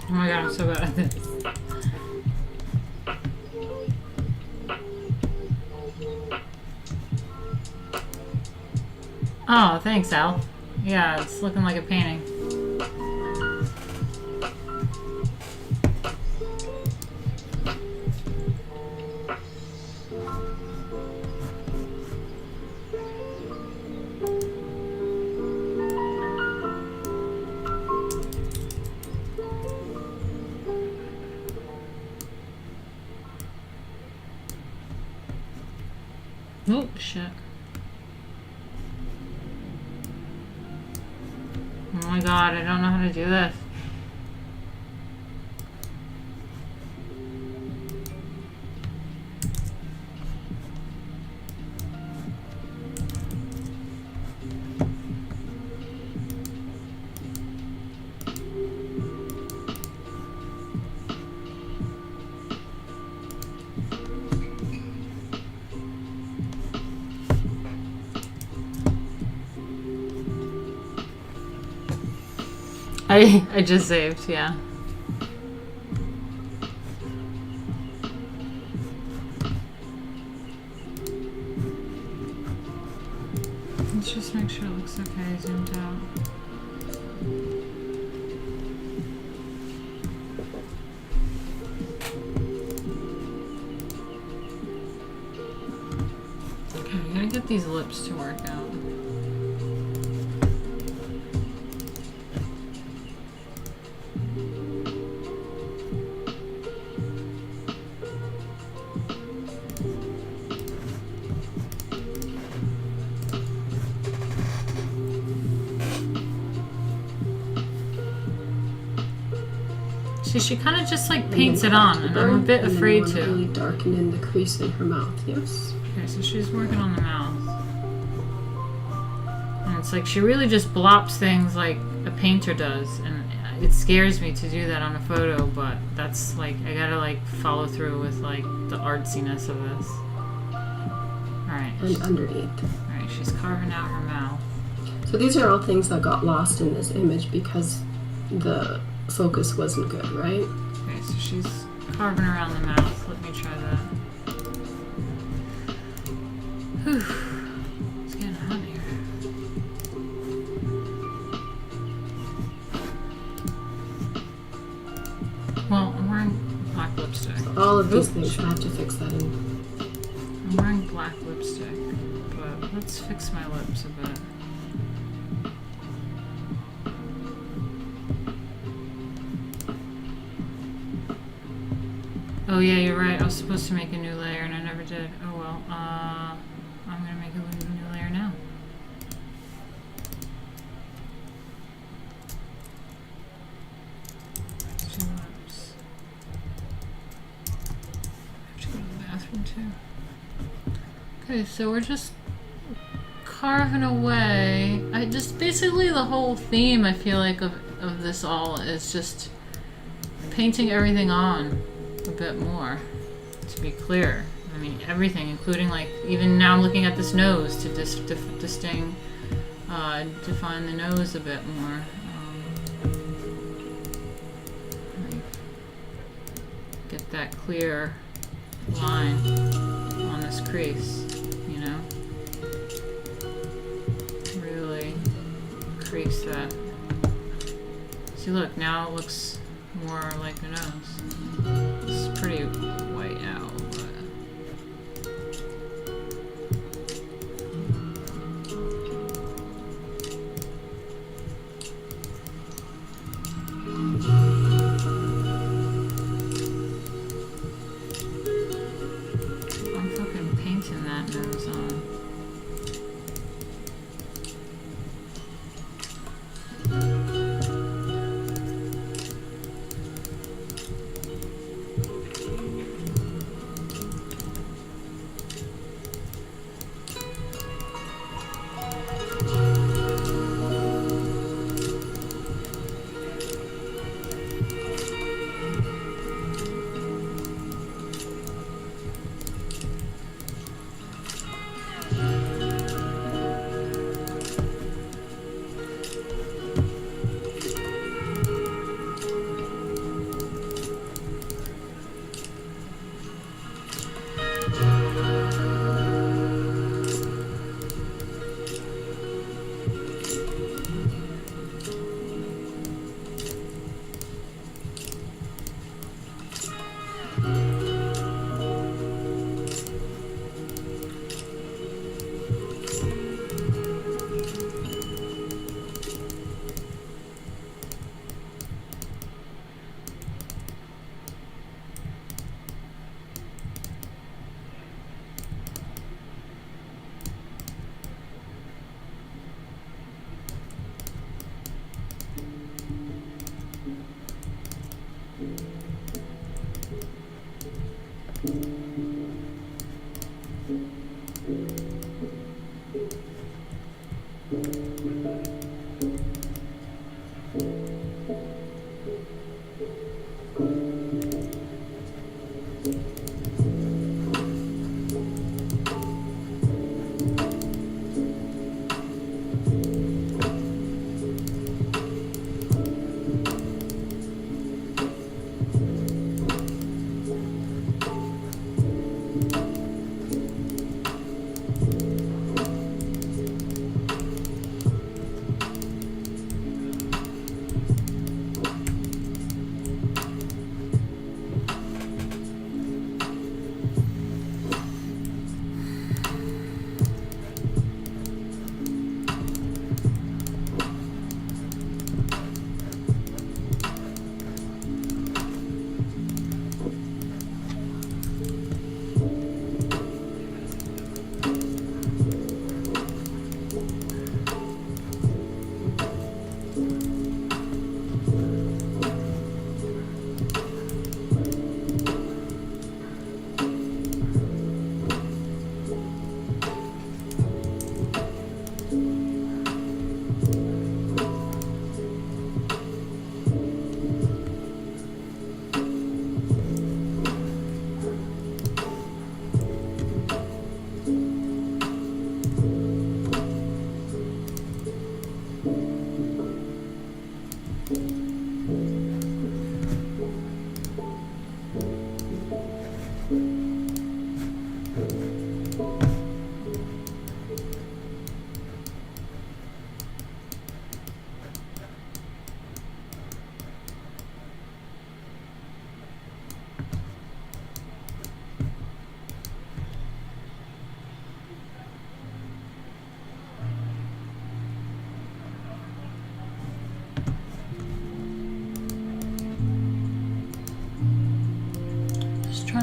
Oh my god, I'm so bad at this. Oh, thanks, Al. Yeah, it's looking like a painting. Oh, shit. Oh my god, I don't know how to do this. I just saved, yeah. Let's just make sure it looks okay, zoomed out. Okay, I gotta get these lips to work out. See, she kind of just like paints it on, and I'm a bit afraid to. Really darken in the crease in her mouth. Yes. Okay, so she's working on the mouth. And it's like she really just blops things like a painter does, and it scares me to do that on a photo, but that's like, I gotta like follow through with like the artsiness of this. Alright. And underneath. Alright, she's carving out her mouth. So these are all things that got lost in this image because the focus wasn't good, right? Okay, so she's carving around the mouth. Let me try that. Whew. It's getting hot here. Well, I'm wearing black lipstick. All of these things, I have to fix that in. I'm wearing black lipstick, but let's fix my lips a bit. Oh yeah, you're right. I was supposed to make a new layer and I never did. Oh well. I'm gonna make a new layer now. Two lips. I have to go to the bathroom too. Okay, so we're just carving away. I just basically the whole theme I feel like of this all is just painting everything on a bit more, to be clear. I mean, everything, including like, even now I'm looking at this nose to define the nose a bit more. Like, get that clear line on this crease, you know? Really crease that. See, look, now it looks more like a nose. It's pretty white out, but I'm fucking painting that nose on.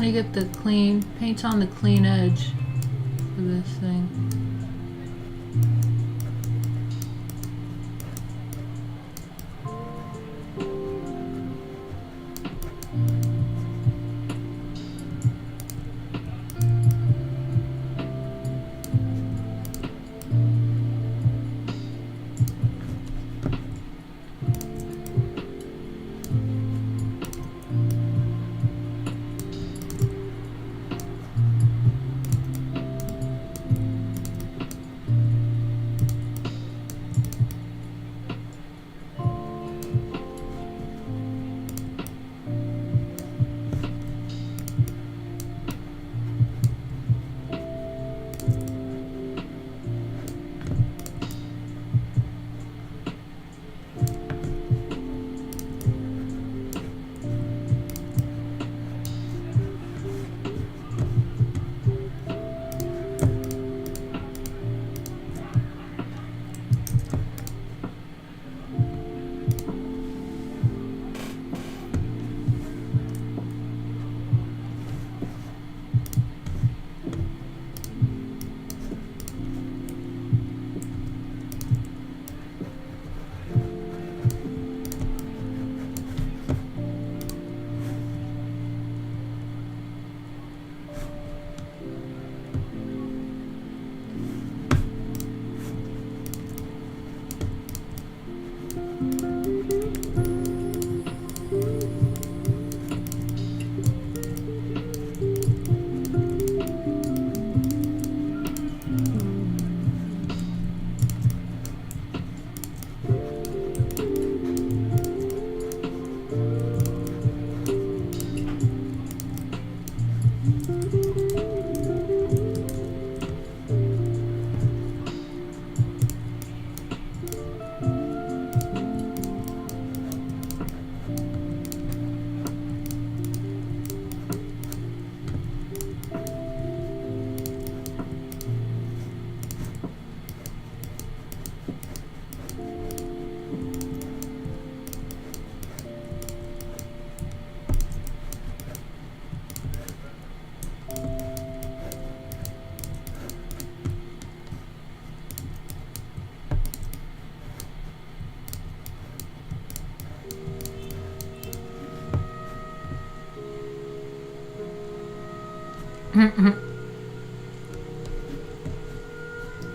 trying to get the clean, paint on the clean edge for this thing.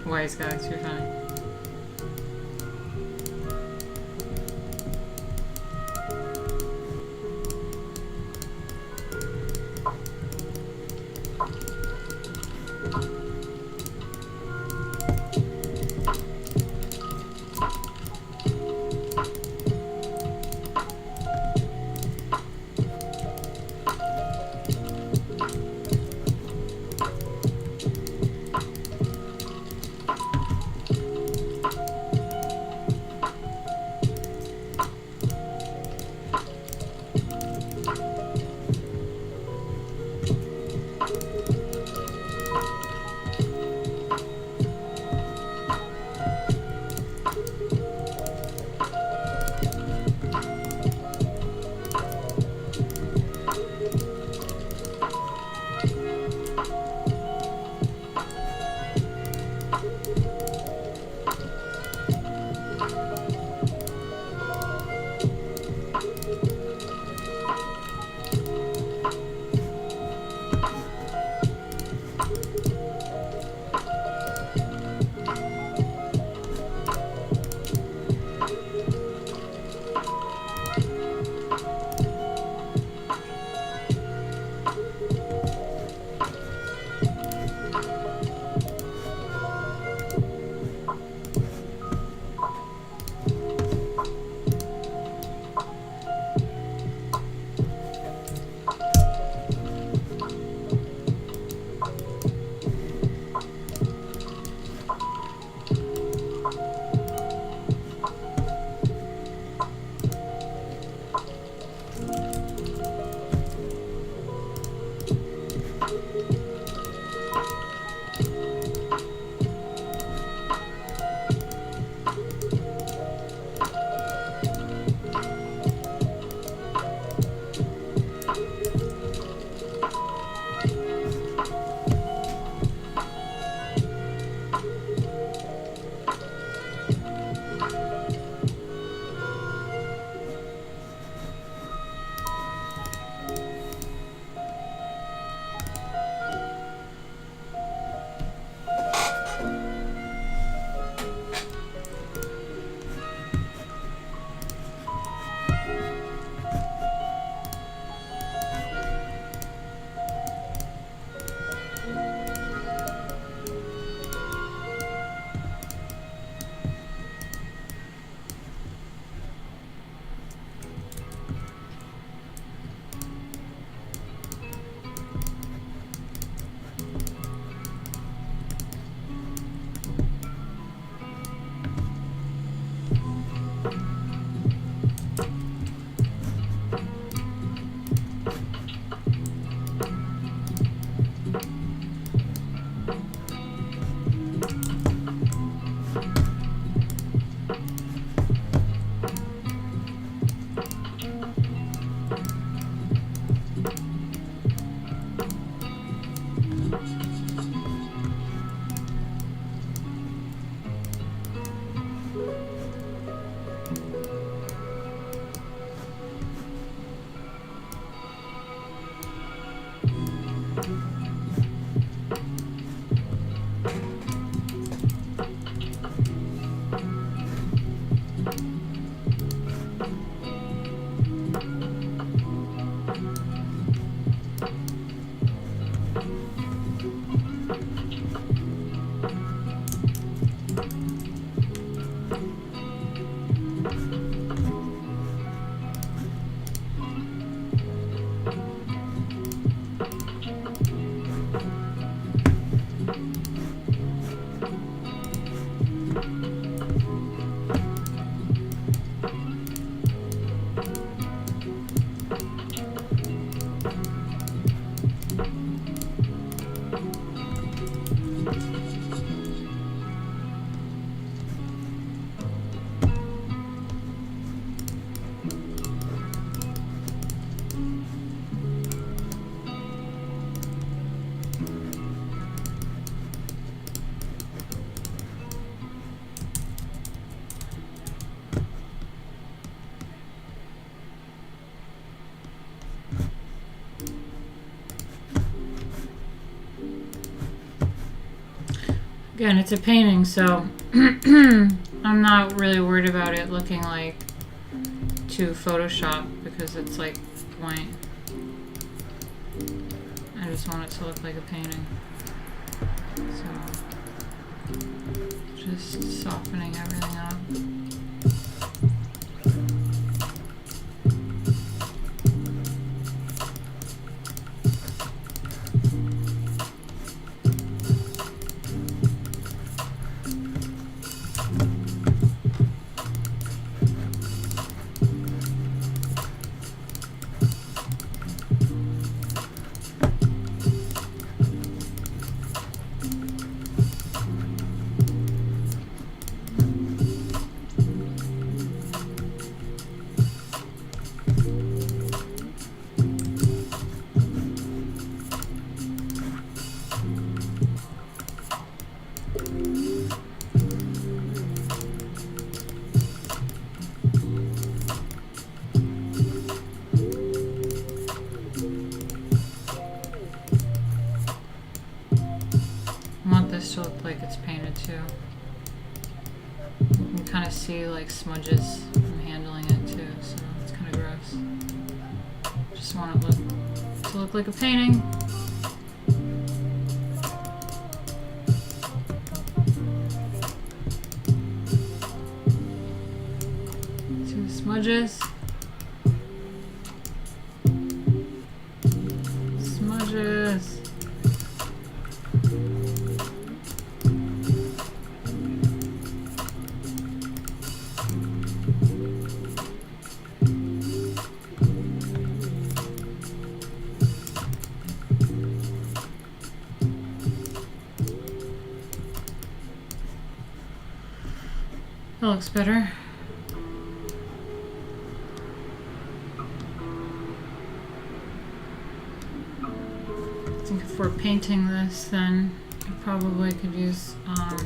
Wise guys, you're funny. Again, it's a painting, so I'm not really worried about it looking like too Photoshop because it's like point. I just want it to look like a painting. So just softening everything up. I want this to look like it's painted too. You can kind of see like smudges from handling it too, so it's kind of gross. Just want it to look like a painting. Two smudges. Smudges. That looks better. I think if we're painting this, then I probably could use a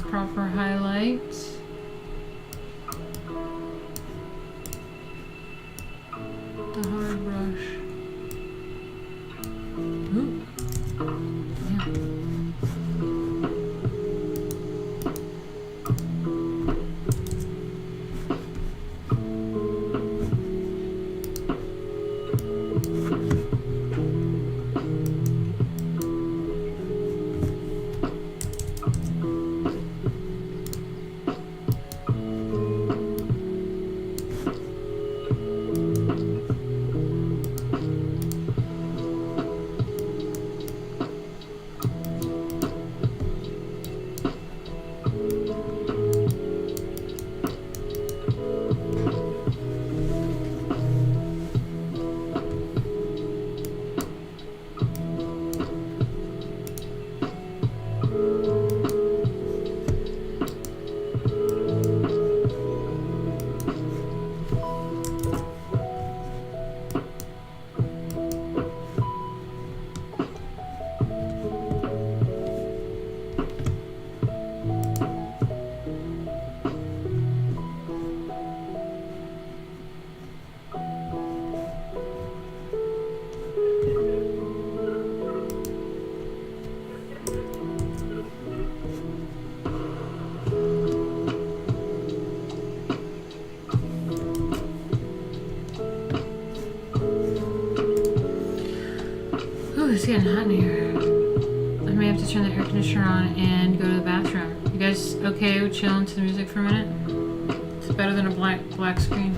proper highlight. The hard brush. Ooh. Yeah. Ooh, it's getting hot in here. I may have to turn the air conditioner on and go to the bathroom. You guys okay with chilling to the music for a minute? It's better than a black screen.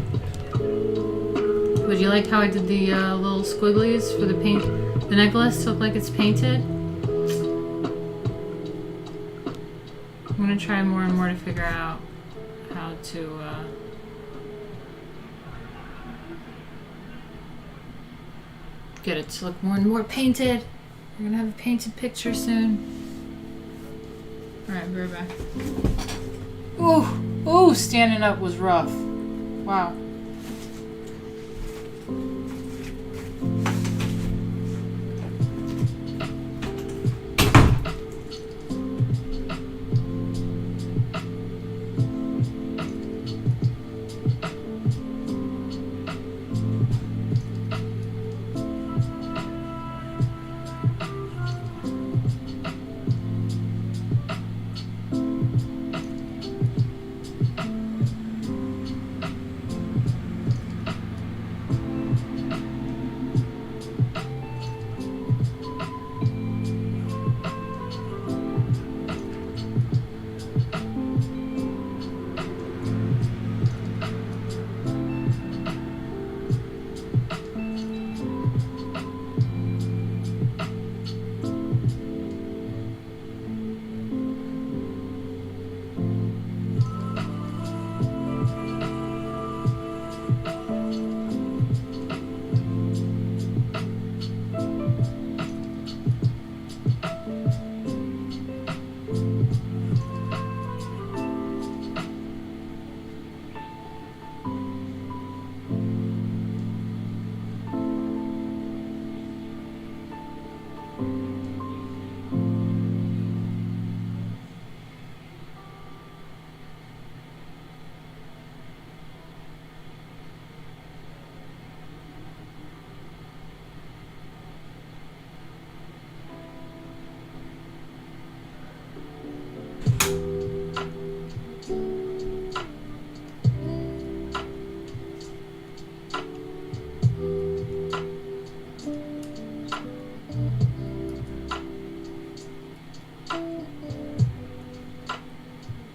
Would you like how I did the little squigglies for the necklace to look like it's painted? I'm gonna try more and more to figure out how to get it to look more and more painted. We're gonna have a painted picture soon. Alright, be right back. Ooh, standing up was rough. Wow.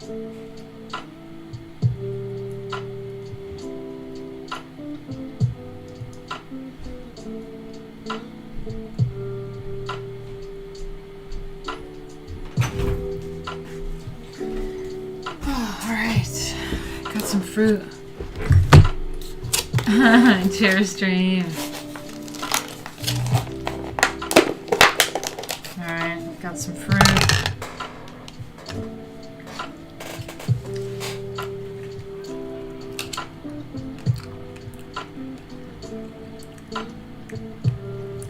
Alright. Got some fruit. Chair stream. Alright, got some fruit.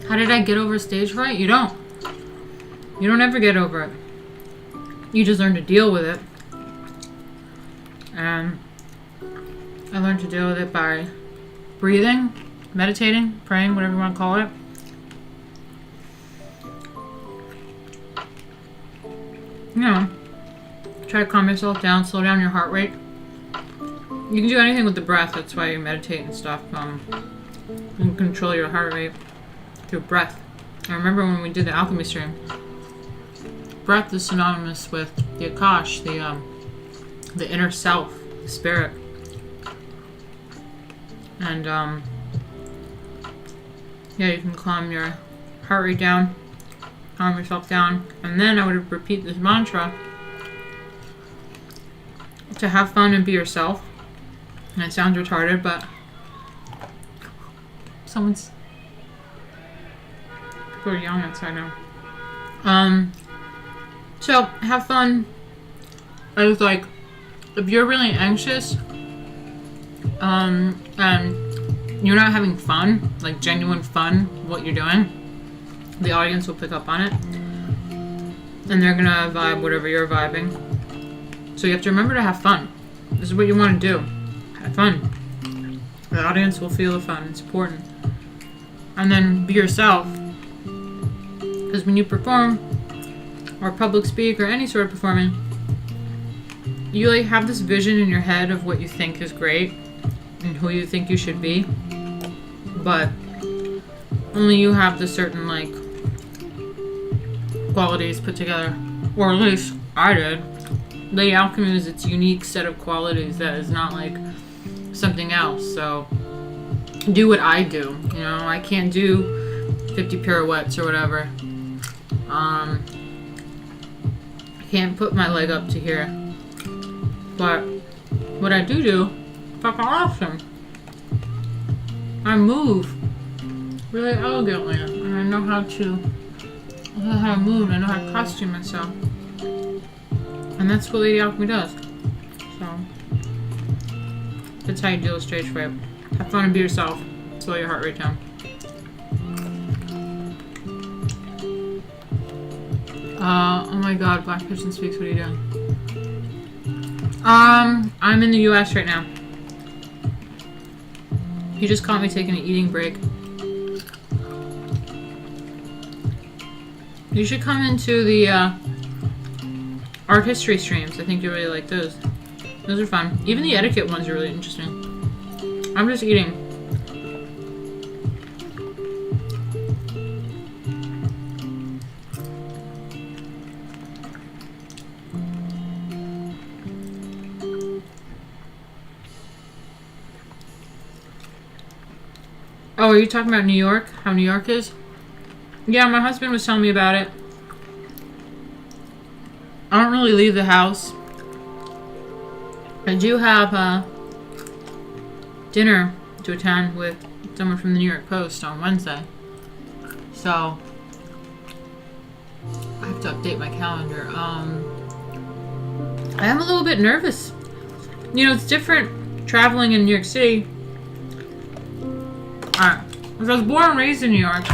How did I get over stage fright? You don't. You don't ever get over it. You just learn to deal with it. And I learned to deal with it by breathing, meditating, praying, whatever you want to call it. You know, try to calm yourself down, slow down your heart rate. You can do anything with the breath. That's why you meditate and stuff. You can control your heart rate through breath. I remember when we did the alchemy stream, breath is synonymous with the Akash, the inner self, the spirit. And yeah, you can calm your heart rate down, calm yourself down, and then I would repeat this mantra to have fun and be yourself. And it sounds retarded, but someone's people are yelling outside now. So have fun. I was like, if you're really anxious, and you're not having fun, like genuine fun, what you're doing, the audience will pick up on it, and they're gonna vibe whatever you're vibing. So you have to remember to have fun. This is what you want to do. Have fun. The audience will feel the fun. It's important. And then be yourself. Because when you perform, or public speak, or any sort of performing, you like have this vision in your head of what you think is great and who you think you should be, but only you have the certain like qualities put together, or at least I did. Lady Alchemy is its unique set of qualities that is not like something else. So do what I do. You know, I can't do 50 pirouettes or whatever. I can't put my leg up to here. But what I do, fucking awesome. I move really elegantly, and I know how to move, I know how to costume myself. And that's what Lady Alchemy does. So that's how you deal with stage fright. Have fun and be yourself. Slow your heart rate down. Oh my god, Black Pigeon Speaks, what are you doing? I'm in the US right now. He just caught me taking an eating break. You should come into the art history streams. I think you really like those. Those are fun. Even the etiquette ones are really interesting. I'm just eating. Oh, are you talking about New York? How New York is? Yeah, my husband was telling me about it. I don't really leave the house. I do have dinner to attend with someone from the New York Post on Wednesday. So I have to update my calendar. I am a little bit nervous. You know, it's different traveling in New York City. I was born and raised in New York.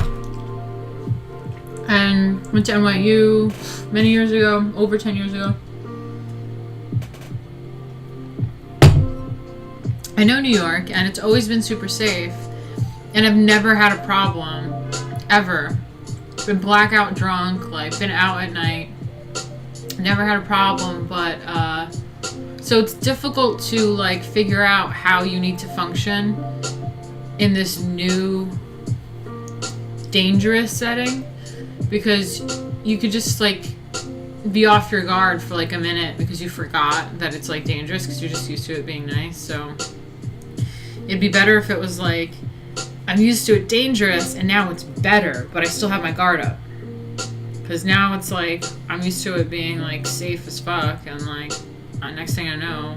And went to NYU many years ago, over 10 years ago. I know New York, and it's always been super safe. And I've never had a problem, ever. Been blackout drunk, like, been out at night. Never had a problem, but, so it's difficult to, like, figure out how you need to function in this new, dangerous setting. Because you could just, like, be off your guard for like a minute because you forgot that it's like dangerous because you're just used to it being nice. So it'd be better if it was like, I'm used to it dangerous and now it's better, but I still have my guard up. Because now it's like, I'm used to it being like safe as fuck, and like, next thing I know,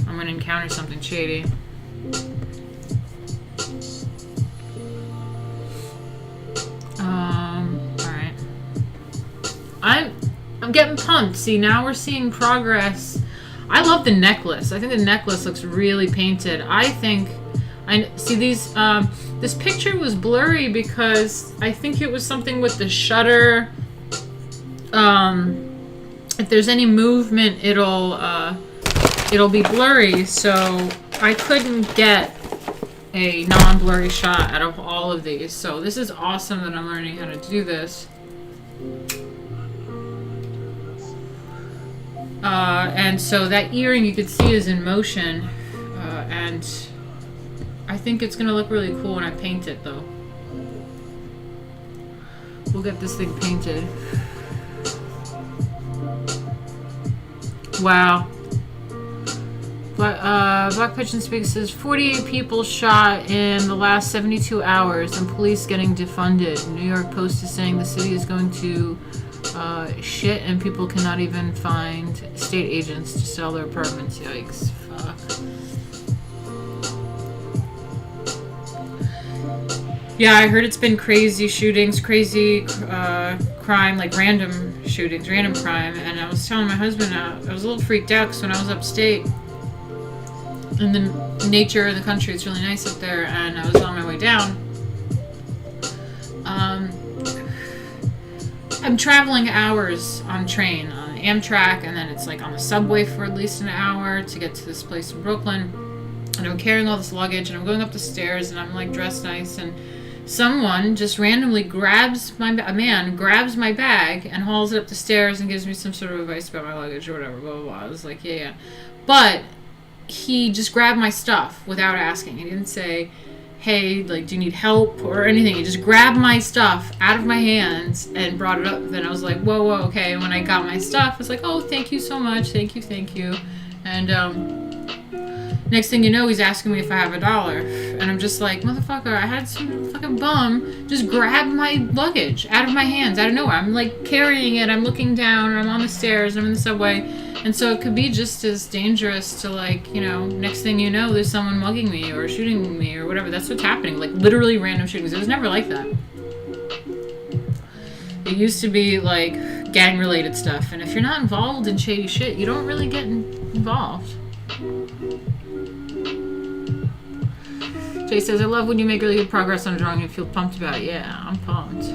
I'm gonna encounter something shady. Alright. I'm getting pumped. See, now we're seeing progress. I love the necklace. I think the necklace looks really painted. I think, I see these, this picture was blurry because I think it was something with the shutter. If there's any movement, it'll be blurry, so I couldn't get a non-blurry shot out of all of these. So this is awesome that I'm learning how to do this. And so that earring you could see is in motion, and I think it's gonna look really cool when I paint it, though. We'll get this thing painted. Wow. Black Pigeon Speaks says 48 people shot in the last 72 hours and police getting defunded. New York Post is saying the city is going to shit and people cannot even find state agents to sell their apartments. Yikes. Fuck. Yeah, I heard it's been crazy shootings, crazy crime, like random shootings, random crime. And I was telling my husband, I was a little freaked out because when I was upstate, in the nature of the country, it's really nice up there, and I was on my way down. I'm traveling hours on train, on Amtrak, and then it's like on the subway for at least an hour to get to this place in Brooklyn. And I'm carrying all this luggage, and I'm going up the stairs, and I'm like dressed nice, and someone just randomly grabs my bag and hauls it up the stairs and gives me some sort of advice about my luggage or whatever, blah, blah, blah. I was like, yeah. But he just grabbed my stuff without asking. He didn't say, hey, like, do you need help or anything? He just grabbed my stuff out of my hands and brought it up. Then I was like, whoa, whoa, okay. And when I got my stuff, I was like, oh, thank you so much. Thank you. And next thing you know, he's asking me if I have $1. And I'm just like, motherfucker, I had some fucking bum just grab my luggage out of my hands, out of nowhere. I'm like carrying it, I'm looking down, and I'm on the stairs, I'm in the subway. And so it could be just as dangerous to, like, you know, next thing you know, there's someone mugging me or shooting me or whatever. That's what's happening. Like, literally random shootings. It was never like that. It used to be, like, gang-related stuff. And if you're not involved in shady shit, you don't really get involved. Jay says, I love when you make really good progress on a drawing and feel pumped about it. Yeah, I'm pumped.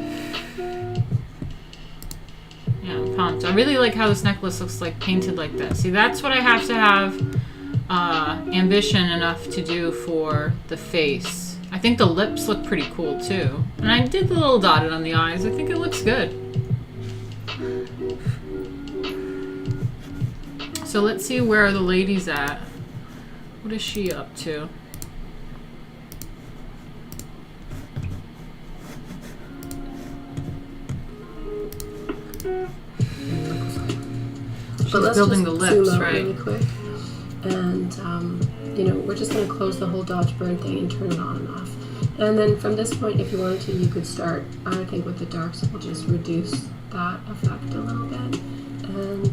Yeah, I'm pumped. I really like how this necklace looks like painted like this. See, that's what I have to have ambition enough to do for the face. I think the lips look pretty cool too. And I did the little dotted on the eyes. I think it looks good. So let's see where the lady's at. What is she up to? But let's building just the lips, zoom out right? really quick. And, you know, we're just going to close the whole dodge burn thing and turn it on and off. And then from this point, if you wanted to, you could start, I think with the darks, we'll just reduce that effect a little bit. And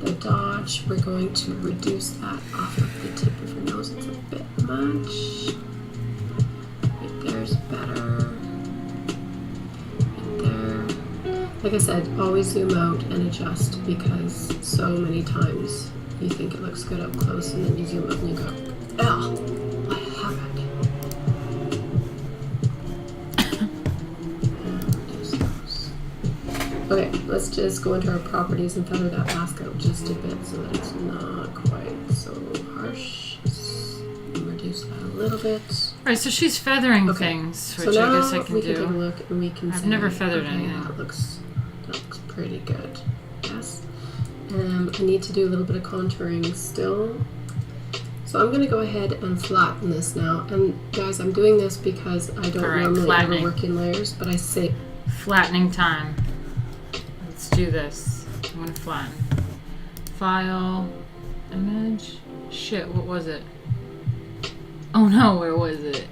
the dodge, we're going to reduce that off of the tip of your nose. It's a bit much. Right there's better. Right there. Like I said, always zoom out and adjust because so many times you think it looks good up close and then you zoom out and you go, oh, I have it. Okay, let's just go into our properties and feather that mask out just a bit so that it's not quite so harsh. Just reduce that a little bit. Right, so she's feathering things, which so I guess I can we can do. take a look and we can I've say, never feathered okay, anything. That looks pretty good. Yes. I need to do a little bit of contouring still. So I'm going to go ahead and flatten this now. And guys, I'm doing this because I don't normally ever work in layers, but I say flattening time. Let's do this. I'm gonna flatten. File, image. Shit, what was it? Oh no, where was it?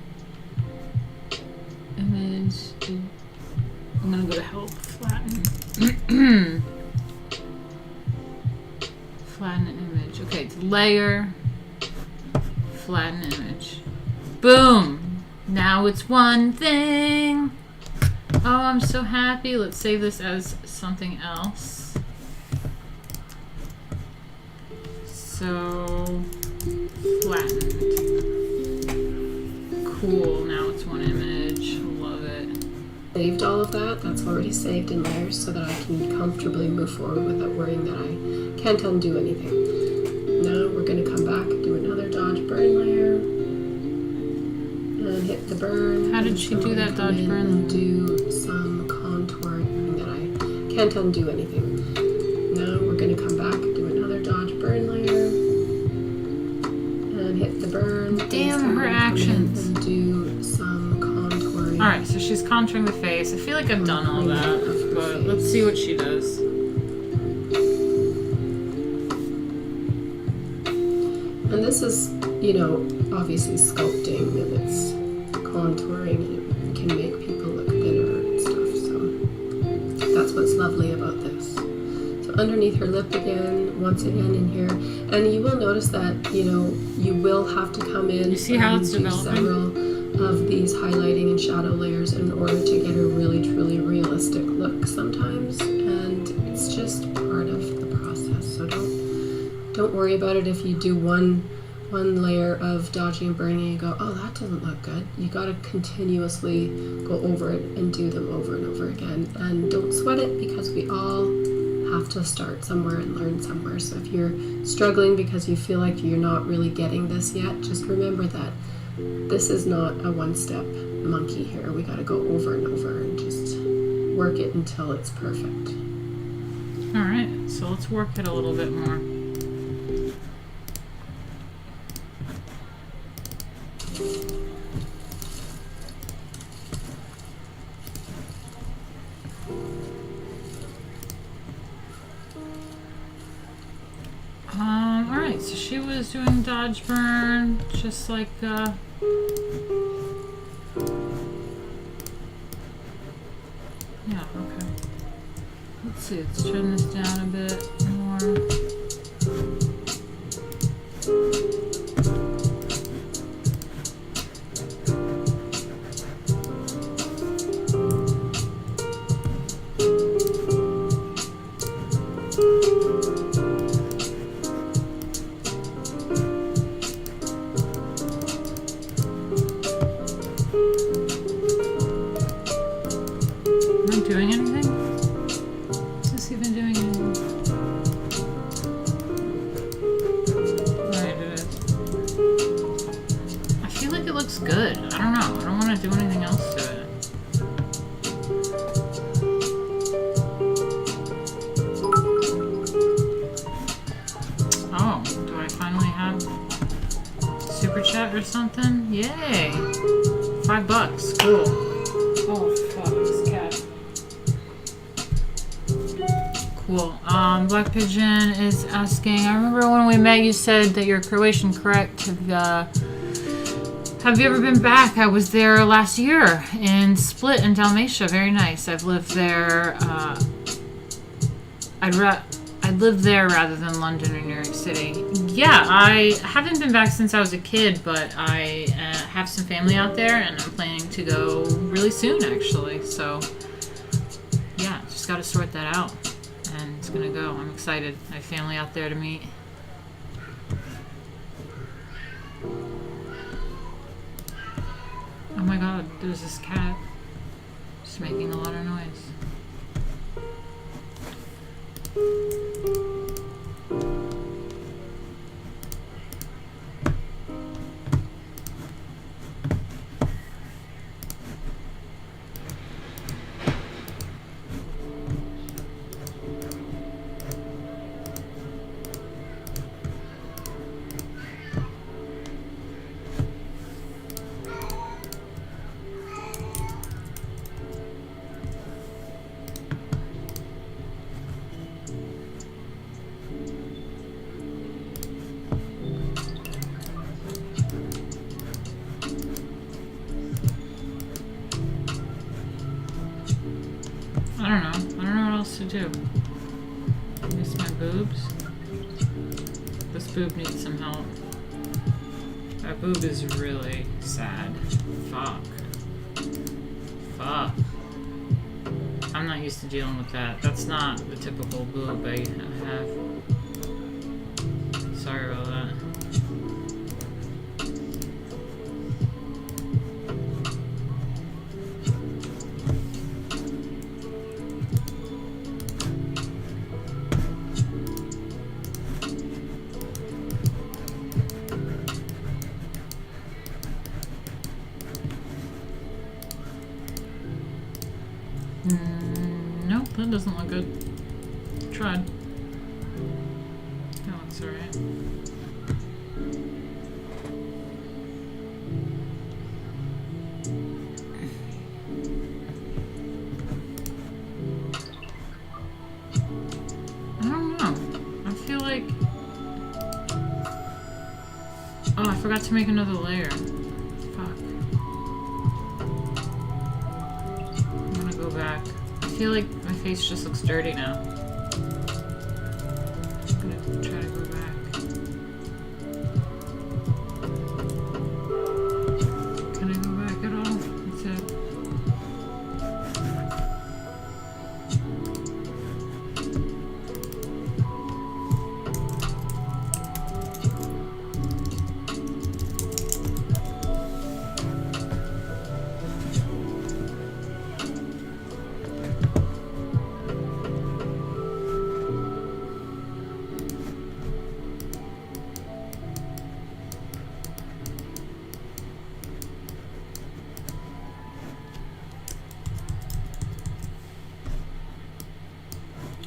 Image. I'm gonna go to help. Flatten. Flatten image. Okay, it's layer. Flatten image. Boom! Now it's one thing. Oh, I'm so happy. Let's save this as something else. So, flattened. Cool. Now it's one image. Love it. Saved all of that. That's already saved in layers so that I can comfortably move forward without worrying that I can't undo anything. Now we're going to come back, do another dodge burn layer, and hit the burn. How did she do that dodge burn? And do some contouring that I can't undo anything. Now we're going to come back, do another dodge burn layer, and hit the burn. Damn her actions. And do some contouring. Alright, so she's contouring the face. I feel like I've done all that, but let's see what she does. And this is, you know, obviously sculpting and it's contouring and it can make people look thinner and stuff, so that's what's lovely about this. So underneath her lip again, once again in here, and you will notice that, you know, you will have to come in. You see how it's developing? Several of these highlighting and shadow layers in order to get a really truly realistic look sometimes, and it's just part of the process, so don't worry about it if you do one layer of dodging and burning and you go, oh, that doesn't look good. You got to continuously go over it and do them over and over again. And don't sweat it because we all have to start somewhere and learn somewhere. So if you're struggling because you feel like you're not really getting this yet, just remember that this is not a one-step monkey here. We got to go over and over and just work it until it's perfect. All right, so let's work it a little bit more. Alright, so she was doing dodge burn, just like, yeah, okay. Let's see, let's turn this down a bit more. Doing anything? Is this even doing anything? Alright, it is. I feel like it looks good. I don't know. I don't want to do anything else to it. Oh, do I finally have super chat or something? Yay! $5. Cool. Oh, fuck, this cat. Cool. Black Pigeon is asking, I remember when we met you said that you're Croatian, correct? Have you ever been back? I was there last year in Split in Dalmatia. Very nice. I've lived there. I'd lived there rather than London or New York City. Yeah, I haven't been back since I was a kid, but I have some family out there, and I'm planning to go really soon, actually. So, yeah, just got to sort that out. And it's gonna go. I'm excited. I have family out there to meet. Oh my god, there's this cat just making a lot of noise. do? Miss my boobs? This boob needs some help. That boob is really sad. Fuck. Fuck. I'm not used to dealing with that. That's not the typical boob I have. Sorry about that. Nope, that doesn't look good. Tried. That looks alright. I don't know. I feel like... Oh, I forgot to make another layer. Fuck. I'm gonna go back. I feel like my face just looks dirty now. I'm gonna try to go back. Can I go back at all? That's it.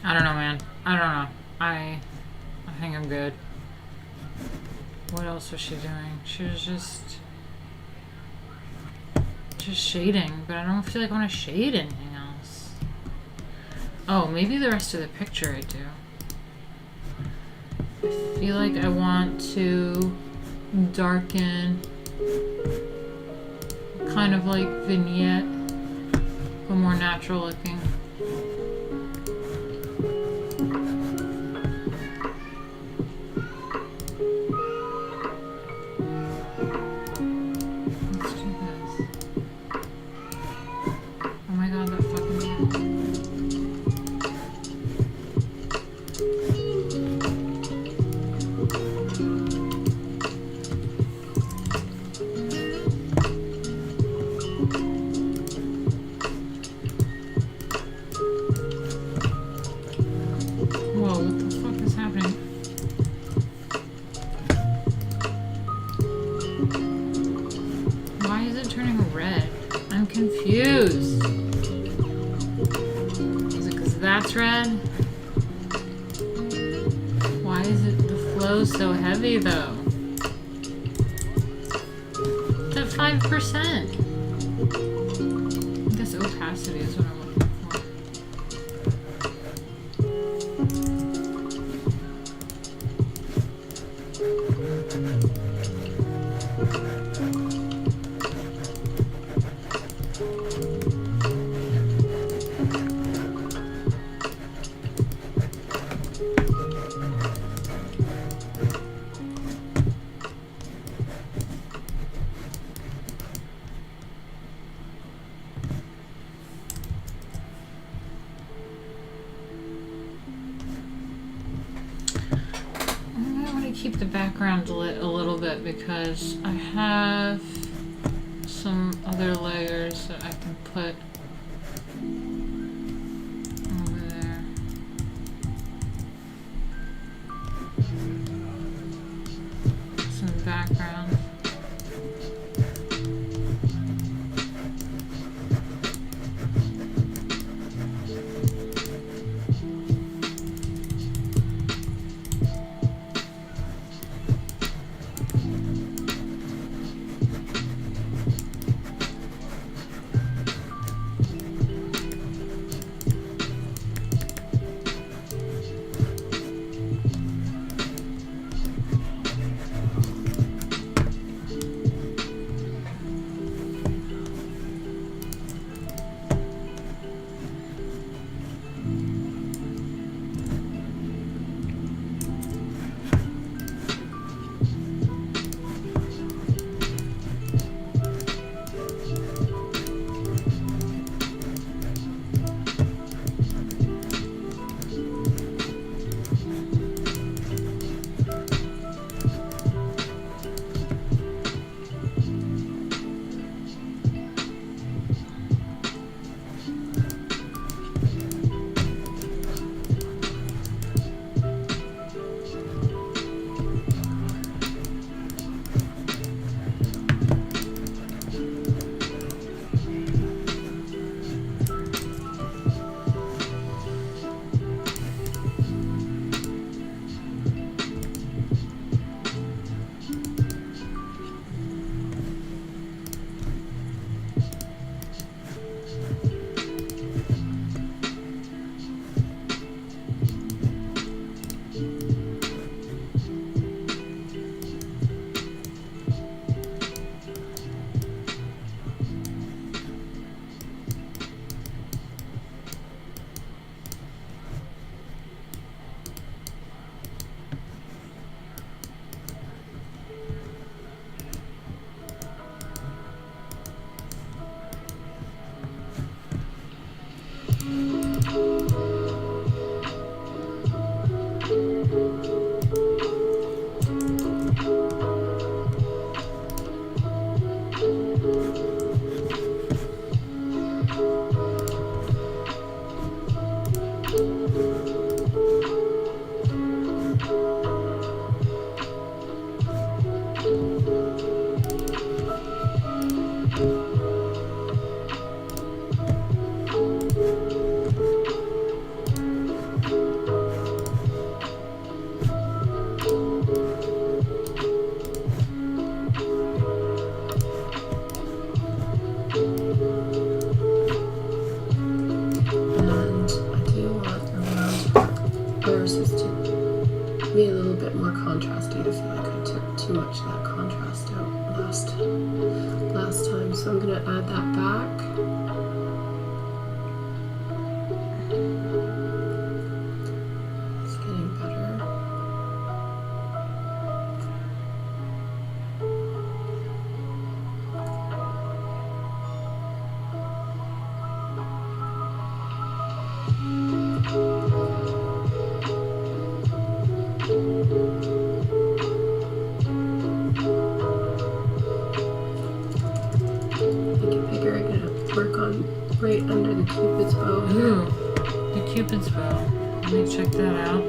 I don't know, man. I don't know. I think I'm good. What else was she doing? She was just shading, but I don't feel like I want to shade anything else. Oh, maybe the rest of the picture I do. I feel like I want to darken, kind of like vignette, but more natural looking. Confused. Is it because that's red? Why is it the flow so heavy though? It's at 5%. I guess opacity is what I'm looking for. Keep the background lit a little bit because I have some other layers that I can put over there. Some background. contrasty. I feel like I took too much of that contrast out last time, so I'm gonna add that back. It's getting better. Work on right under the Cupid's bow. Ooh, the Cupid's bow. Let me check that out.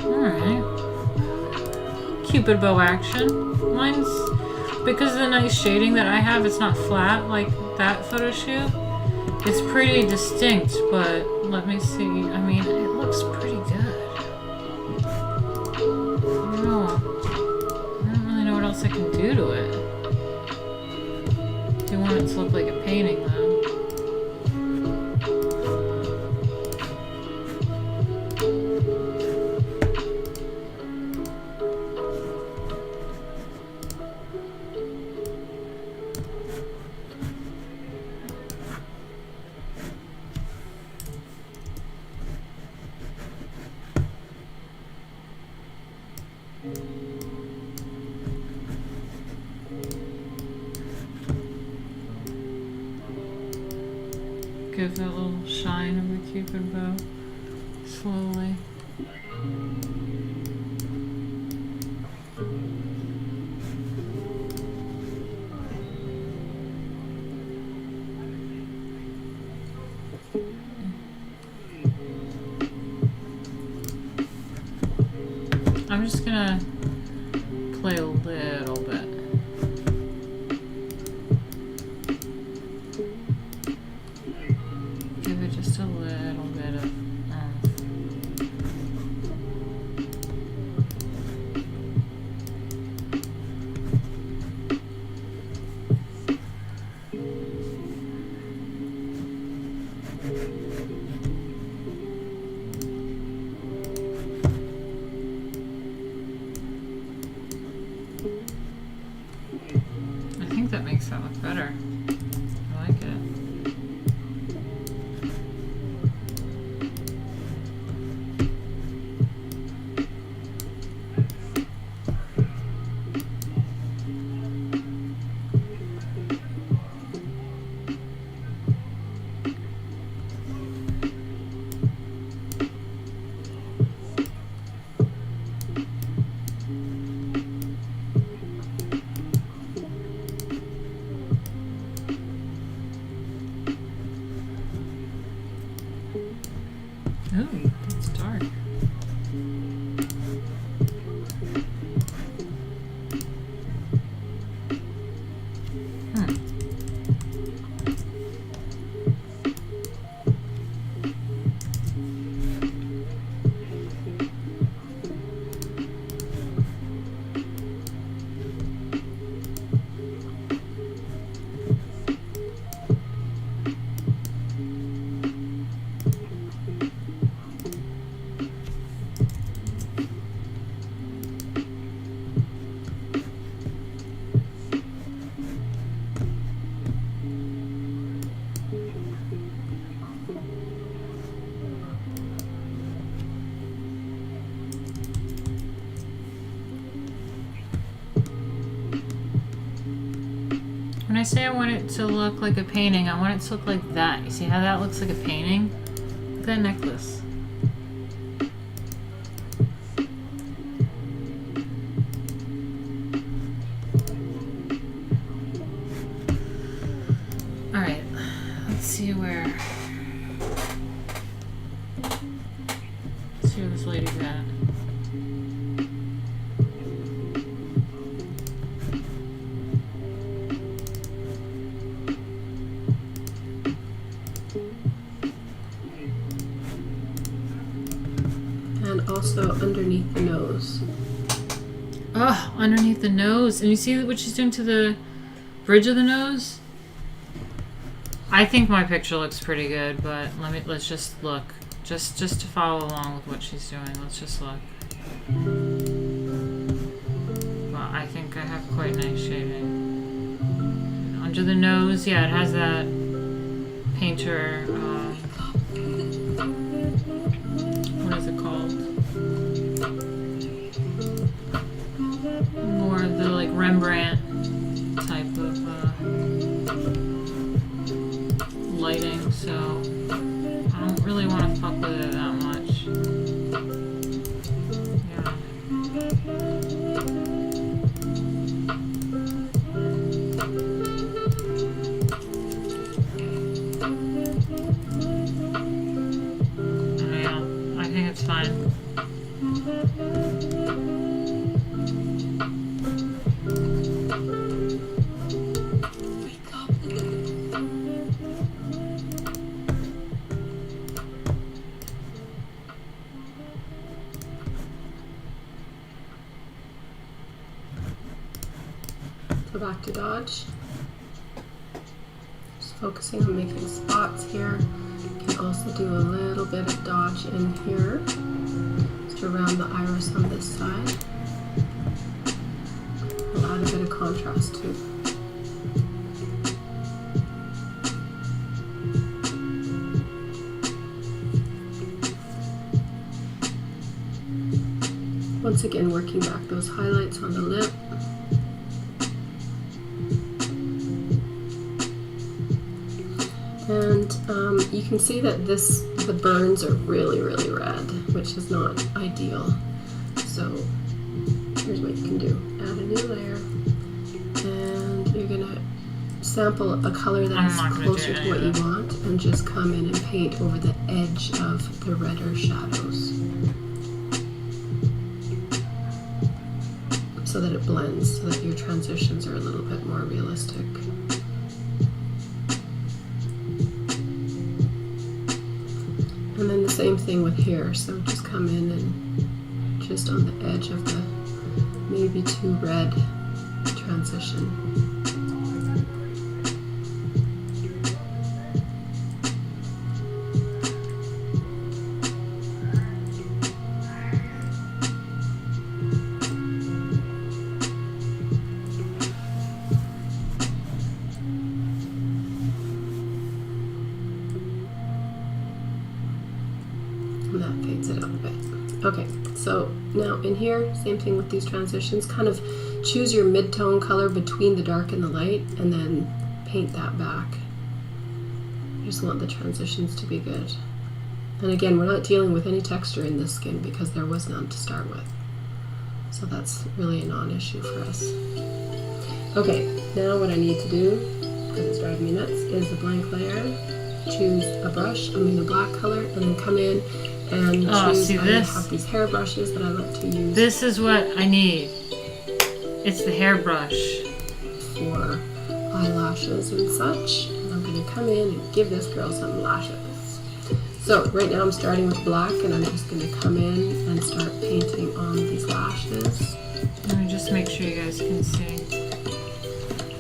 Alright. Cupid bow action. Mine's, because of the nice shading that I have, it's not flat like that photo shoot. It's pretty distinct, but let me see. I mean, it looks pretty good. I don't know. I don't really know what else I can do to it. I want it to look like a painting, though. Give that little shine of the Cupid bow slowly. I'm just gonna play a little bit. Give it just a little bit of I think that makes that look better. I like it. Ooh, it's dark. When I say I want it to look like a painting, I want it to look like that. You see how that looks like a painting? Look at that necklace. Alright, let's see where this lady's at. And also underneath the nose. Oh, underneath the nose. And you see what she's doing to the bridge of the nose? I think my picture looks pretty good, but let's just look. Just to follow along with what she's doing. Let's just look. Well, I think I have quite nice shading. Under the nose, yeah, it has that painter, what is it called? More of the like Rembrandt type of lighting, so I don't really want to fuck with it that much. Yeah. I think it's fine. Go back to dodge. Just focusing on making spots here. Can also do a little bit of dodge in here, just around the iris on this side. I'll add a bit of contrast too. Once again, working back those highlights on the lip. And you can see that the burns are really, really red, which is not ideal. So here's what you can do. Add a new layer, and you're gonna sample a color that is closer to what you want, and just come in and paint over the edge of the redder shadows, so that it blends, so that your transitions are a little bit more realistic. And then the same thing with here, so just come in and just on the edge of the maybe too red transition. And that fades it out a bit. Okay, so now in here, same thing with these transitions. Kind of choose your mid-tone color between the dark and the light, and then paint that back. You just want the transitions to be good. And again, we're not dealing with any texture in this skin because there was none to start with. So that's really a non-issue for us. Okay, now what I need to do, because it's driving me nuts, is a blank layer. Choose a brush, the black color, and then come in and choose. See I this? have these hair brushes that I like to use. This is what I need. It's the hairbrush. For eyelashes and such. And I'm going to come in and give this girl some lashes. So right now I'm starting with black, and I'm just going to come in and start painting on these lashes. Let me just make sure you guys can see.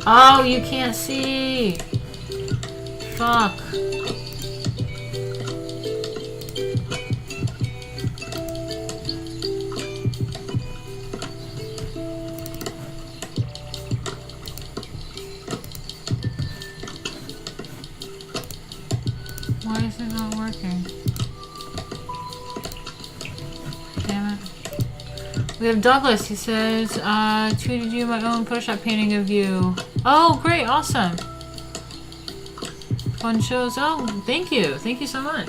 Oh, you can't see! Fuck. Why is it not working? Damn it. We have Douglas. He says, tweeted you my own Photoshop painting of you. Oh, great. Awesome. Fun shows. Oh, thank you. Thank you so much.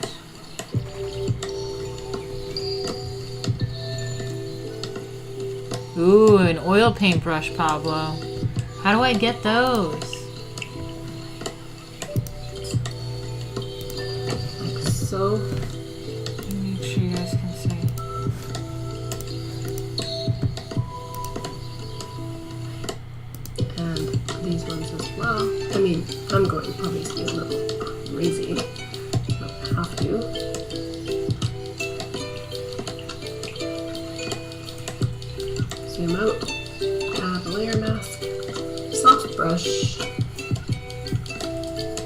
Ooh, an oil paintbrush, Pablo. How do I get those? Like so. Make sure you guys can see. And these ones as well. I'm going obviously a little crazy. Don't have to. Zoom out. Add a layer mask. Soft brush.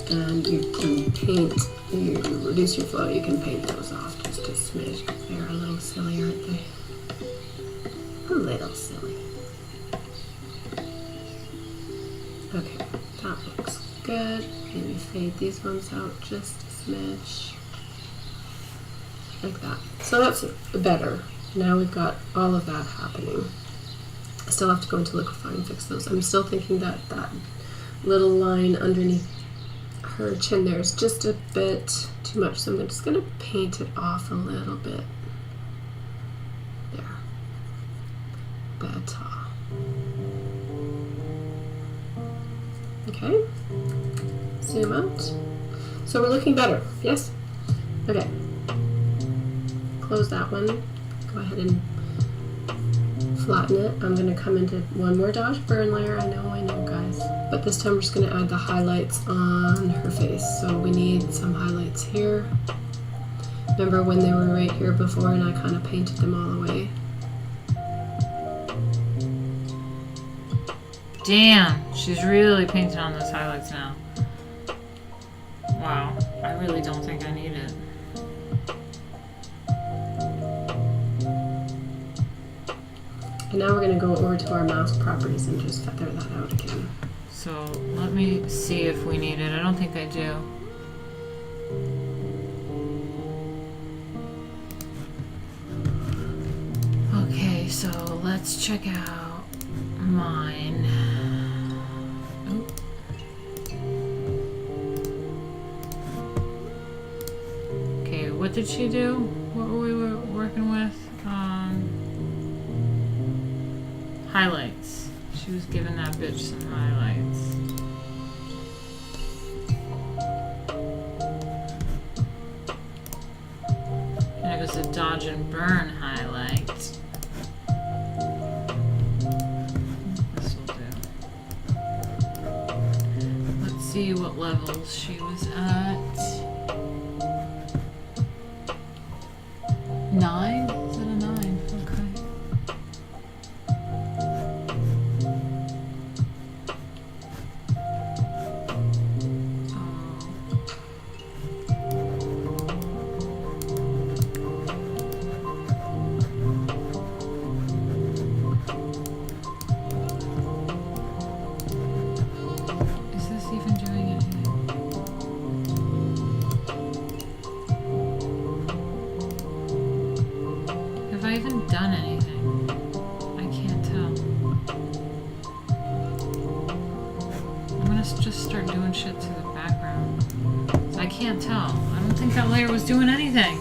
And you can paint. You reduce your flow. You can paint those off just a smidge because they're a little silly, aren't they? A little silly. Okay, that looks good. Maybe fade these ones out just a smidge. Like that. So that's better. Now we've got all of that happening. I still have to go into Liquify and fix those. I'm still thinking that that little line underneath her chin there is just a bit too much. So I'm just going to paint it off a little bit. There. Better. Okay. Zoom out. So we're looking better. Yes? Okay. Close that one. Go ahead and flatten it. I'm going to come into one more dodge burn layer. I know, guys. But this time we're just going to add the highlights on her face. So we need some highlights here. Remember when they were right here before and I kind of painted them all away? Damn, she's really painting on those highlights now. Wow, I really don't think I need it. And now we're going to go over to our mask properties and just feather that out again. So let me see if we need it. I don't think I do. Okay, so let's check out mine. Oop. Okay, what did she do? What were we working with? Highlights. She was giving that bitch some highlights. And it was a dodge and burn highlight. This will do. Let's see what levels she was at. 9? Is it a 9? Okay. Done anything. I can't tell. I'm gonna just start doing shit to the background. I can't tell. I don't think that layer was doing anything.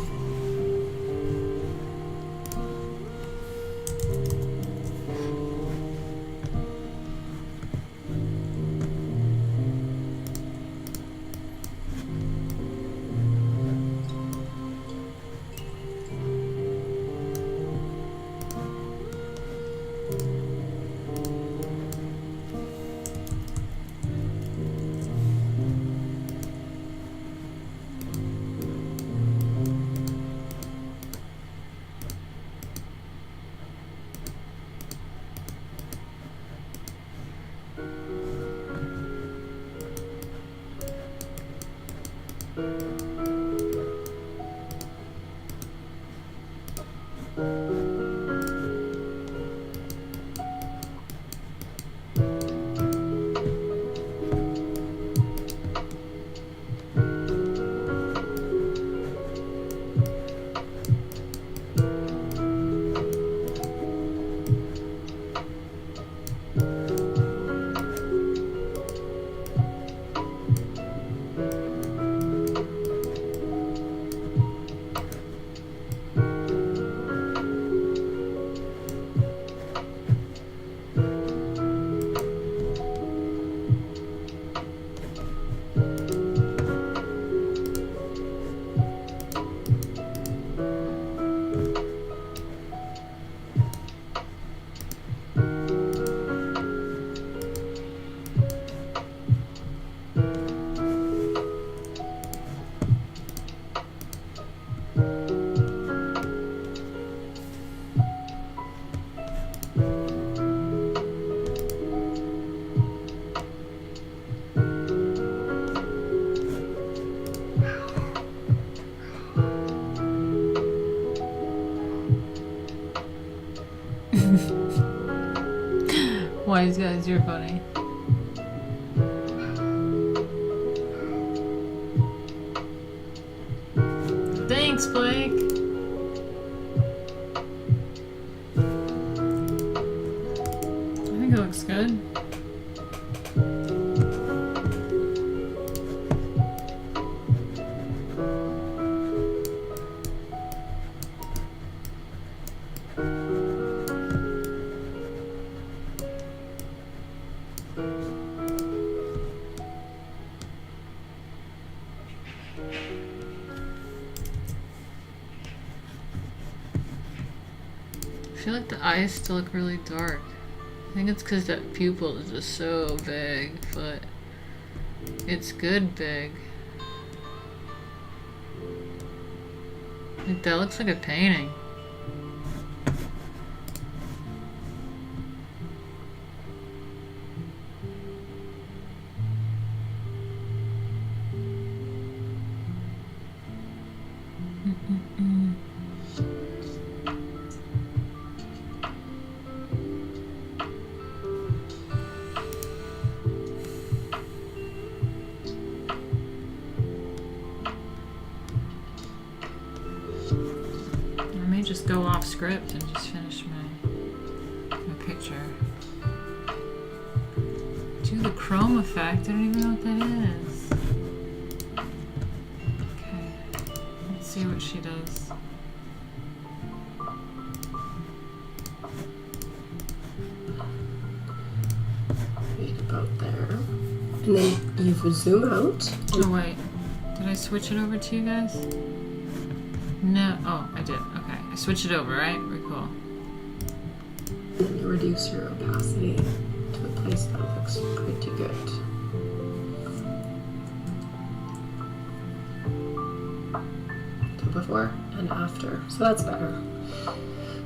Wise guys, you're funny. Thanks, Blake. I think it looks good. I feel like the eyes still look really dark. I think it's because that pupil is just so big, but it's good big. Like, that looks like a painting. I may just go off script and just finish my picture. Do the chrome effect. I don't even know what that is. Okay, let's see what she does. Right about there. And then you would zoom out. Oh wait, did I switch it over to you guys? No, oh I did, okay. I switched it over, right? Very cool. And then you reduce your opacity to a place that looks pretty good. So before and after. So that's better.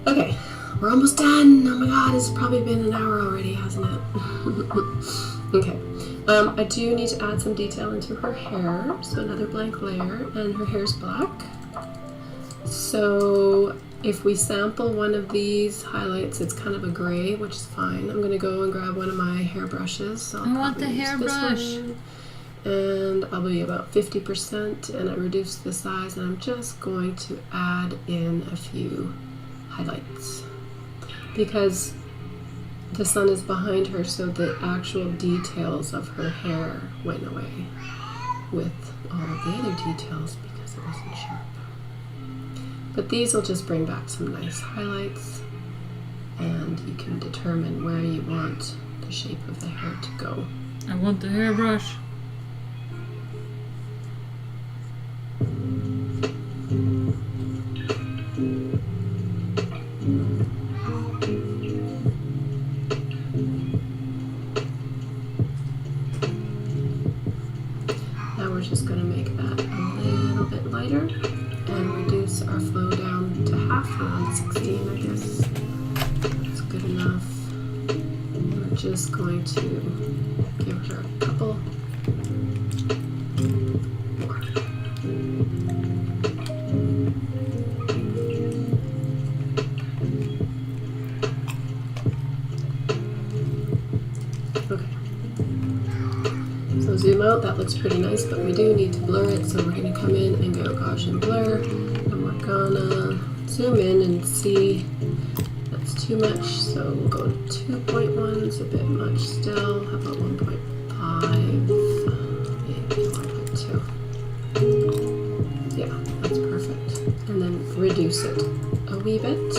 Okay, we're almost done. Oh my god, it's probably been an hour already, hasn't it? Okay. I do need to add some detail into her hair. So another blank layer, and her hair's black. So if we sample one of these highlights, it's kind of a gray, which is fine. I'm going to go and grab one of my hair brushes. So I want the hairbrush. And I'll be about 50%, and I reduce the size, and I'm just going to add in a few highlights. Because the sun is behind her, so the actual details of her hair went away with all of the other details because it wasn't sharp. But these will just bring back some nice highlights, and you can determine where you want the shape of the hair to go. I want the hairbrush. Now we're just going to make that a little bit lighter and reduce our flow down to half, around 16 I guess. That's good enough. We're just going to give her a couple more. Okay. So zoom out, that looks pretty nice, but we do need to blur it, so we're going to come in and go Gaussian blur, and we're gonna zoom in and see that's too much, so we'll go to 2.1, it's a bit much still. How about 1.5, maybe 1.2. Yeah, that's perfect. And then reduce it a wee bit.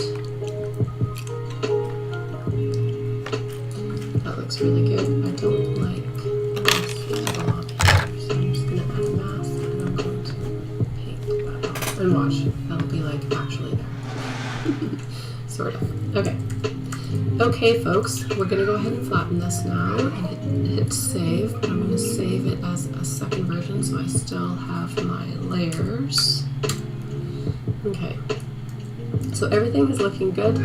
That looks really good. I don't like and watch, that'll be like actually there. Sort of. Okay. Okay, folks, we're gonna go ahead and flatten this now and hit save, but I'm gonna save it as a second version so I still have my layers. Okay. So everything is looking good.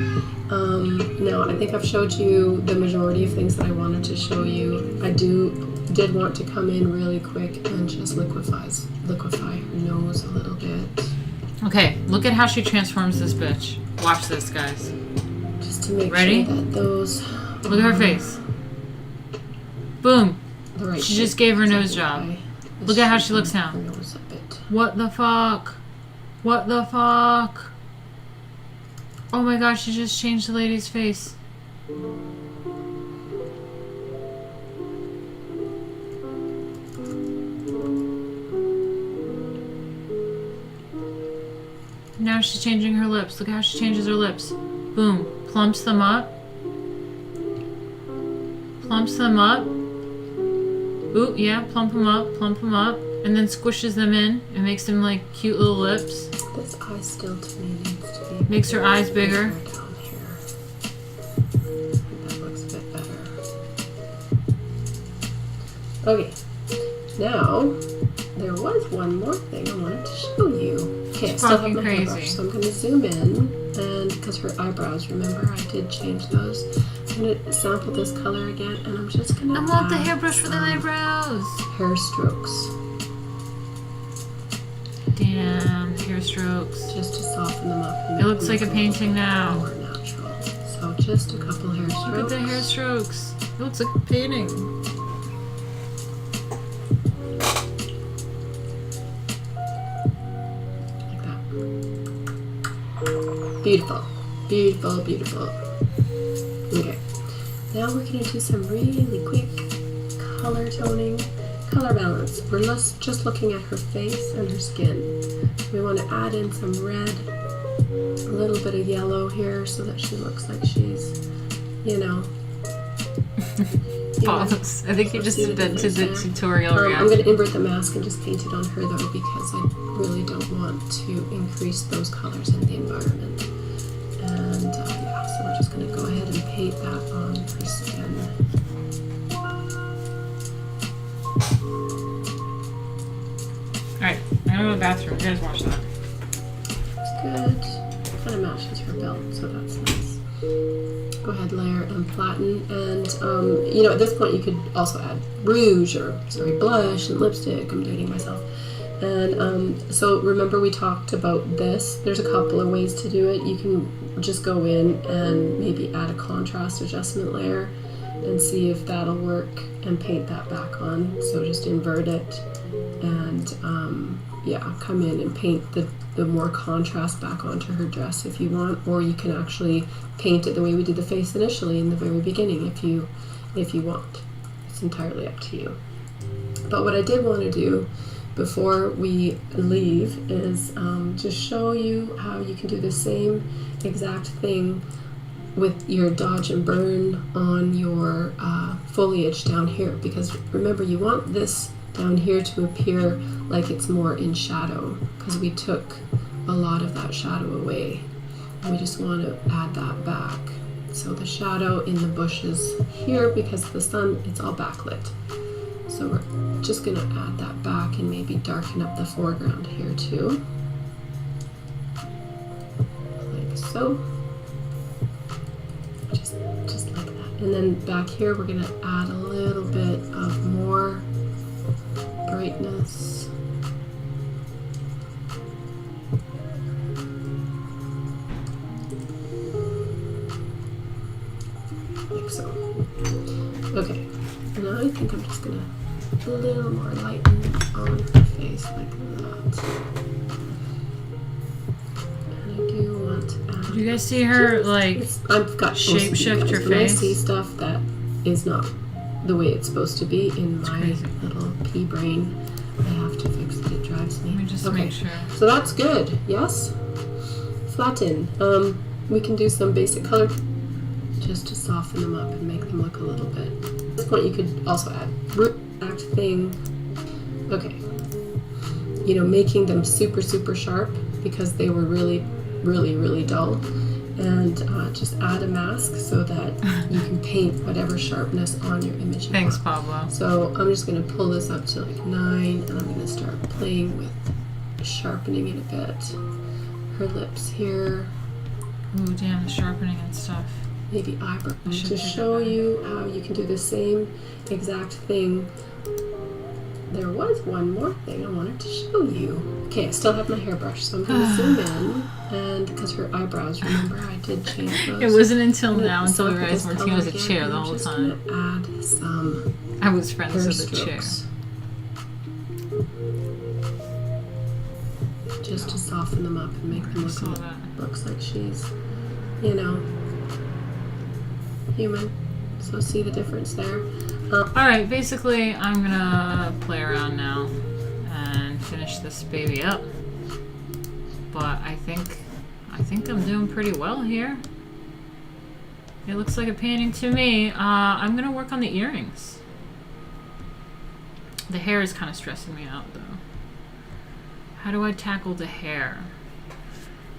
Now I think I've showed you the majority of things that I wanted to show you. I did want to come in really quick and just liquefy her nose a little bit. Okay, look at how she transforms this bitch. Watch this, guys. Just to make Ready? sure that those... Look at her face. Boom. The right She just gave her nose exactly job. why Look at how she's she looks done now. her nose a bit. What the fuck? What the fuck? Oh my gosh, she just changed the lady's face. Now she's changing her lips. Look how she changes her lips. Boom. Plumps them up. Plumps them up. Ooh, yeah, plump them up, and then squishes them in and makes them like cute little lips. This eye still to me needs to be... Makes her eyes bigger. Down here. I think that looks a bit better. Okay. Now, there was one more thing I wanted to show you. Okay, I still have Fucking my crazy. hairbrush, so I'm going to zoom in, and because her eyebrows, remember, I did change those. I'm going to sample this color again, and I'm just going to I want the hairbrush for the eyebrows. hair strokes, Damn, hair strokes. just to soften them up. And It looks like a painting now. more natural. So just a couple hair strokes. Look at the hair strokes. It looks like a painting. Like that. Beautiful. Beautiful, beautiful. Okay. Now we're going to do some really quick color toning, color balance. We're just looking at her face and her skin. We want to add in some red, a little bit of yellow here so that she looks like she's, you know. Pause. I think you just invented the tutorial I'm reaction. going to invert the mask and just paint it on her though because I really don't want to increase those colors in the environment. And yeah, so we're just going to go ahead and paint that on her skin. Alright, I'm going to the bathroom. You guys watch that. It's good. Kind of matches her belt, so that's nice. Go ahead, layer and flatten. And, you know, at this point you could also add rouge or, blush and lipstick. I'm dating myself. And so remember we talked about this. There's a couple of ways to do it. You can just go in and maybe add a contrast adjustment layer and see if that'll work and paint that back on. So just invert it and yeah, come in and paint the more contrast back onto her dress if you want, or you can actually paint it the way we did the face initially in the very beginning if you want. It's entirely up to you. But what I did want to do before we leave is just show you how you can do the same exact thing with your dodge and burn on your foliage down here, because remember you want this down here to appear like it's more in shadow because we took a lot of that shadow away and we just want to add that back. So the shadow in the bushes here, because the sun, it's all backlit. So we're just going to add that back and maybe darken up the foreground here too. Like so. Just like that. And then back here we're going to add a little bit of more brightness. Like so. Okay. Now I think I'm just going to a little more lighten on her face like that. And I do want to add... Do you guys see her, like, I've got shape shift her when I face? see stuff that is not the way it's supposed to be in my crazy. little pea brain, I have to fix it. It drives me. Let me just make sure. So that's good. Yes? Flatten. We can do some basic color just to soften them up and make them look a little bit. At this point you could also add root act thing. Okay. You know, making them super, super sharp because they were really, really, really dull. And just add a mask so that you can paint whatever sharpness on your image you Thanks, want. Pablo. So I'm just going to pull this up to like 9 and I'm going to start playing with sharpening it a bit. Her lips here. Ooh, damn, the sharpening and stuff. Maybe eyebrows. should To do show that. you how you can do the same exact thing there was one more thing I wanted to show you. Okay, I still have my hairbrush, so I'm going to zoom in, and because her eyebrows, remember, I did change those. It wasn't until now until select we realized this Martina was a color chair again, the and I'm whole just time. gonna add some I was friends hair with the chair. strokes, just to soften them up and make them Saw look that. looks like she's, you know, human. So see the difference there. Alright, basically I'm gonna play around now and finish this baby up. But I think I'm doing pretty well here. It looks like a painting to me. I'm gonna work on the earrings. The hair is kind of stressing me out though. How do I tackle the hair?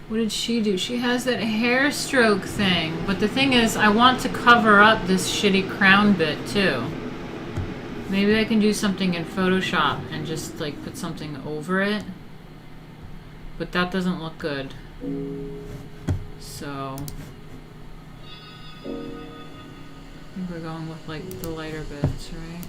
What did she do? She has that hair stroke thing. But the thing is, I want to cover up this shitty crown bit too. Maybe I can do something in Photoshop and just like put something over it. But that doesn't look good. So I think we're going with like the lighter bits, right?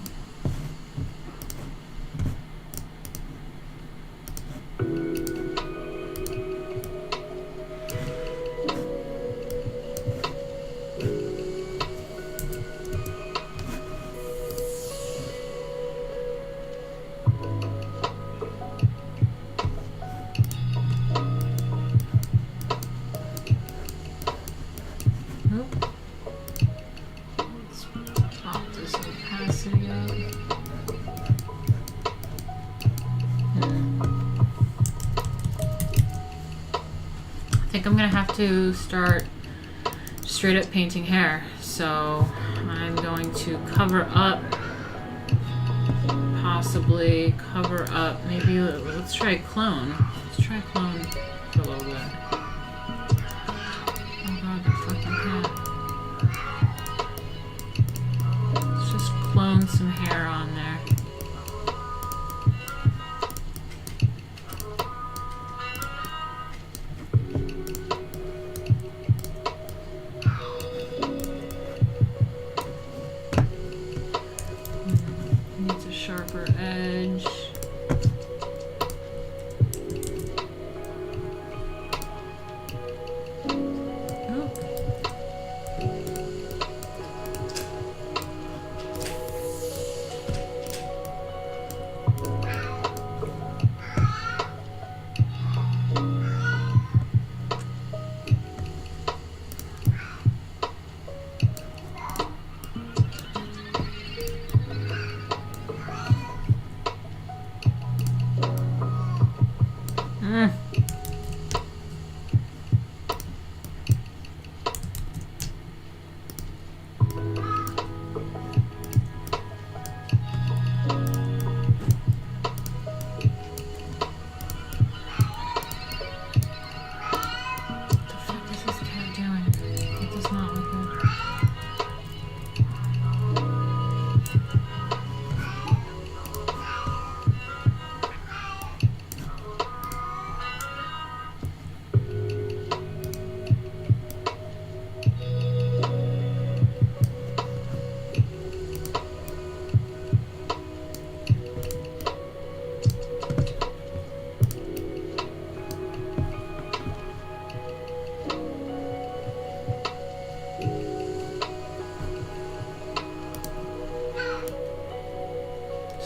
I'm gonna have to start straight up painting hair, so I'm going to cover up, possibly cover up, maybe let's try clone. Let's try clone for a little bit. Oh god, the fucking cat. Let's just clone some hair on there. Sharper edge.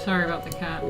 Sorry about the cat.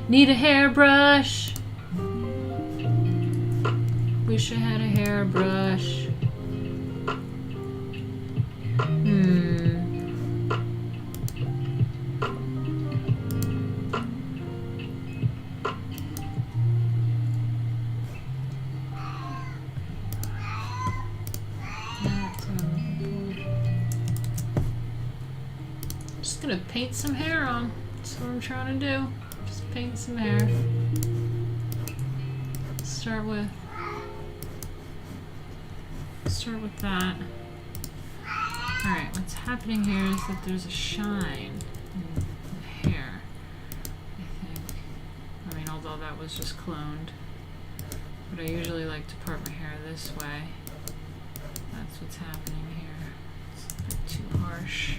Need a hairbrush. Wish I had a hairbrush. Just gonna paint some hair on. That's what I'm trying to do. Just paint some hair. Start with that. Alright, what's happening here is that there's a shine in the hair, I think. I mean, although that was just cloned. But I usually like to part my hair this way. That's what's happening here. It's a bit too harsh.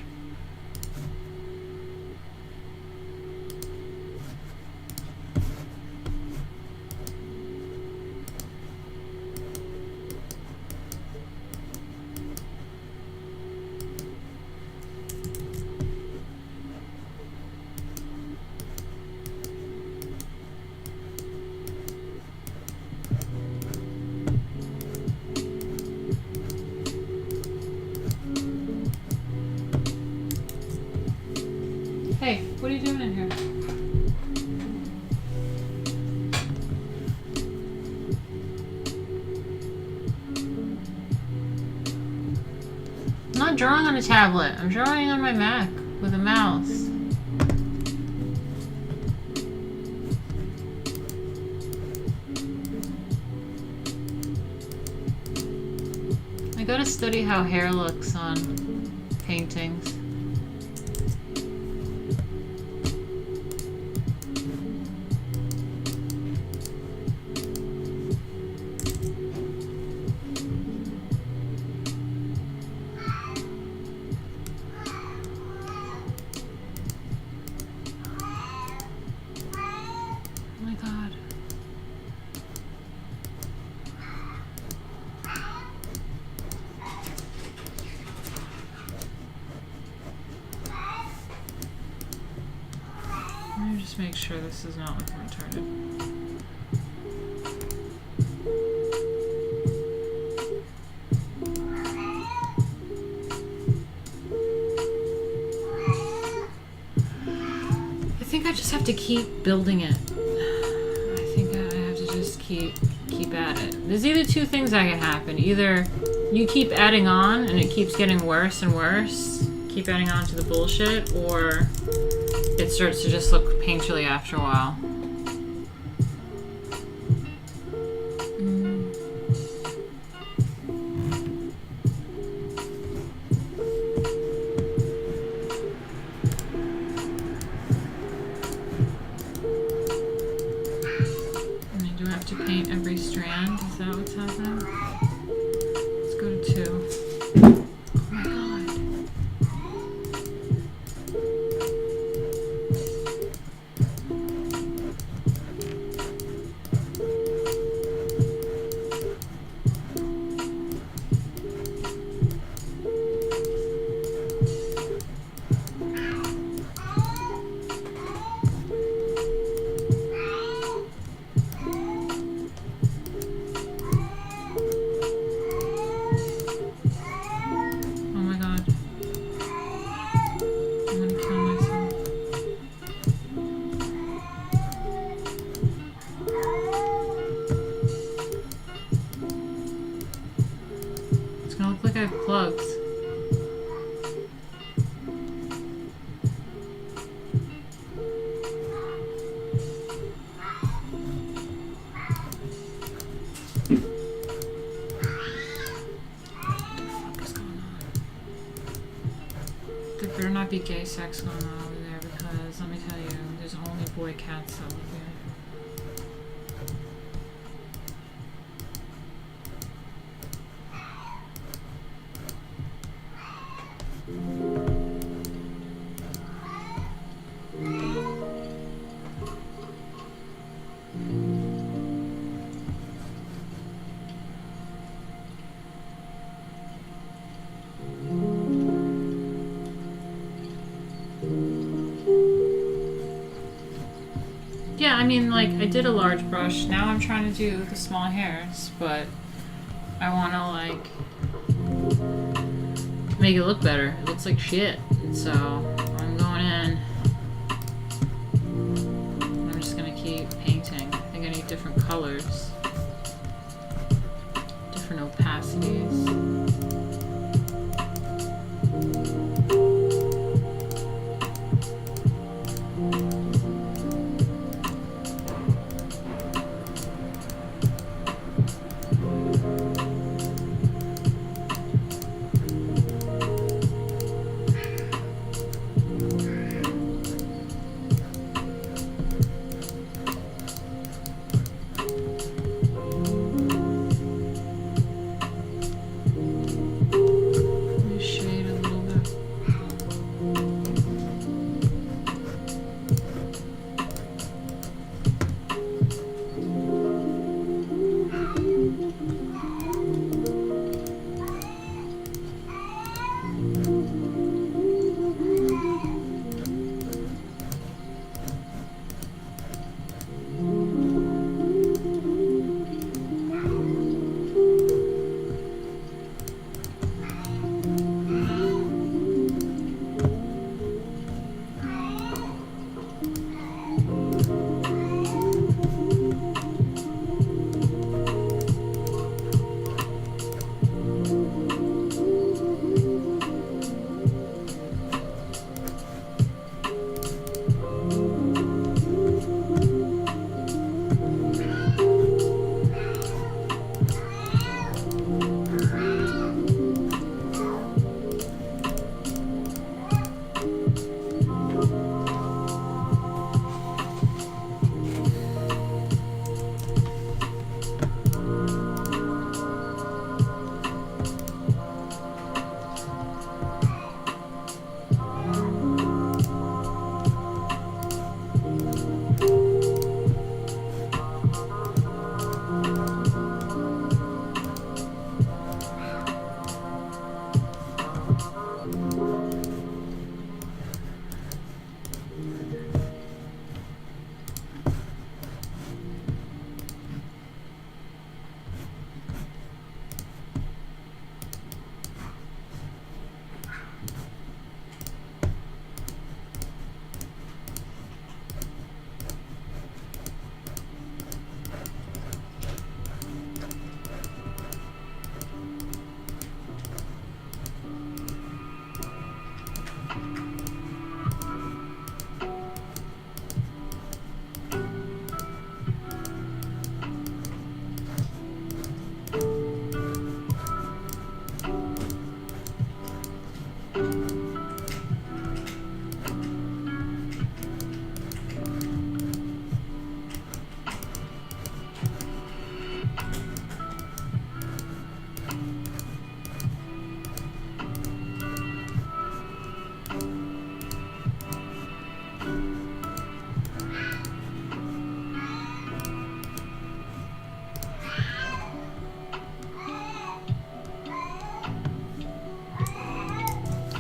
Hey, what are you doing in here? I'm not drawing on a tablet. I'm drawing on my Mac with a mouse. I gotta study how hair looks on paintings. Let me just make sure this is not looking retarded. I think I just have to keep building it. I think I have to just keep at it. There's either two things that can happen. Either you keep adding on and it keeps getting worse and worse, keep adding on to the bullshit, or it starts to just look painterly after a while. And I do have to paint every strand. Is that what's happening? Let's go to 2. Oh my god. Plugs. There better not be gay sex going on over there, because let me tell you, there's only boy cats over here. Yeah, I mean, like, I did a large brush. Now I'm trying to do the small hairs, but I want to, like, make it look better. It looks like shit. So I'm going in. I'm just going to keep painting. I think I need different colors. Different opacities. Shade a little bit.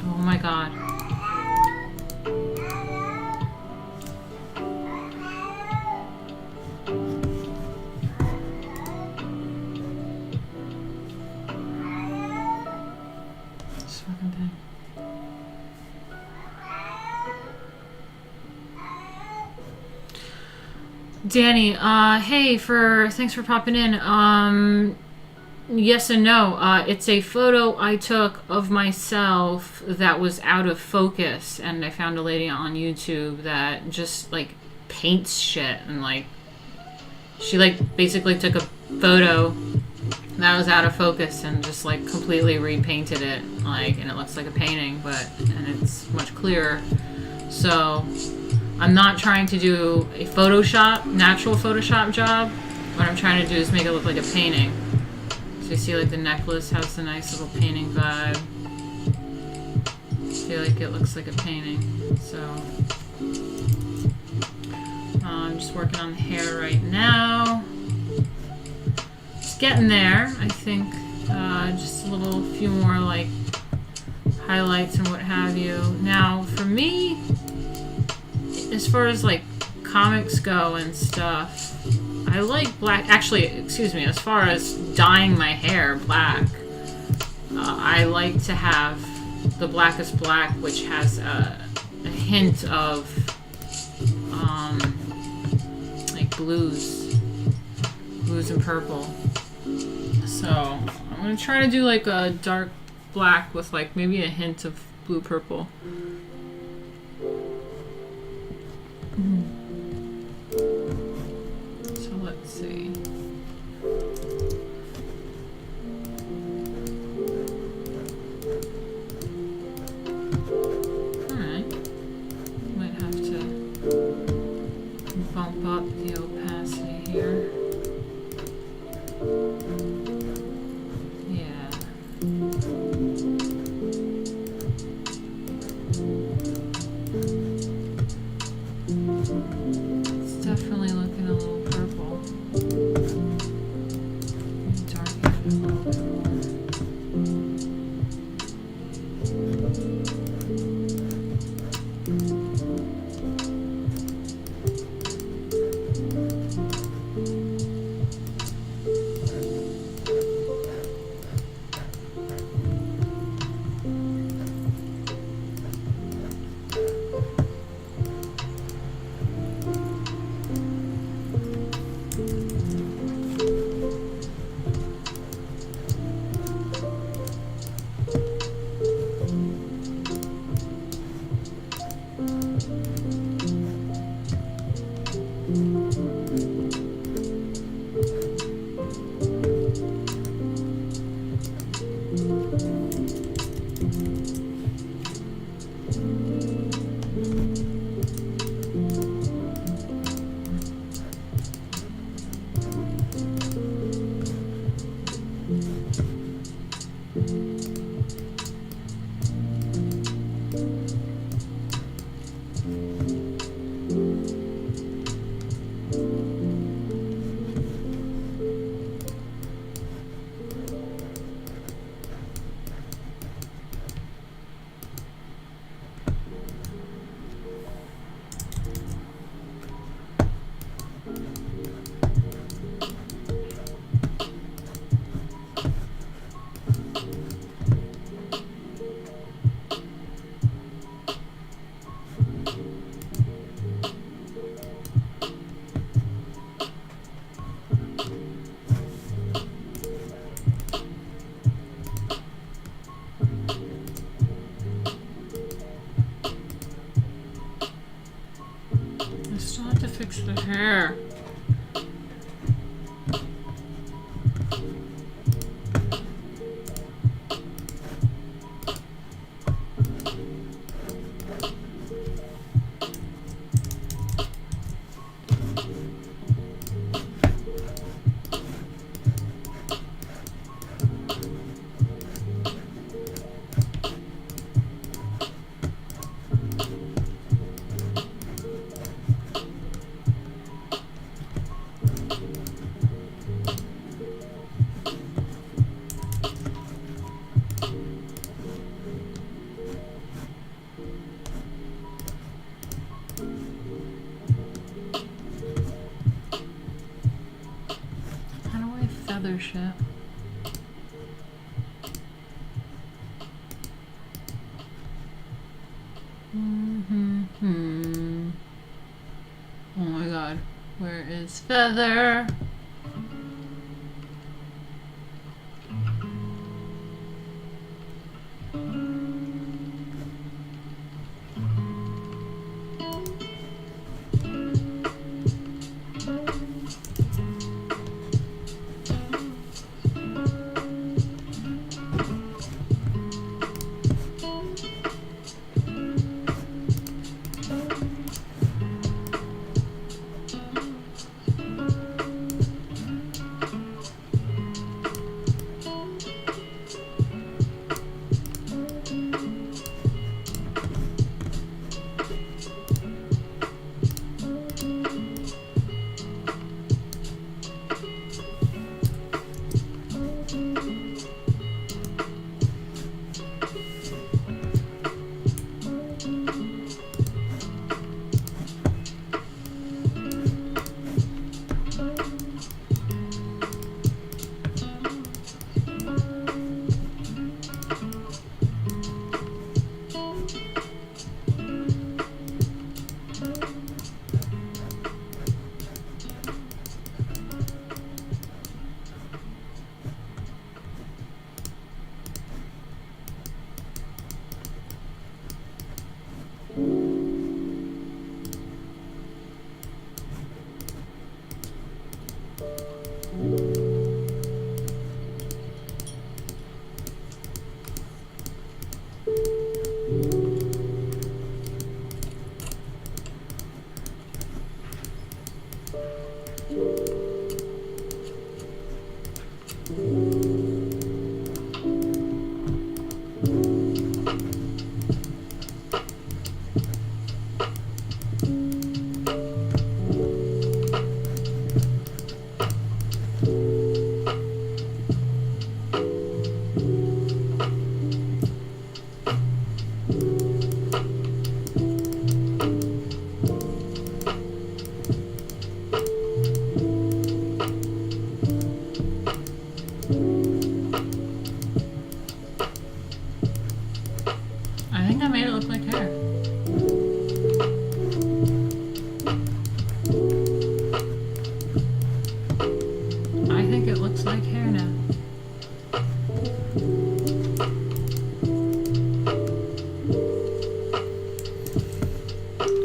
Oh my god. This fucking thing. Danny, hey, thanks for popping in. Yes and no. It's a photo I took of myself that was out of focus, and I found a lady on YouTube that just like paints shit, and like she like basically took a photo that was out of focus and just like completely repainted it, like, and it looks like a painting, and it's much clearer. So I'm not trying to do a natural Photoshop job. What I'm trying to do is make it look like a painting. So you see like the necklace has a nice little painting vibe. I feel like it looks like a painting. So I'm just working on the hair right now. Just getting there, I think. Just a few more like highlights and what have you. Now for me, as far as like comics go and stuff, I like black. Actually, excuse me, as far as dyeing my hair black, I like to have the Blackest Black, which has a hint of like blues and purple. So I'm gonna try to do like a dark black with like maybe a hint of blue purple. So let's see. Alright. Might have to bump up the opacity here. Yeah. It's definitely looking a little purple. Darken it a little bit more. Fix the hair. Feather shit. Oh my god, where is Feather? it look like hair? I think it looks like hair now.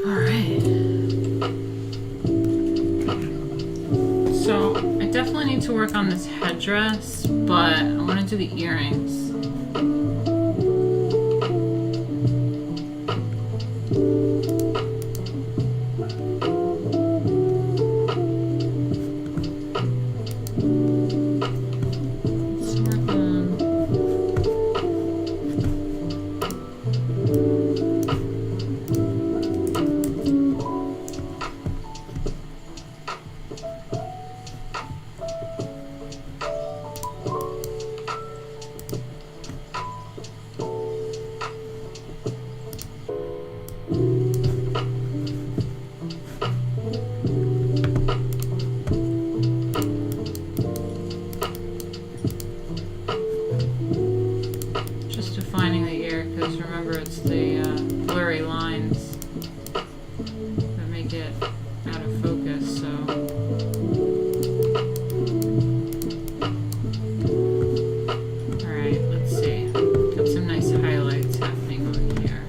Alright. So, I definitely need to work on this headdress, but I want to do the earrings. Just defining the ear, because remember it's the blurry lines that make it out of focus, so. Alright, let's see. Got some nice highlights happening over here.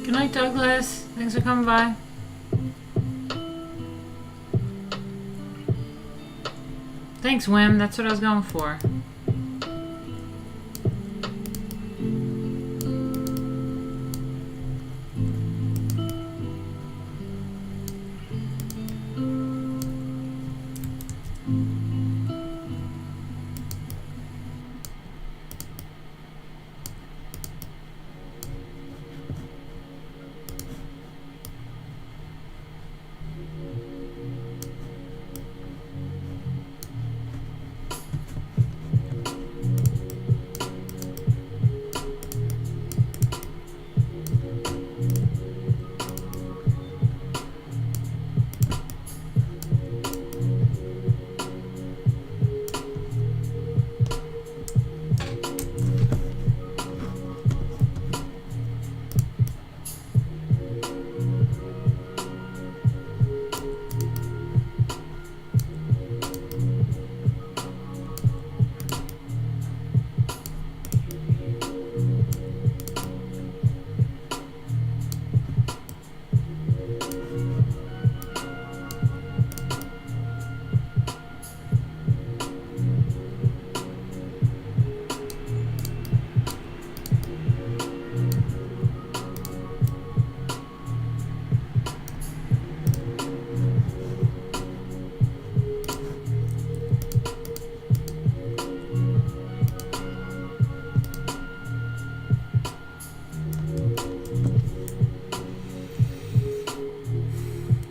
Good night, Douglas. Thanks for coming by. Thanks, Wim. That's what I was going for.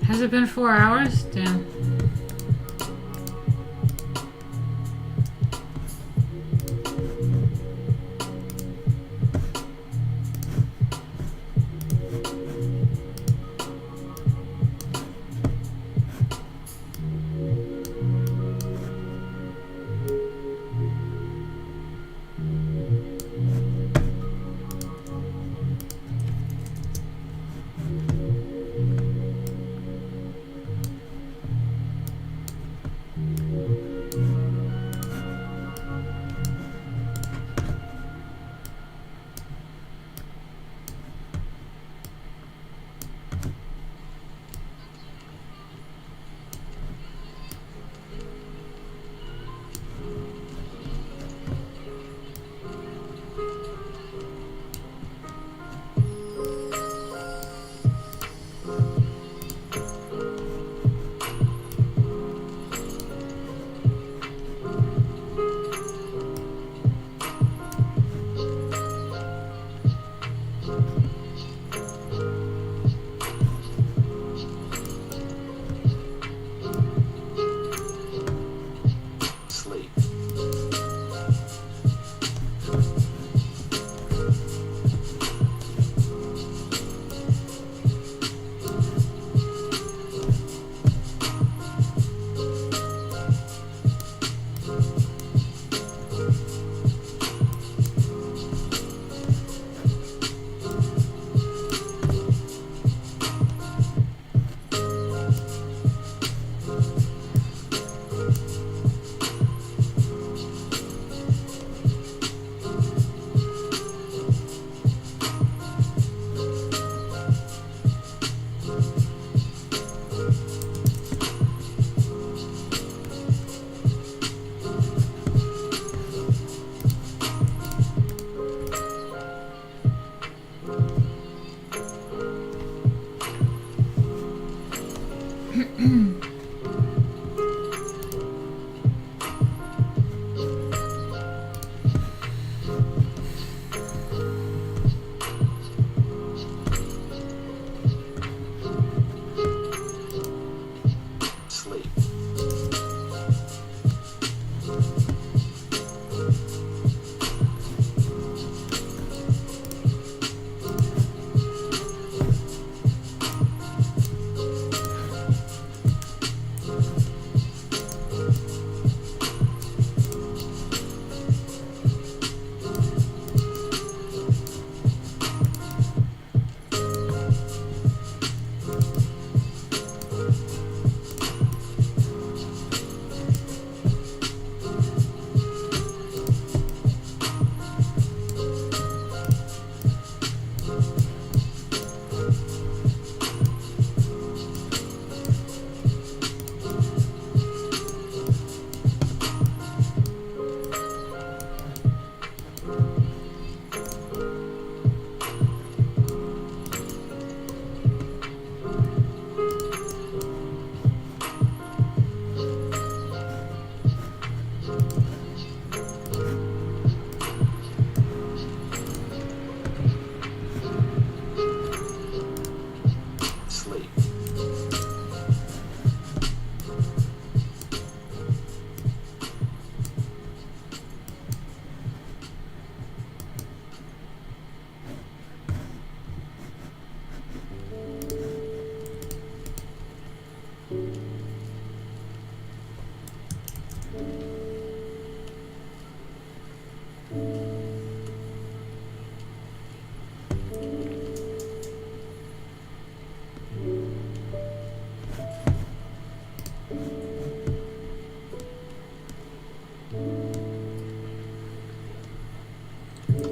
Has it been 4 hours? Damn.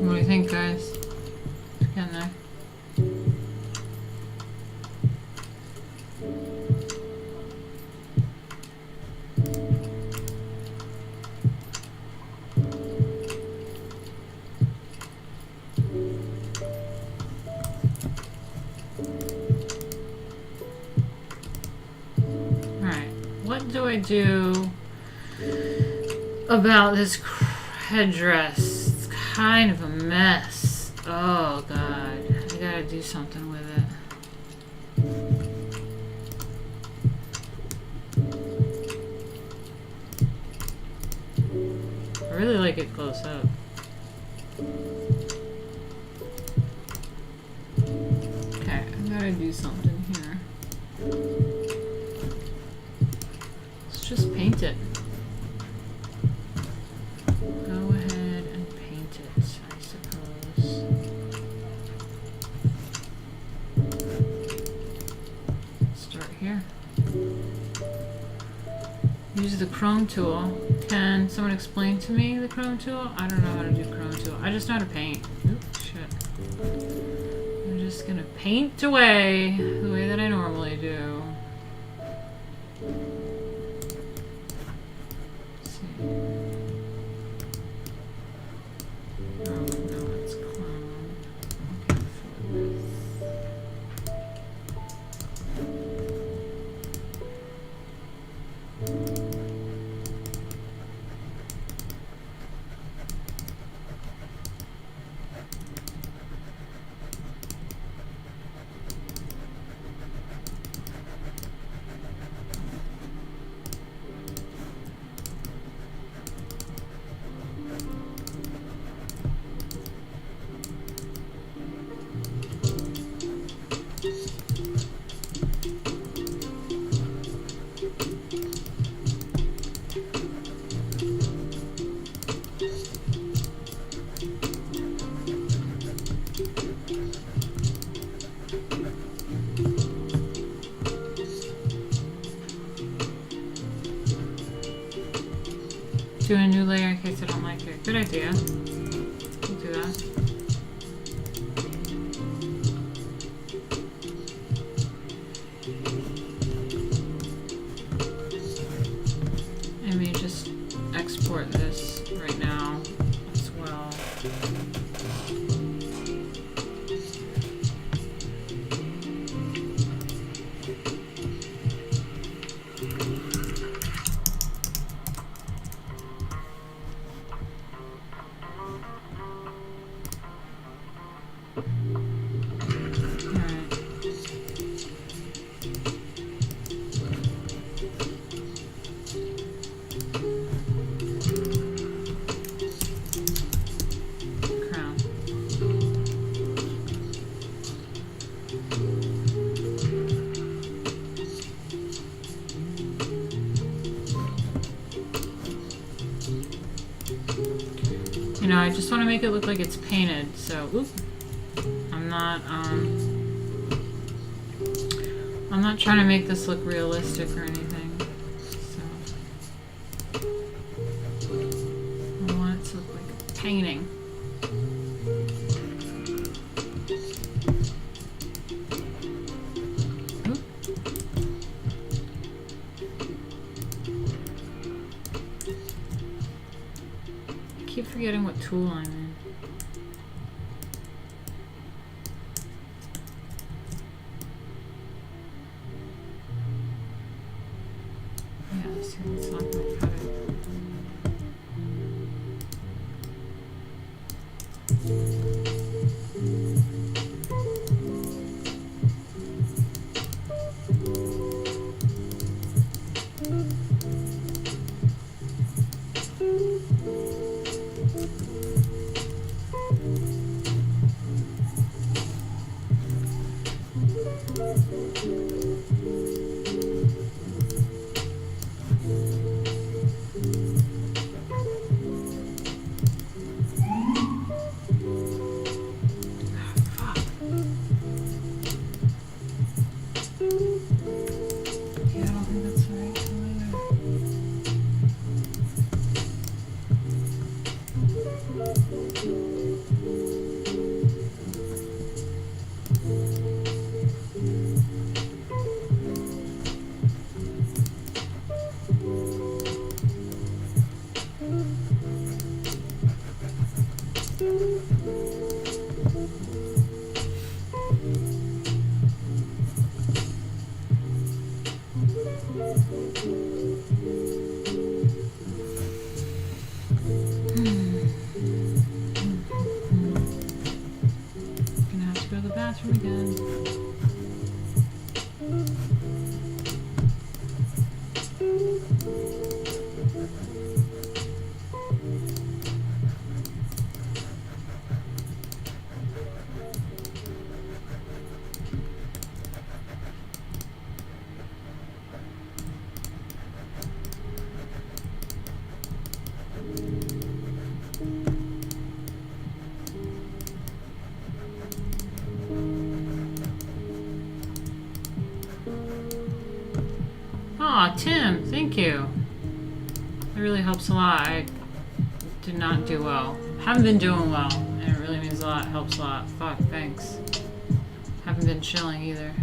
What do you think, guys? Getting there. Alright, what do I do about this headdress? It's kind of a mess. Oh god, I gotta do something with it. like it close up. Okay, I gotta do something here. Let's just paint it. Go ahead and paint it, I suppose. Start here. Use the chrome tool. Can someone explain to me the chrome tool? I don't know how to do chrome tool. I just know how to paint. Oops, shit. I'm just gonna paint away the way that I normally do. Let's see. Oh, no, it's chrome. Okay, for this. Do a new layer in case I don't like it. Good idea. We'll do that. I may just export this right now as well. You know, I just want to make it look like it's painted, so oop, I'm not trying to make this look realistic or anything. So I want it to look like a painting. Oop. I keep forgetting what tool I'm in. Yeah, see, it's not gonna cut it. Yeah, I don't think that's the right tool Gonna have to go to the bathroom again. Aw, Tim, thank you. It really helps a lot. I did not do well. Haven't been doing well, and it really means a lot. Helps a lot. Fuck, thanks. Haven't been chilling either.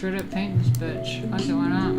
straight up paint this bitch. Okay, why not?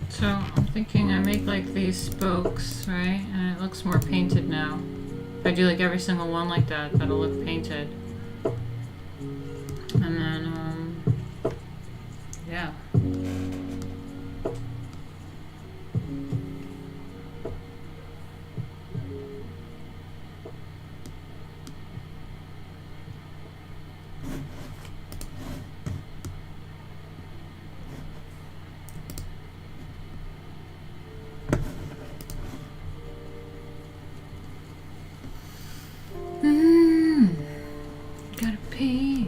So I'm thinking I make like these spokes, right? And it looks more painted now. If I do like every single one like that, that'll look painted. And then, yeah. Gotta pee.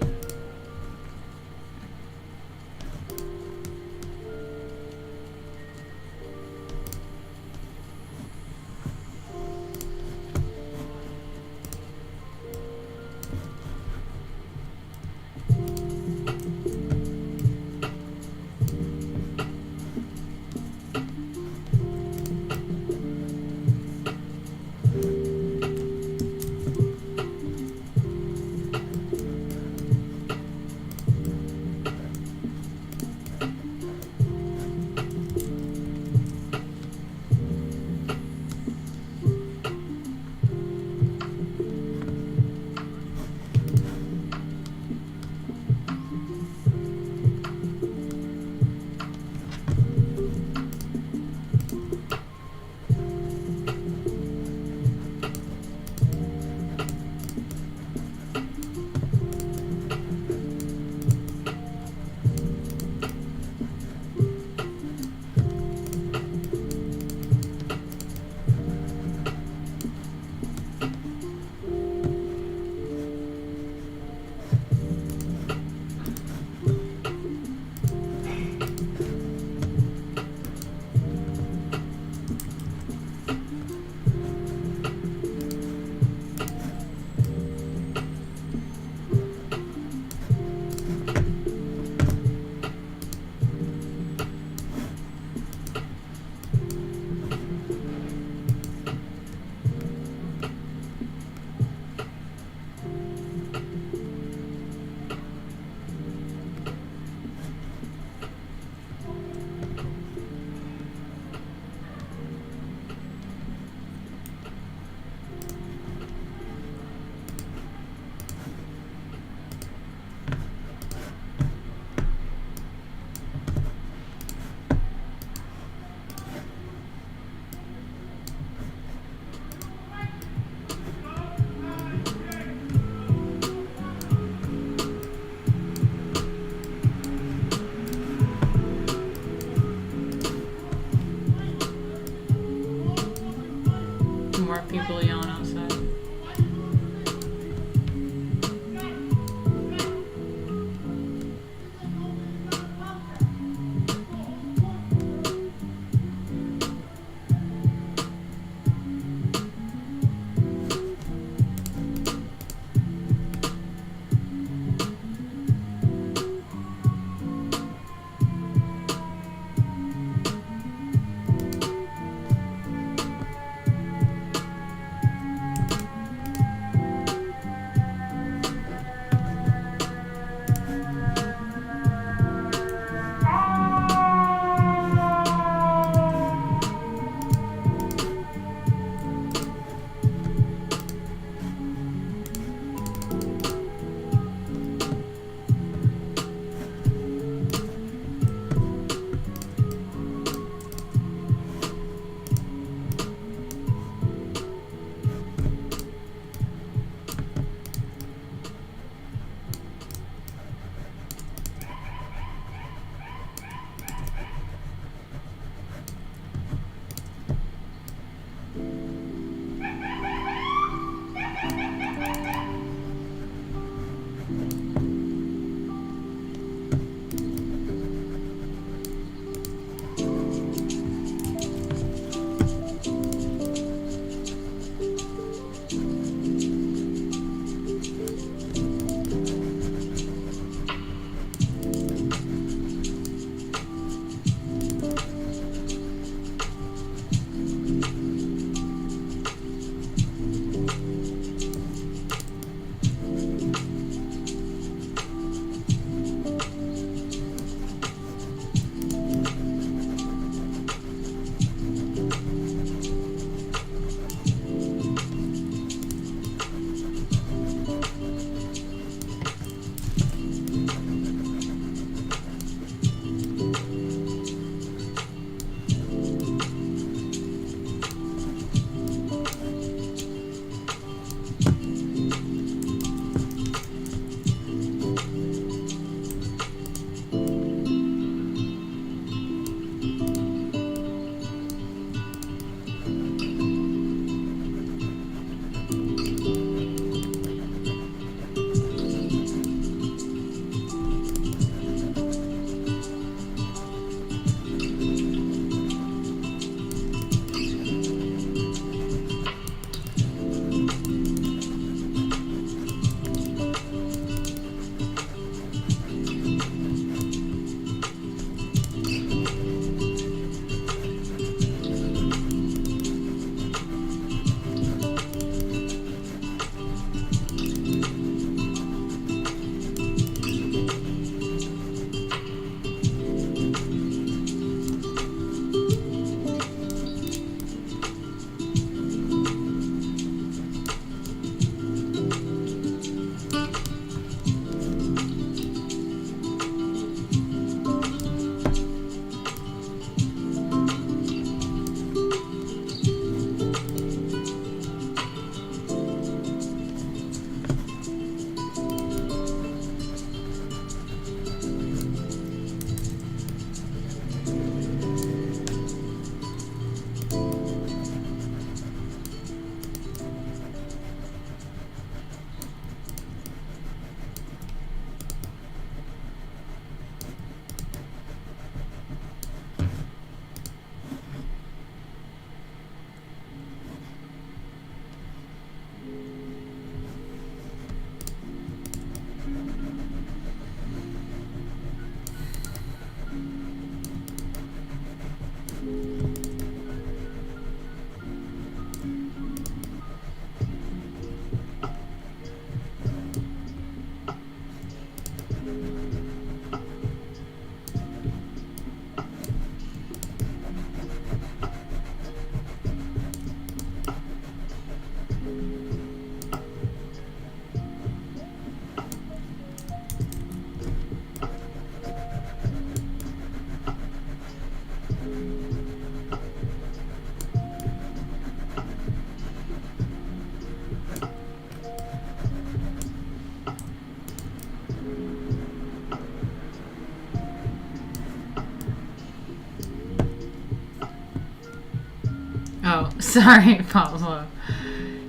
Oh, sorry, Pablo.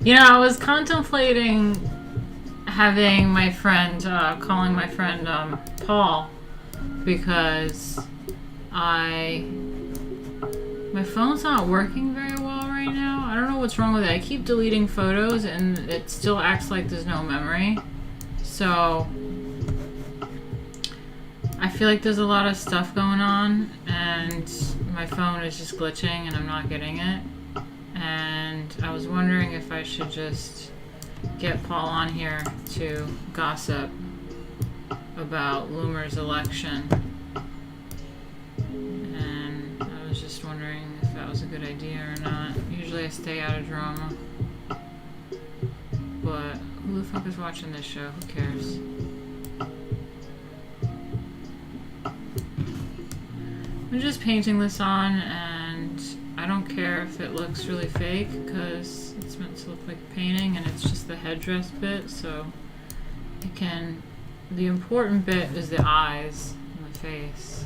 You know, I was contemplating having my friend, calling my friend Paul, because my phone's not working very well right now. I don't know what's wrong with it. I keep deleting photos and it still acts like there's no memory. So I feel like there's a lot of stuff going on and my phone is just glitching and I'm not getting it. And I was wondering if I should just get Paul on here to gossip about Loomer's election. And I was just wondering if that was a good idea or not. Usually I stay out of drama. But who the fuck is watching this show? Who cares? I'm just painting this on, and I don't care if it looks really fake because it's meant to look like a painting and it's just the headdress bit, so it can, the important bit is the eyes and the face.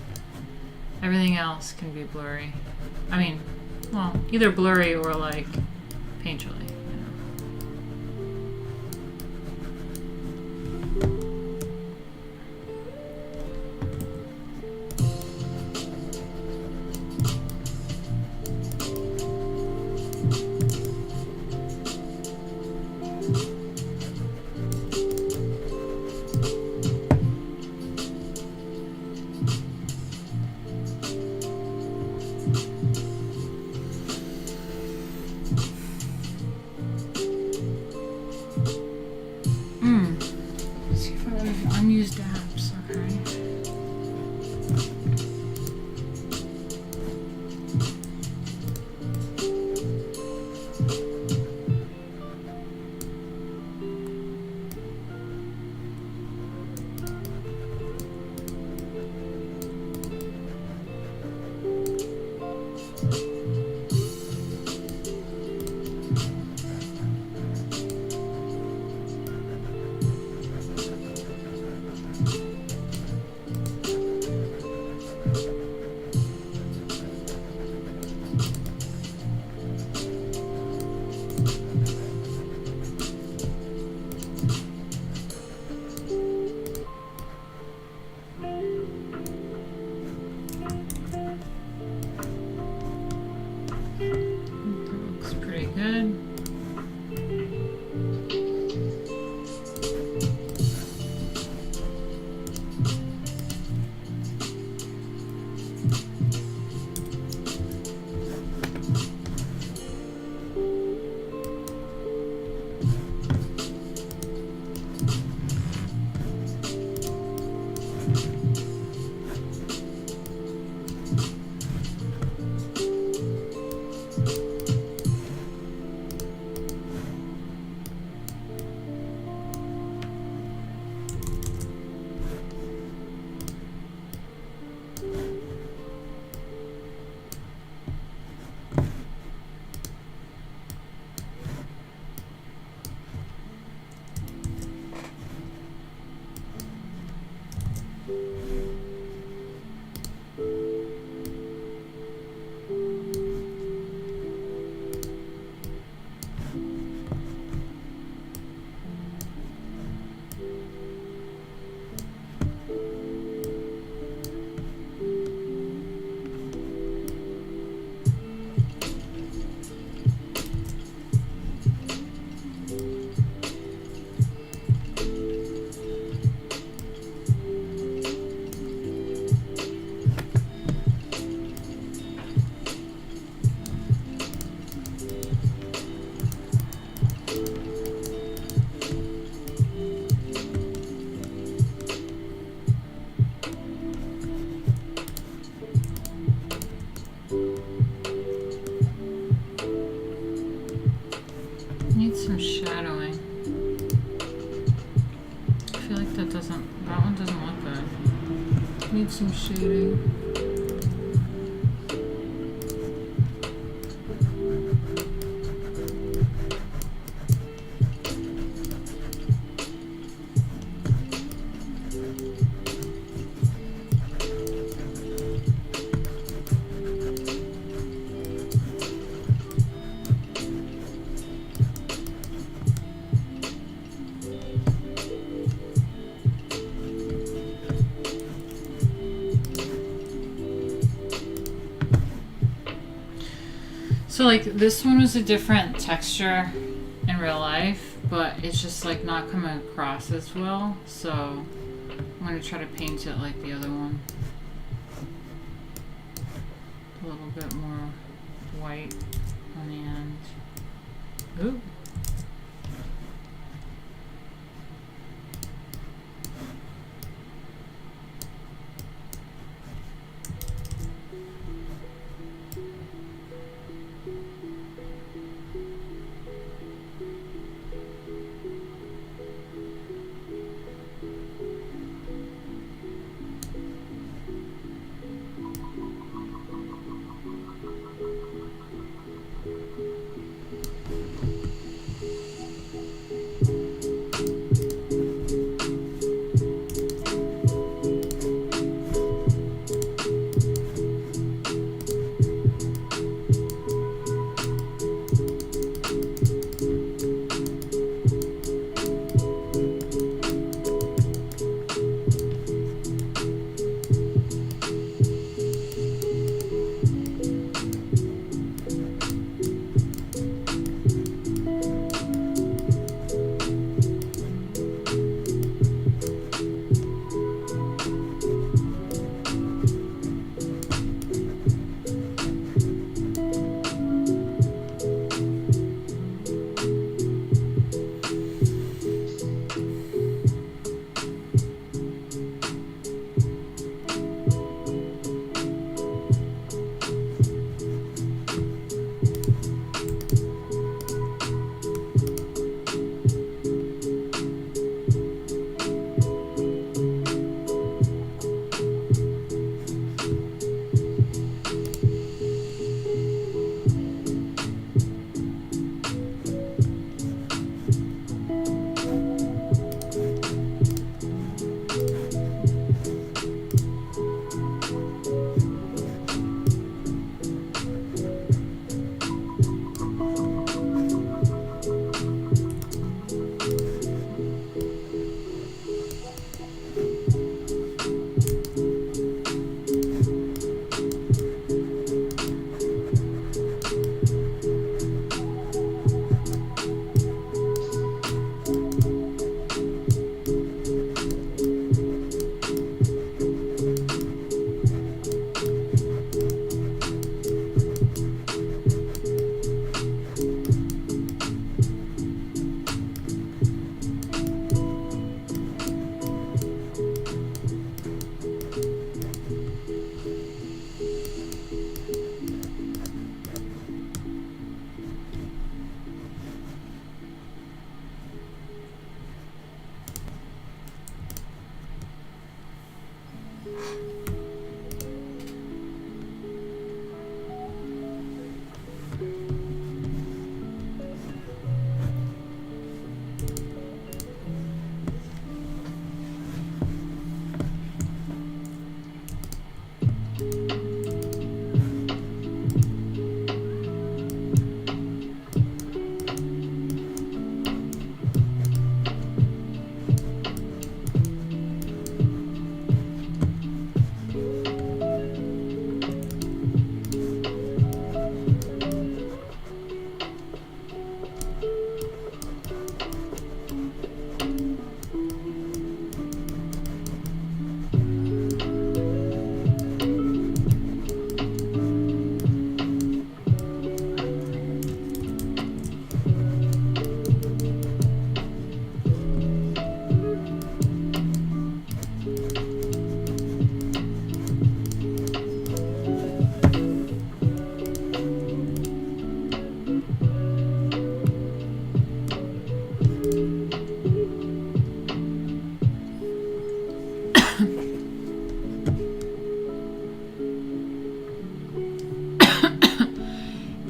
Everything else can be blurry. I mean, well, either blurry or like painterly, you know. Unused apps, okay. That looks pretty good. Need some shadowing. I feel like that one doesn't look good. Need some shading. So like this one was a different texture in real life, but it's just like not coming across as well. So I'm gonna try to paint it like the other one. A little bit more white on the end. Ooh.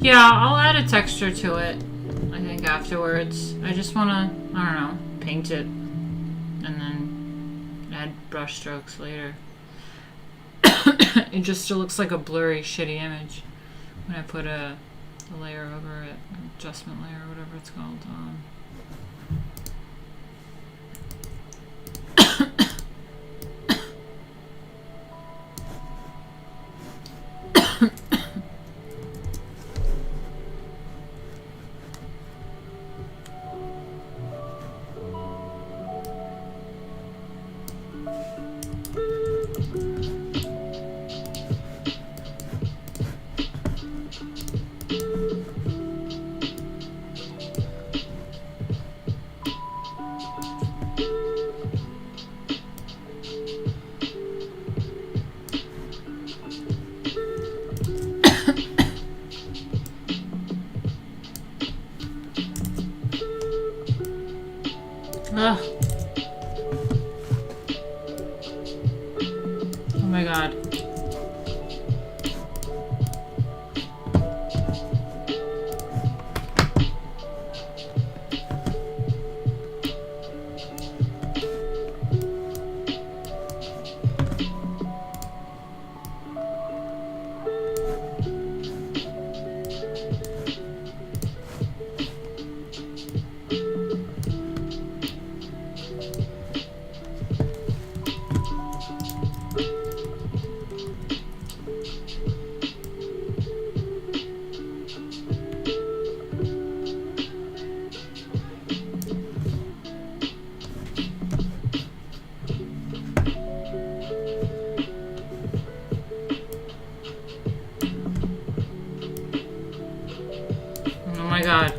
Yeah, I'll add a texture to it, I think, afterwards. I just want to, I don't know, paint it and then add brush strokes later. It just still looks like a blurry, shitty image when I put a layer over it, an adjustment layer, or whatever it's called. Ugh. Oh my god. Oh my god.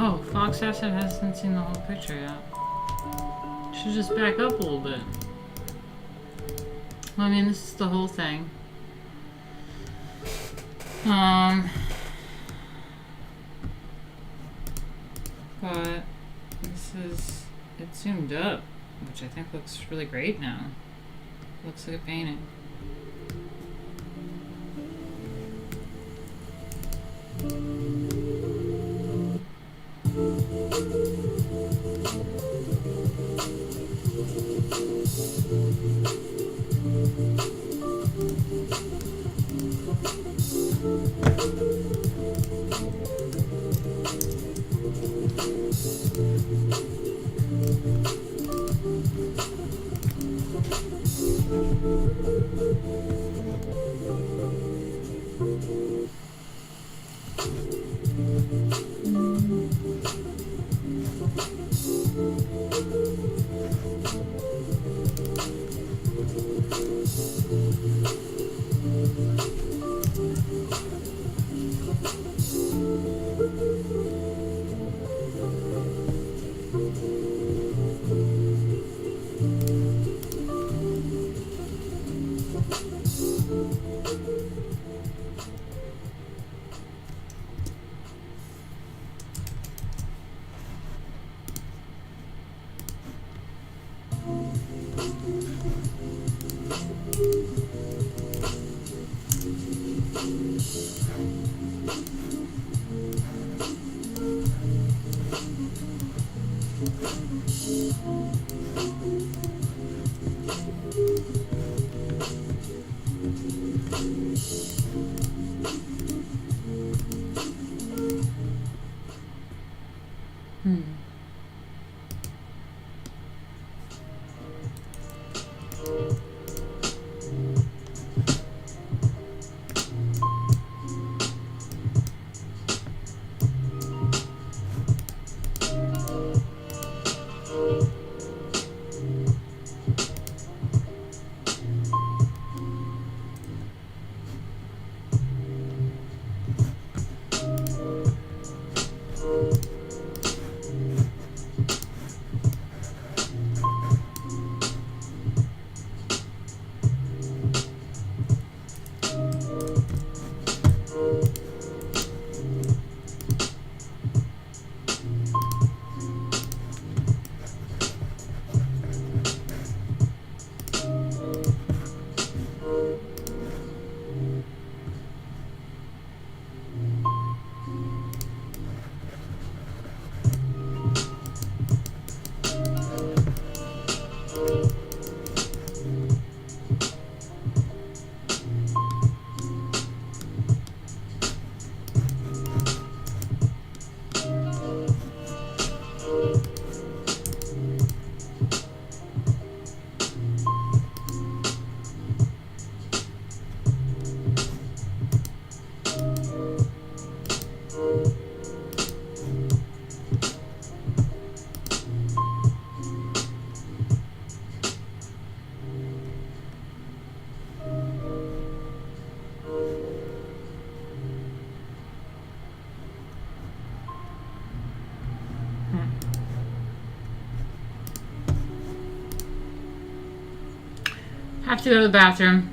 Oh, Fox Asset hasn't seen the whole picture yet. Should just back up a little bit. Well, I mean, this is the whole thing. But this is, it's zoomed up, which I think looks really great now. Looks like a painting. Have to go to the bathroom.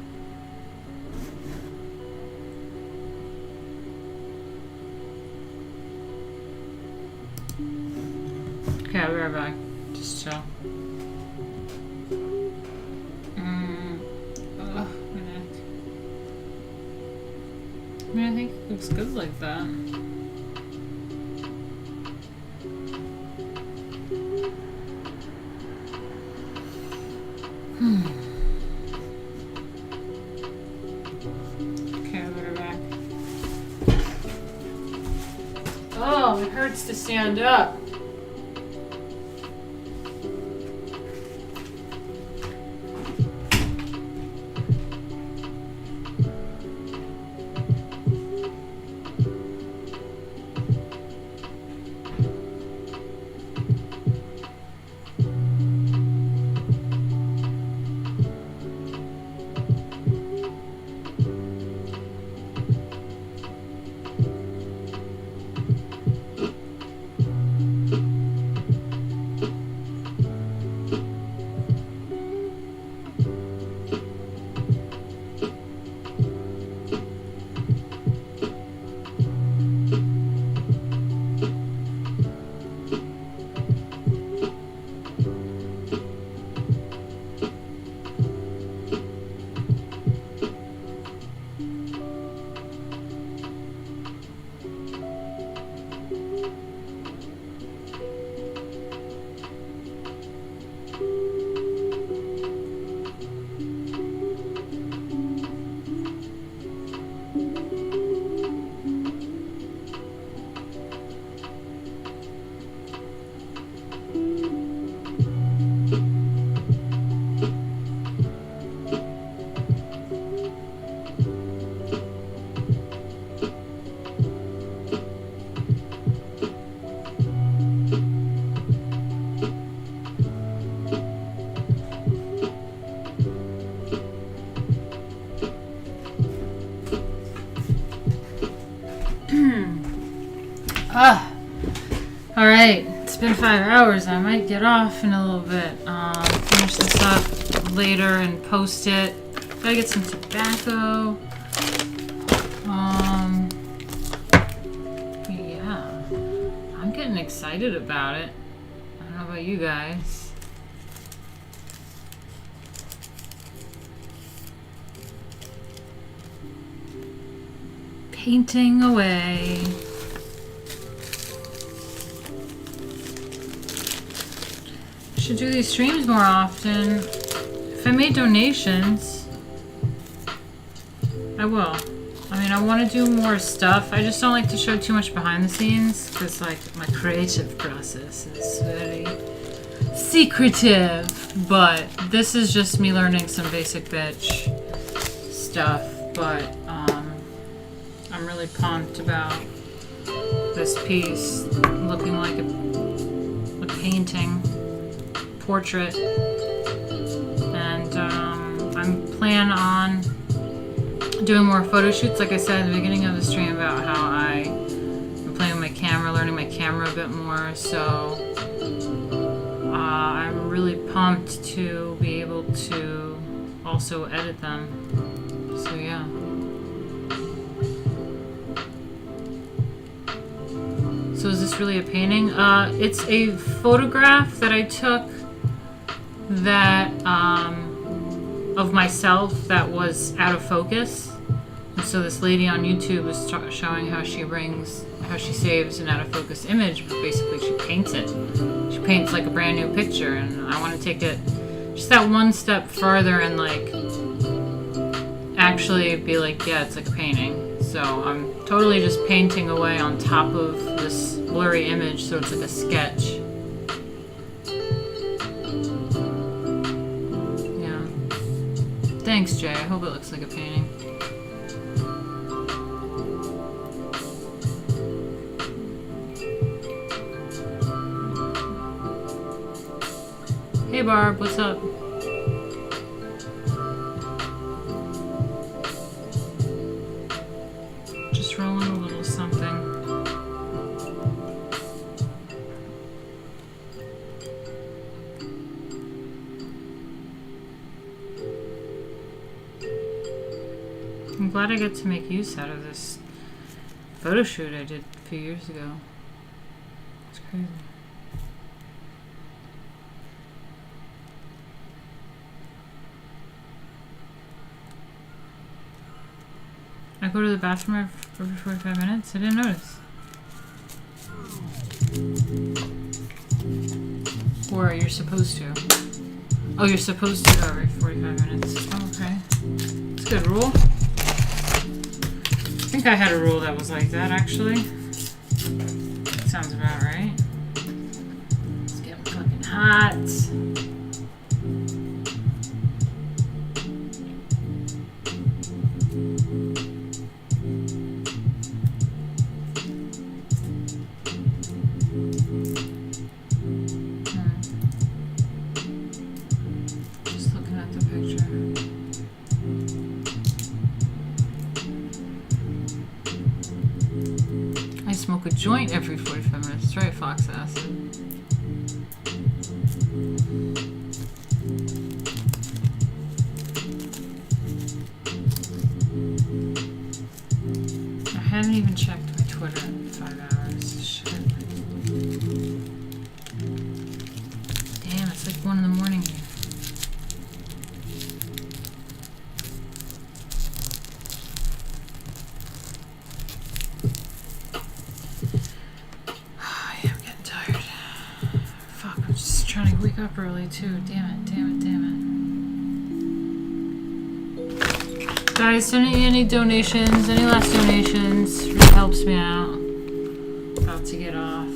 Okay, I'll be right back. Just chill. My neck. I mean, I think it looks good like that. Okay, I'll be right back. Oh, it hurts to stand up. Alright, it's been 5 hours. I might get off in a little bit. Finish this up later and post it. Gotta get some tobacco. Yeah. I'm getting excited about it. I don't know about you guys. Painting away. Should do these streams more often. If I made donations, I will. I mean, I want to do more stuff. I just don't like to show too much behind the scenes because, like, my creative process is very secretive. But this is just me learning some basic bitch stuff. But I'm really pumped about this piece looking like a painting. Portrait, and I'm planning on doing more photo shoots, like I said at the beginning of the stream, about how I'm playing with my camera, learning my camera a bit more, so I'm really pumped to be able to also edit them, so yeah. So is this really a painting? It's a photograph that I took that of myself that was out of focus, and so this lady on YouTube was showing how she saves an out of focus image, but basically she paints it. She paints like a brand new picture, and I want to take it just that one step further and like actually be like, yeah, it's like a painting. So I'm totally just painting away on top of this blurry image, so it's like a sketch. Thanks, Jay. I hope it looks like a painting. Hey, Barb. What's up? Just rolling a little something. I'm glad I get to make use out of this photo shoot I did a few years ago. It's crazy. I go to the bathroom every 45 minutes? I didn't notice. Or you're supposed to. Oh, you're supposed to go every 45 minutes. Oh, okay. It's a good rule. I think I had a rule that was like that, actually. Sounds about right. It's getting fucking hot. Just looking at the picture. I smoke a joint every 45 minutes. That's right, Fox Acid. I haven't even checked my Twitter in 5 hours. Shit. Damn, it's like 1 in the morning here. Yeah, I'm getting tired. Fuck, I'm just trying to wake up early too. Damn it, damn it, damn it. Guys, send me any donations, any last donations. Really helps me out. About to get off. I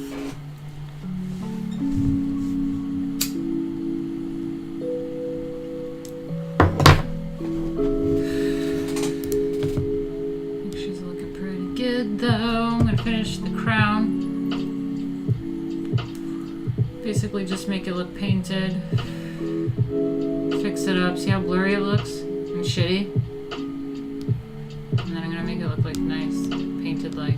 think she's looking pretty good though. I'm gonna finish the crown. Basically just make it look painted. Fix it up. See how blurry it looks? And shitty? And then I'm gonna make it look like nice. Painted like.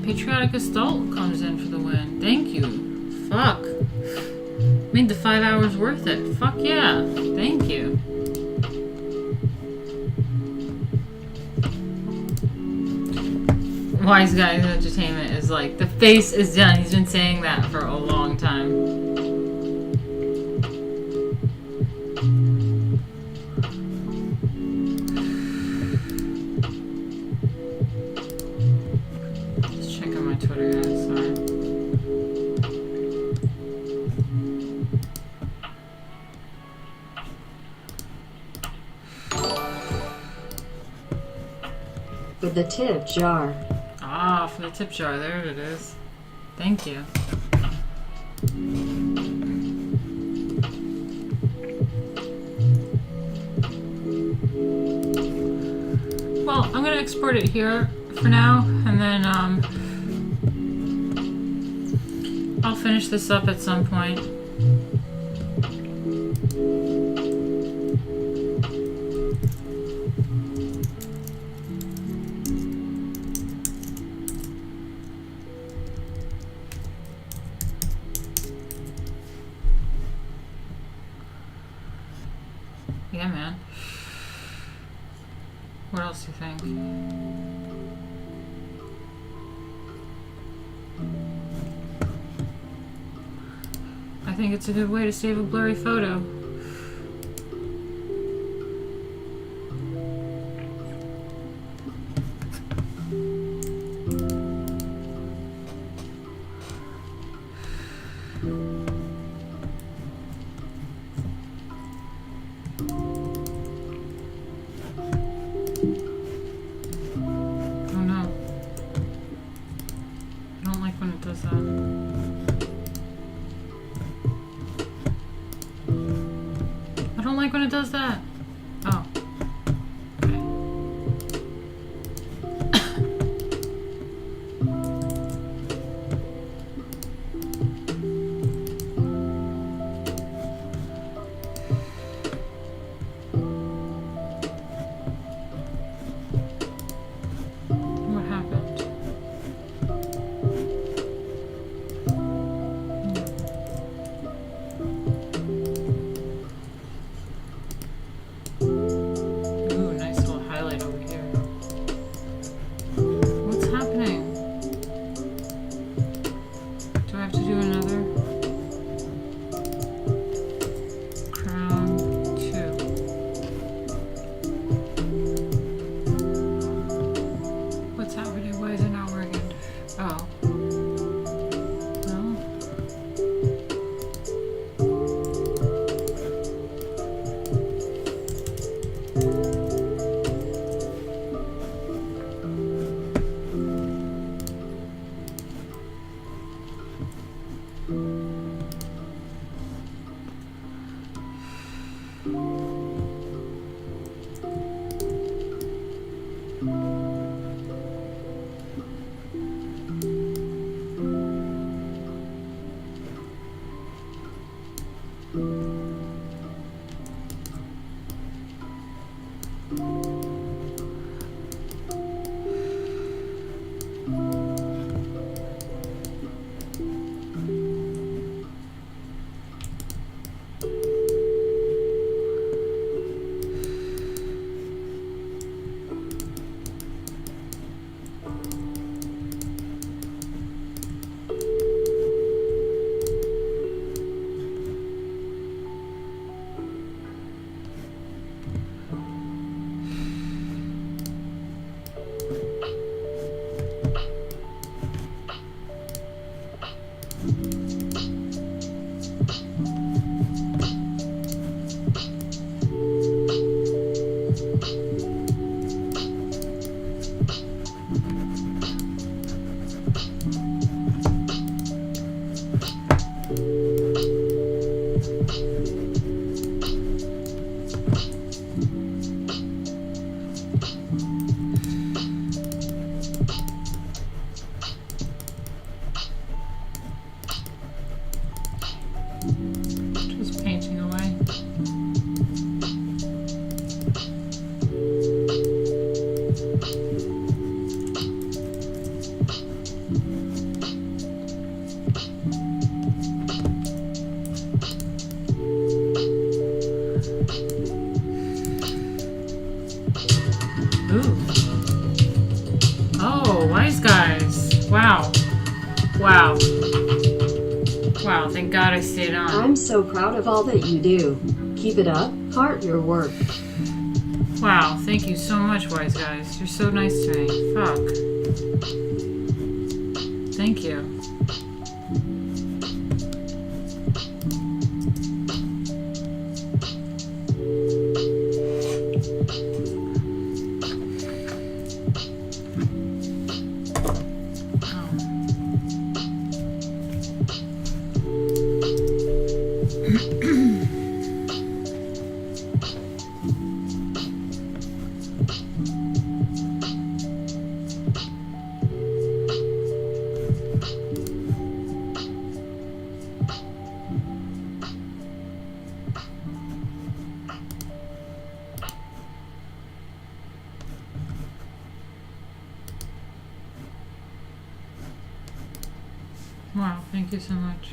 Patriotic Assault comes in for the win. Thank you. Fuck. Made the 5 hours worth it. Fuck yeah. Thank you. Wise Guys Entertainment is like, the face is done. He's been saying that for a long time. Just checking my Twitter, guys. Sorry. For the tip jar. Ah, for the tip jar. There it is. Thank you. Well, I'm going to export it here for now, and then I'll finish this up at some point. Yeah, man. What else do you think? I think it's a good way to save a blurry photo. When it does that. Oh. Okay. What happened? Ooh, nice little highlight over here. What's happening? Do I have to do another? Crown 2. What's happening? Why is it not working? Oh. No. Ooh. Oh, wise guys. Wow. Wow. Wow, thank God I stayed on. I'm so proud of all that you do. Keep it up. Heart your work. Wow, thank you so much, wise guys. You're so nice to me. Fuck. Thank you. Wow, thank you so much.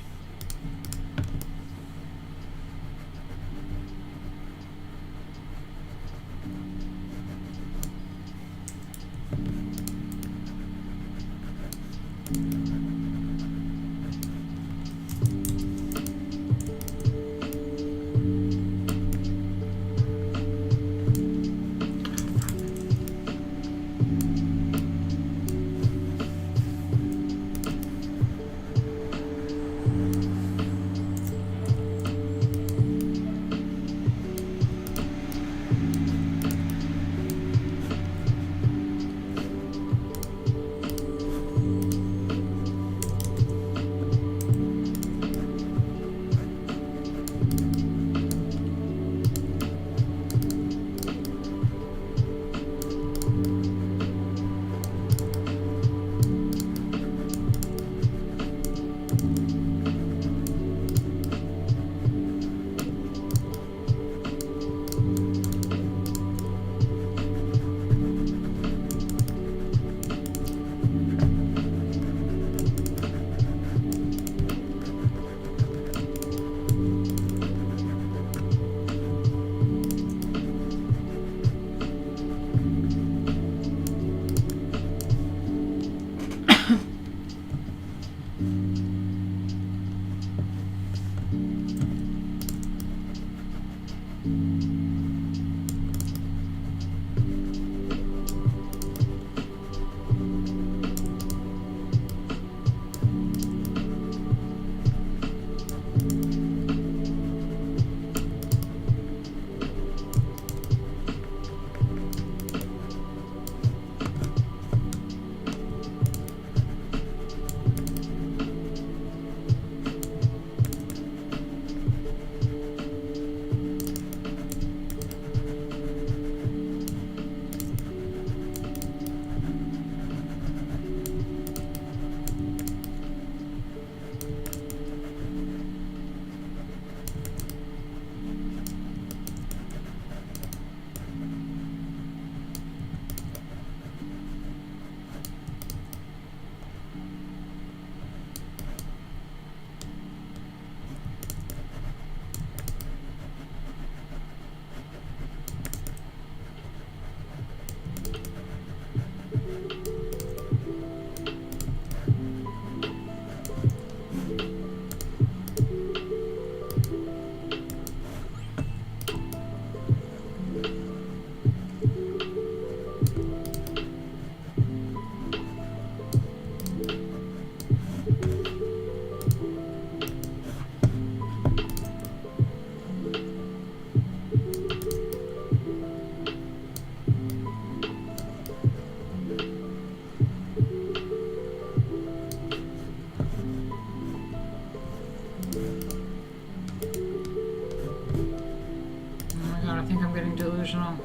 Delusional.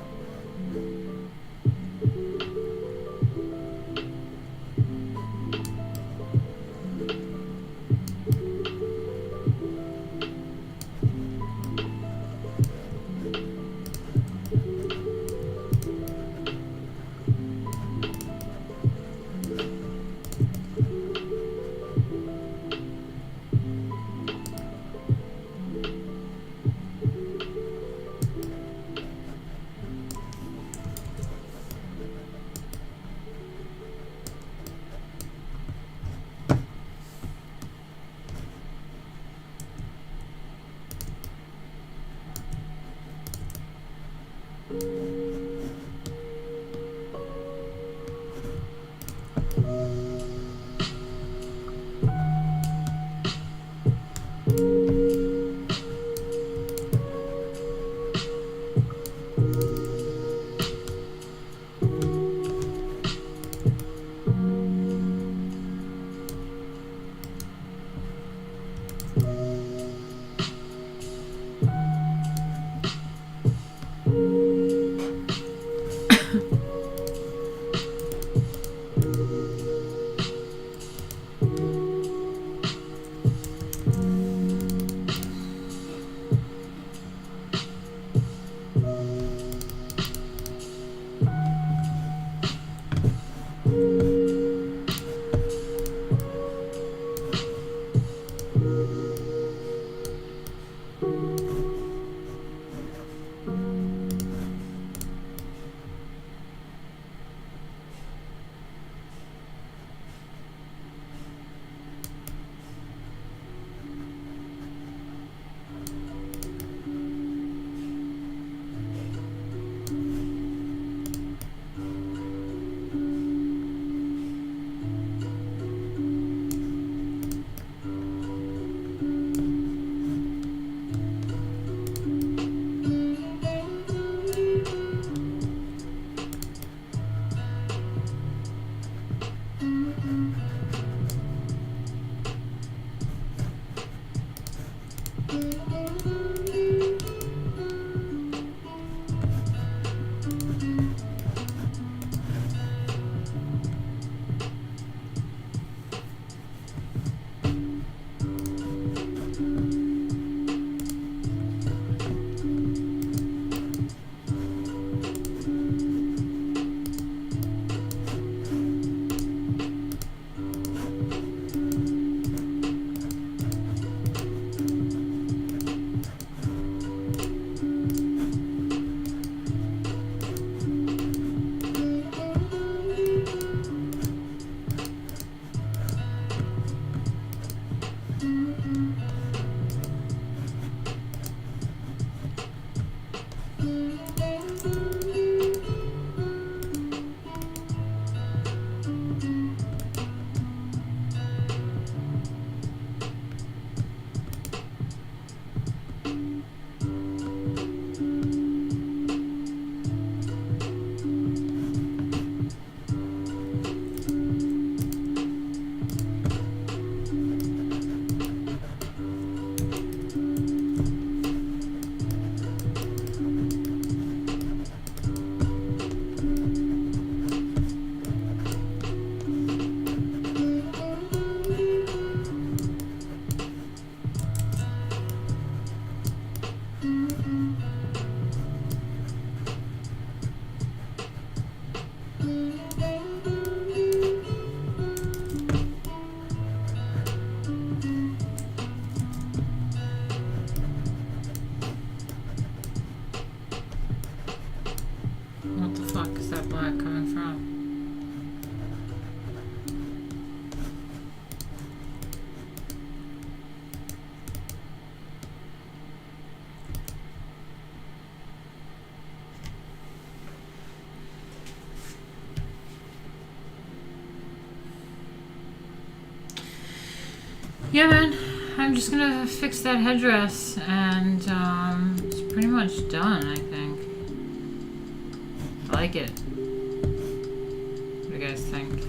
What the fuck is that black coming from? Yeah, man. I'm just gonna fix that headdress, and it's pretty much done, I think. I like it. What do you guys think?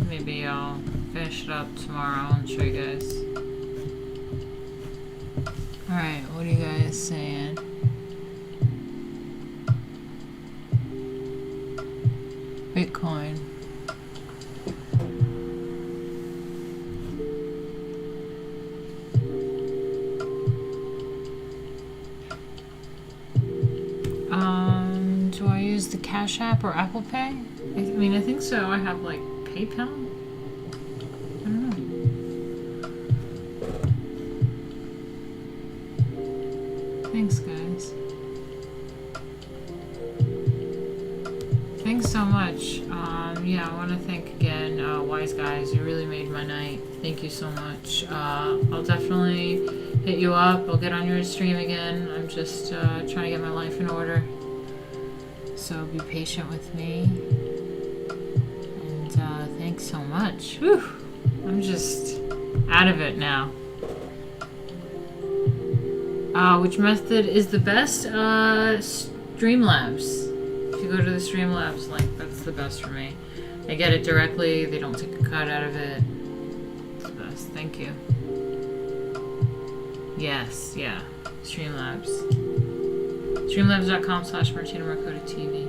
Maybe I'll finish it up tomorrow and show you guys. Alright, what are you guys saying? Bitcoin. Do I use the Cash App or Apple Pay? I mean, I think so. I have like PayPal. I don't know. Thanks, guys. Thanks so much. Yeah, I want to thank again, Wise Guys. You really made my night. Thank you so much. I'll definitely hit you up. I'll get on your stream again. I'm just trying to get my life in order. So be patient with me. And thanks so much. Whew. I'm just out of it now. Which method is the best? Streamlabs. If you go to the Streamlabs link, that's the best for me. They get it directly. They don't take a cut out of it. It's the best. Thank you. Yes, yeah. Streamlabs. Streamlabs.com/Martina Markota TV.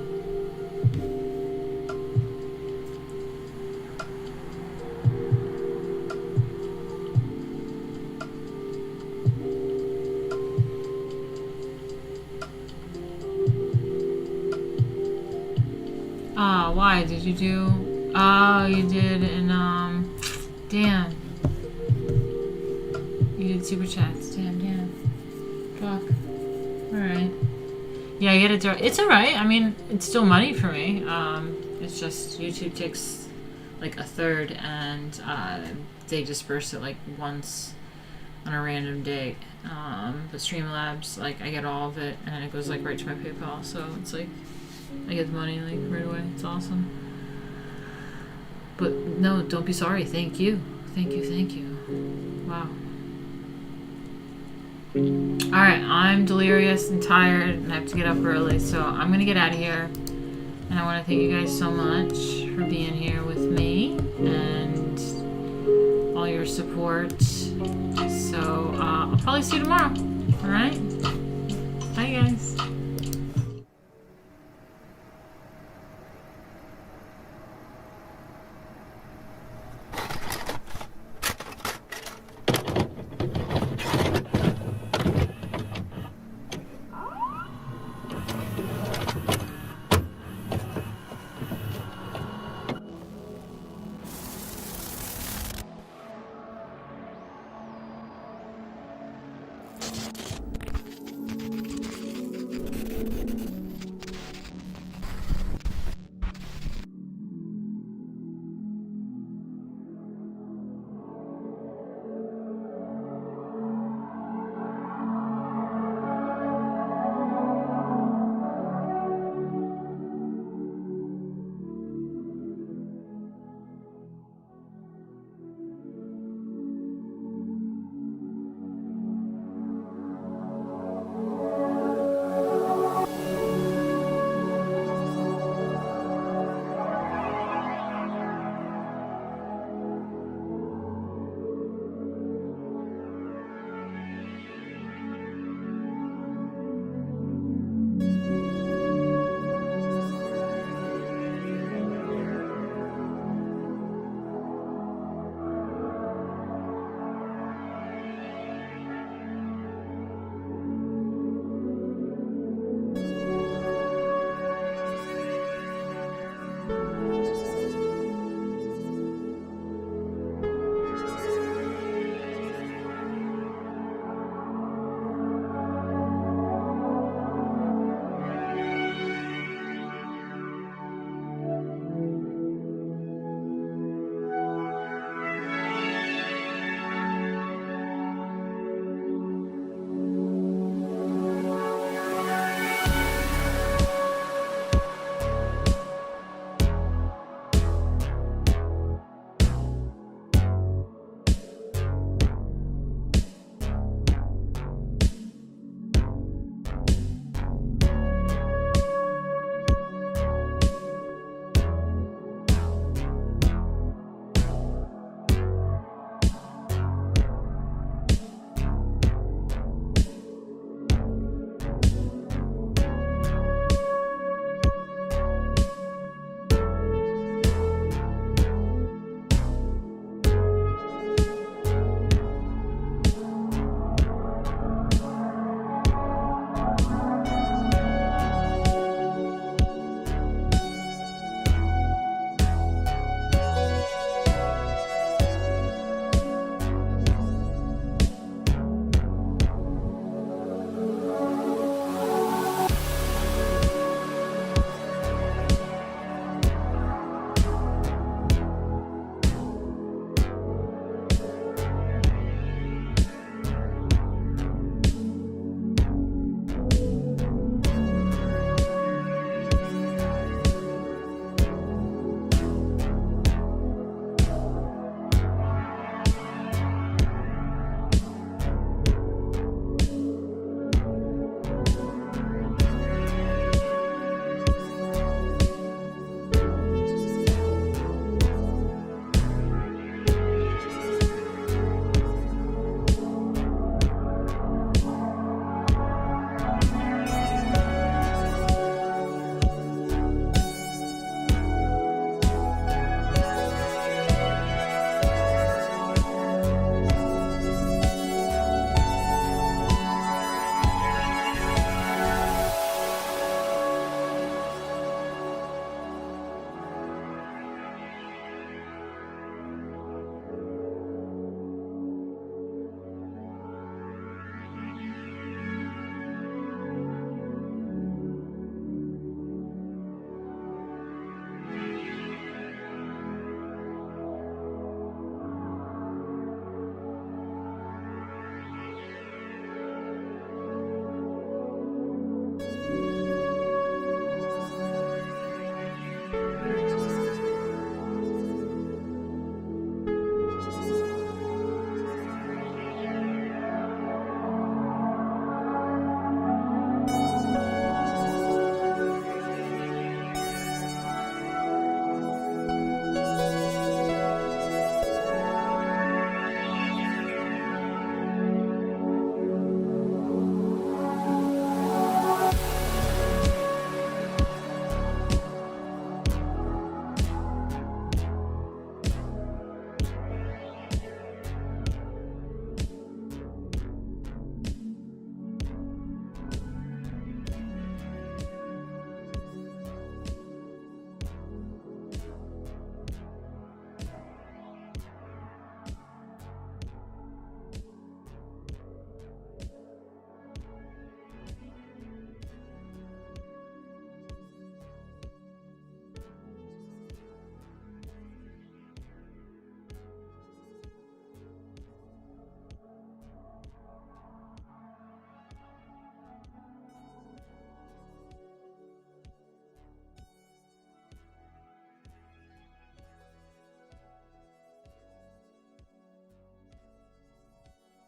Why did you do? Oh, you did, and damn. You did super chats. Damn. Fuck. Alright. Yeah, I get it. It's alright. I mean, it's still money for me. It's just YouTube takes like a third, and they disperse it like once on a random date. But Streamlabs, like, I get all of it, and it goes like right to my PayPal. So it's like I get the money like right away. It's awesome. But no, don't be sorry. Thank you. Thank you. Wow. Alright, I'm delirious and tired and I have to get up early, so I'm gonna get out of here. And I want to thank you guys so much for being here with me and all your support. So I'll probably see you tomorrow. Alright? Bye, guys.